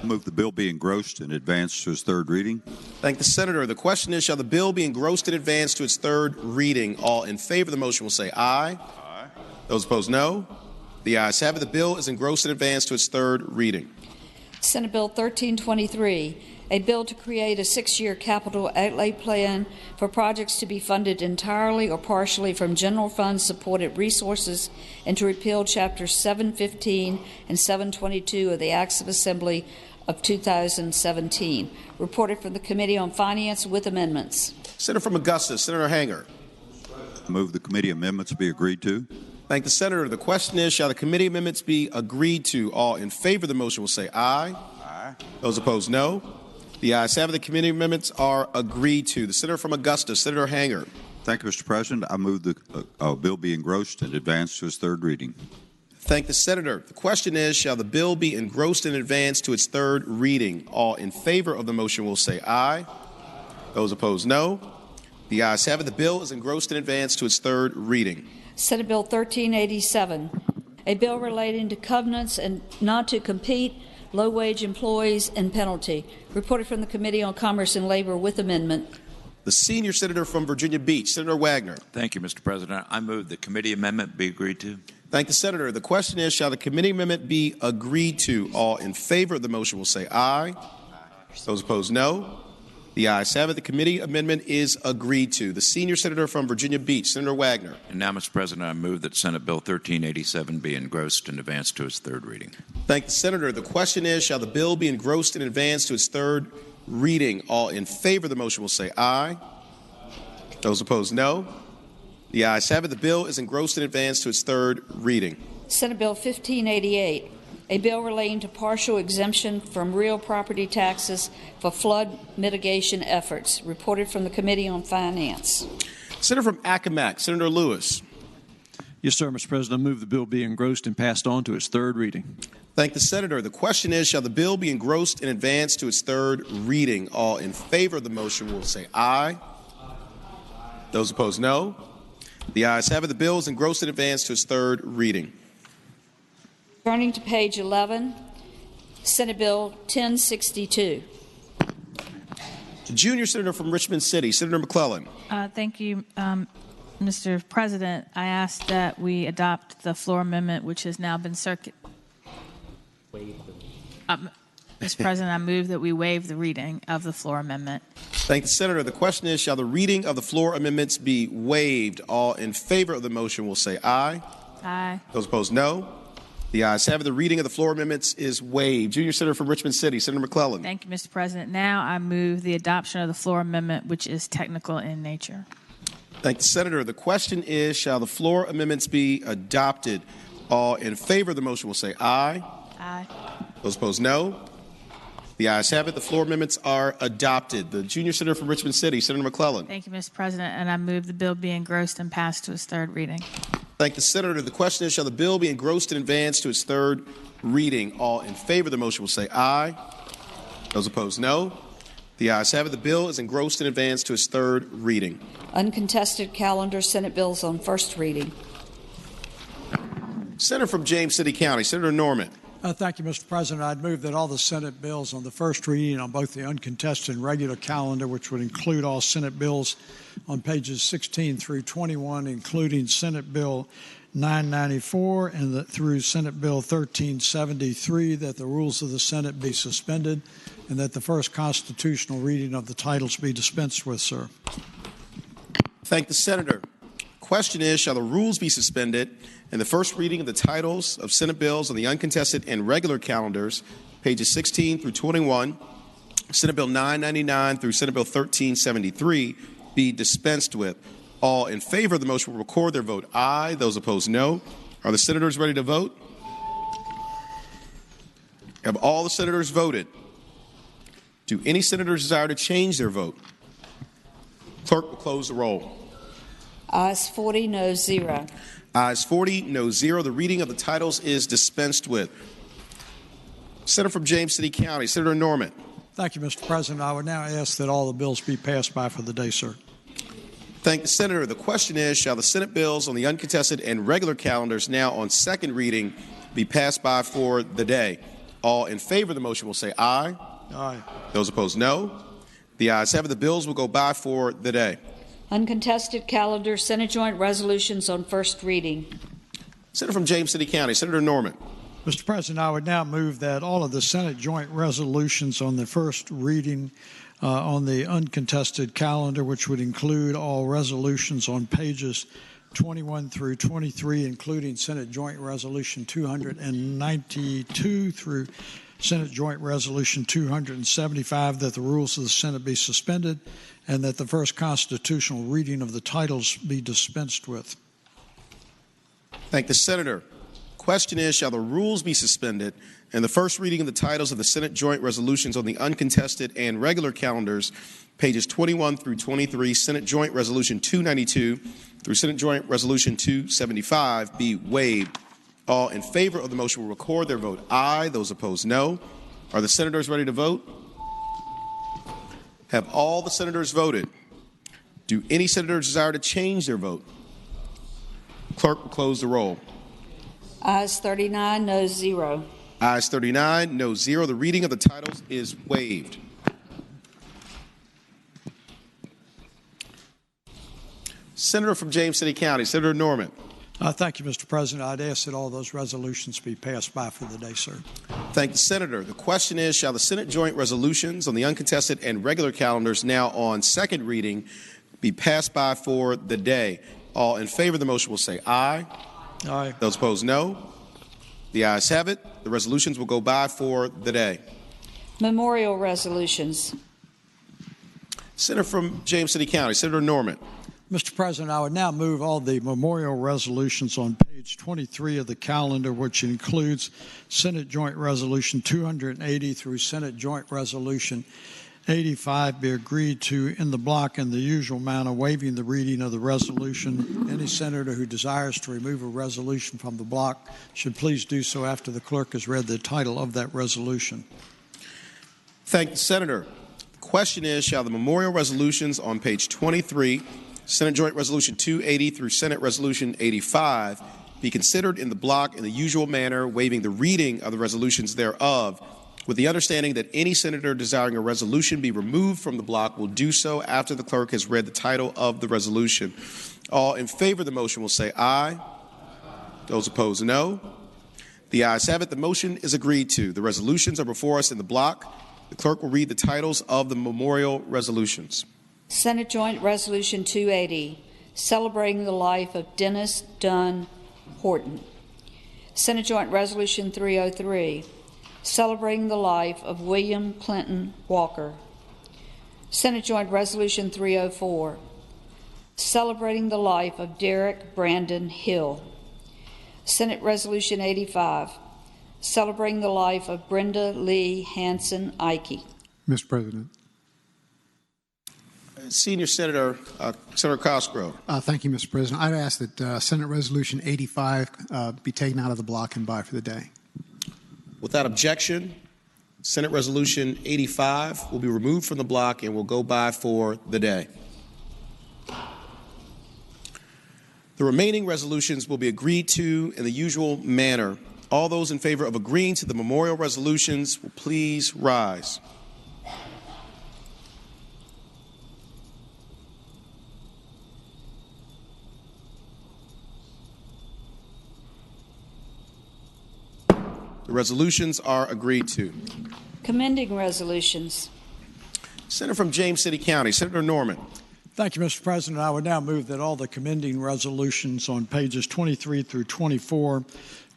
I move the bill be engrossed and advanced to its third reading. Thank the Senator. The question is, shall the bill be engrossed and advanced to its third reading? All in favor of the motion will say aye. Aye. Those opposed, no. The ayes have it. The bill is engrossed and advanced to its third reading. Senate Bill 1323, a bill to create a 6-year capital outlay plan for projects to be funded entirely or partially from general fund supported resources and to repeal Chapters 715 and 722 of the Acts of Assembly of 2017. Reported from the Committee on Finance with amendments. Senator from Augusta, Senator Hanger. I move the committee amendments be agreed to. Thank the Senator. The question is, shall the committee amendments be agreed to? All in favor of the motion will say aye. Aye. Those opposed, no. The ayes have it. The committee amendments are agreed to. The Senator from Augusta, Senator Hanger. Thank you, Mr. President. I move the bill be engrossed and advanced to its third reading. Thank the Senator. The question is, shall the bill be engrossed and advanced to its third reading? All in favor of the motion will say aye. Those opposed, no. The ayes have it. The bill is engrossed and advanced to its third reading. Senate Bill 1387, a bill relating to covenants and not to compete, low-wage employees, and penalty. Reported from the Committee on Commerce and Labor with amendment. The senior senator from Virginia Beach, Senator Wagner. Thank you, Mr. President. I move the committee amendment be agreed to. Thank the Senator. The question is, shall the committee amendment be agreed to? All in favor of the motion will say aye. Those opposed, no. The ayes have it. The committee amendment is agreed to. The senior senator from Virginia Beach, Senator Wagner. And now, Mr. President, I move that Senate Bill 1387 be engrossed and advanced to its third reading. Thank the Senator. The question is, shall the bill be engrossed and advanced to its third reading? All in favor of the motion will say aye. Those opposed, no. The ayes have it. The bill is engrossed and advanced to its third reading. Senate Bill 1588, a bill relating to partial exemption from real property taxes for flood mitigation efforts. Reported from the Committee on Finance. Senator from Accomack, Senator Lewis. Yes, sir, Mr. President. I move the bill be engrossed and passed on to its third reading. Thank the Senator. The question is, shall the bill be engrossed and advanced to its third reading? All in favor of the motion will say aye. Those opposed, no. The ayes have it. The bill is engrossed and advanced to its third reading. Turning to page 11, Senate Bill 1062. The junior senator from Richmond City, Senator McClellan. Thank you, Mr. President. I ask that we adopt the floor amendment, which has now been Mr. President, I move that we waive the reading of the floor amendment. Thank the Senator. The question is, shall the reading of the floor amendments be waived? All in favor of the motion will say aye. Aye. Those opposed, no. The ayes have it. The reading of the floor amendments is waived. Junior Senator from Richmond City, Senator McClellan. Thank you, Mr. President. Now I move the adoption of the floor amendment, which is technical in nature. Thank the Senator. The question is, shall the floor amendments be adopted? All in favor of the motion will say aye. Aye. Those opposed, no. The ayes have it. The floor amendments are adopted. The junior senator from Richmond City, Senator McClellan. Thank you, Mr. President, and I move the bill be engrossed and passed to its third reading. Thank the Senator. The question is, shall the bill be engrossed and advanced to its third reading? All in favor of the motion will say aye. Those opposed, no. The ayes have it. The bill is engrossed and advanced to its third reading. Uncontested calendar, Senate bills on first reading. Senator from James City County, Senator Norman. Thank you, Mr. President. I'd move that all the Senate bills on the first reading on both the uncontested and regular calendar, which would include all Senate bills on pages 16 through 21, including Senate Bill 994 and through Senate Bill 1373, that the rules of the Senate be suspended and that the first constitutional reading of the titles be dispensed with, sir. Thank the Senator. Question is, shall the rules be suspended and the first reading of the titles of Senate bills on the uncontested and regular calendars, pages 16 through 21, Senate Bill 999 through Senate Bill 1373, be dispensed with? All in favor of the motion will record their vote aye. Those opposed, no. Are the senators ready to vote? Have all the senators voted? Do any senators desire to change their vote? Clerk will close the roll. Ayes 40, no 0. Ayes 40, no 0. The reading of the titles is dispensed with. Senator from James City County, Senator Norman. Thank you, Mr. President. I would now ask that all the bills be passed by for the day, sir. Thank the Senator. The question is, shall the Senate bills on the uncontested and regular calendars now on second reading be passed by for the day? All in favor of the motion will say aye. Aye. Those opposed, no. The ayes have it. The bills will go by for the day. Uncontested calendar, Senate joint resolutions on first reading. Senator from James City County, Senator Norman. Mr. President, I would now move that all of the Senate joint resolutions on the first reading on the uncontested calendar, which would include all resolutions on pages 21 through 23, including Senate Joint Resolution 292 through Senate Joint Resolution 275, that the rules of the Senate be suspended and that the first constitutional reading of the titles be dispensed with. Thank the Senator. Question is, shall the rules be suspended and the first reading of the titles of the Senate joint resolutions on the uncontested and regular calendars, pages 21 through 23, Senate Joint Resolution 292 through Senate Joint Resolution 275, be waived? All in favor of the motion will record their vote aye. Those opposed, no. Are the senators ready to vote? Have all the senators voted? Do any senators desire to change their vote? Clerk will close the roll. Ayes 39, no 0. Ayes 39, no 0. The reading of the titles is waived. Senator from James City County, Senator Norman. Thank you, Mr. President. I'd ask that all those resolutions be passed by for the day, sir. Thank the Senator. The question is, shall the Senate joint resolutions on the uncontested and regular calendars now on second reading be passed by for the day? All in favor of the motion will say aye. Aye. Those opposed, no. The ayes have it. The resolutions will go by for the day. Memorial resolutions. Senator from James City County, Senator Norman. Mr. President, I would now move all the memorial resolutions on page 23 of the calendar, which includes Senate Joint Resolution 280 through Senate Joint Resolution 85, be agreed to in the block in the usual manner, waiving the reading of the resolution. Any senator who desires to remove a resolution from the block should please do so after the clerk has read the title of that resolution. Thank the Senator. The question is, shall the memorial resolutions on page 23, Senate Joint Resolution 280 through Senate Resolution 85, be considered in the block in the usual manner, waiving the reading of the resolutions thereof, with the understanding that any senator desiring a resolution be removed from the block will do so after the clerk has read the title of the resolution. All in favor of the motion will say aye. Those opposed, no. The ayes have it. The motion is agreed to. The resolutions are before us in the block. The clerk will read the titles of the memorial resolutions. Senate Joint Resolution 280, celebrating the life of Dennis Dunn Horton. Senate Joint Resolution 303, celebrating the life of William Clinton Walker. Senate Joint Resolution 304, celebrating the life of Derek Brandon Hill. Senate Resolution 85, celebrating the life of Brenda Lee Hanson Ike. Mr. President. Senior Senator, Senator Cosgrove. Thank you, Mr. President. I'd ask that Senate Resolution 85 be taken out of the block and by for the day. Without objection, Senate Resolution 85 will be removed from the block and will go by for the day. The remaining resolutions will be agreed to in the usual manner. All those in favor of agreeing to the memorial resolutions will please rise. The resolutions are agreed to. Commending resolutions. Senator from James City County, Senator Norman. Thank you, Mr. President. I would now move that all the commending resolutions on pages 23 through 24,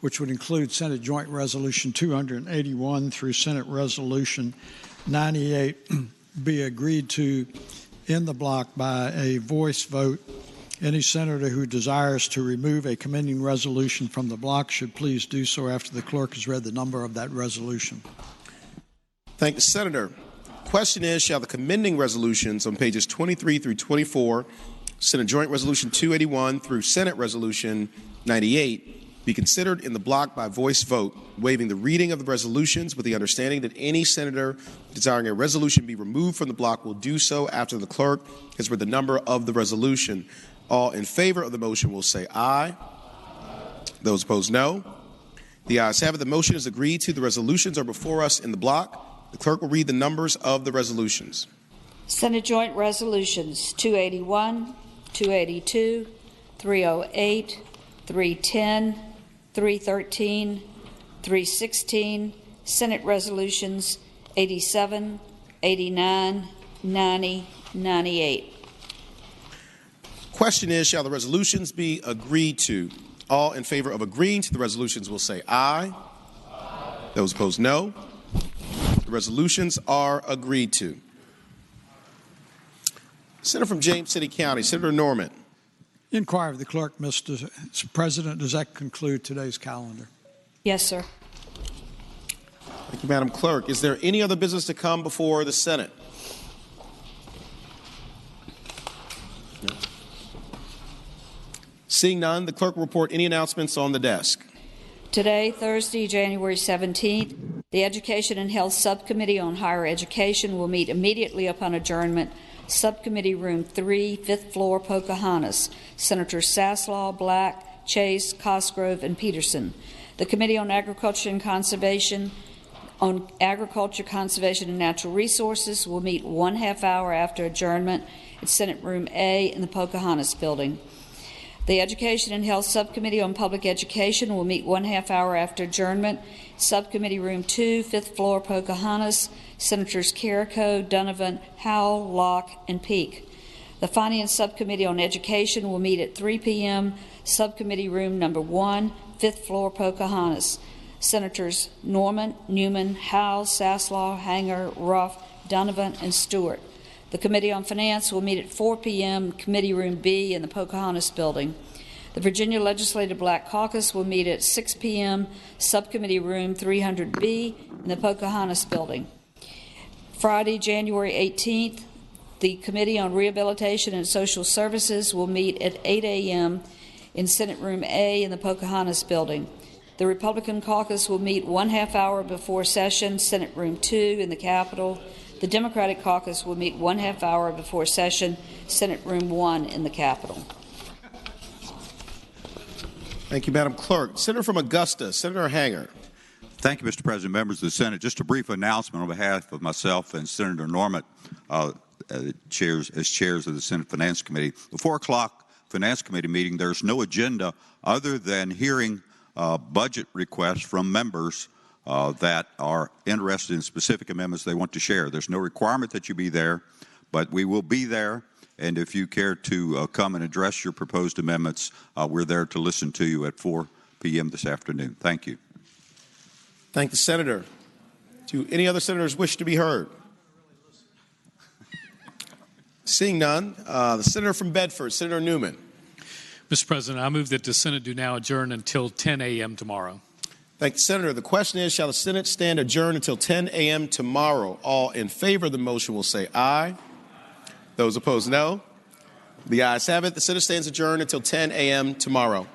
which would include Senate Joint Resolution 281 through Senate Resolution 98, be agreed to in the block by a voice vote. Any senator who desires to remove a commending resolution from the block should please do so after the clerk has read the number of that resolution. Thank the senator. Question is, shall the commending resolutions on pages 23 through 24, Senate Joint Resolution 281 through Senate Resolution 98, be considered in the block by voice vote, waiving the reading of the resolutions with the understanding that any senator desiring a resolution be removed from the block will do so after the clerk has read the number of the resolution. All in favor of the motion will say aye. Those opposed, no. The ayes have it. The motion is agreed to. The resolutions are before us in the block. The clerk will read the numbers of the resolutions. Senate Joint Resolutions 281, 282, 308, 310, 313, 316, Senate Resolutions 87, 89, 90, 98. Question is, shall the resolutions be agreed to? All in favor of agreeing to the resolutions will say aye. Those opposed, no. The resolutions are agreed to. Senator from James City County, Senator Norman. Inquire of the clerk, Mr. President. Does that conclude today's calendar? Yes, sir. Thank you, Madam Clerk. Is there any other business to come before the Senate? No. Seeing none, the clerk will report any announcements on the desk. Today, Thursday, January 17th, the Education and Health Subcommittee on Higher Education will meet immediately upon adjournment. Subcommittee Room 3, 5th floor, Pocahontas. Senators Saslaw, Black, Chase, Cosgrove, and Peterson. The Committee on Agriculture, Conservation and Natural Resources will meet 1/2 hour after adjournment at Senate Room A in the Pocahontas building. The Education and Health Subcommittee on Public Education will meet 1/2 hour after adjournment. Subcommittee Room 2, 5th floor, Pocahontas. Senators Carrico, Donovan, Howell, Locke, and Peake. The Finance Subcommittee on Education will meet at 3 p.m. Subcommittee Room Number 1, 5th floor, Pocahontas. Senators Norman, Newman, Howell, Saslaw, Hanger, Ruff, Donovan, and Stewart. The Committee on Finance will meet at 4 p.m. Committee Room B in the Pocahontas building. The Virginia Legislative Black Caucus will meet at 6 p.m. Subcommittee Room 300B in the Pocahontas building. Friday, January 18th, the Committee on Rehabilitation and Social Services will meet at 8 a.m. in Senate Room A in the Pocahontas building. The Republican Caucus will meet 1/2 hour before session, Senate Room 2 in the Capitol. The Democratic Caucus will meet 1/2 hour before session, Senate Room 1 in the Capitol. Thank you, Madam Clerk. Senator from Augusta, Senator Hanger. Thank you, Mr. President, members of the Senate. Just a brief announcement on behalf of myself and Senator Norman, chairs of the Senate Finance Committee. The 4 o'clock Finance Committee meeting, there's no agenda other than hearing budget requests from members that are interested in specific amendments they want to share. There's no requirement that you be there, but we will be there. And if you care to come and address your proposed amendments, we're there to listen to you at 4 p.m. this afternoon. Thank you. Thank the Senator. Do any other senators wish to be heard? Seeing none, the Senator from Bedford, Senator Newman. Mr. President, I move that the Senate do now adjourn until 10 a.m. tomorrow. Thank the Senator. The question is, shall the Senate stand adjourned until 10 a.m. tomorrow? All in favor of the motion will say aye. Those opposed, no. The ayes have it. The Senate stands adjourned until 10 a.m. tomorrow.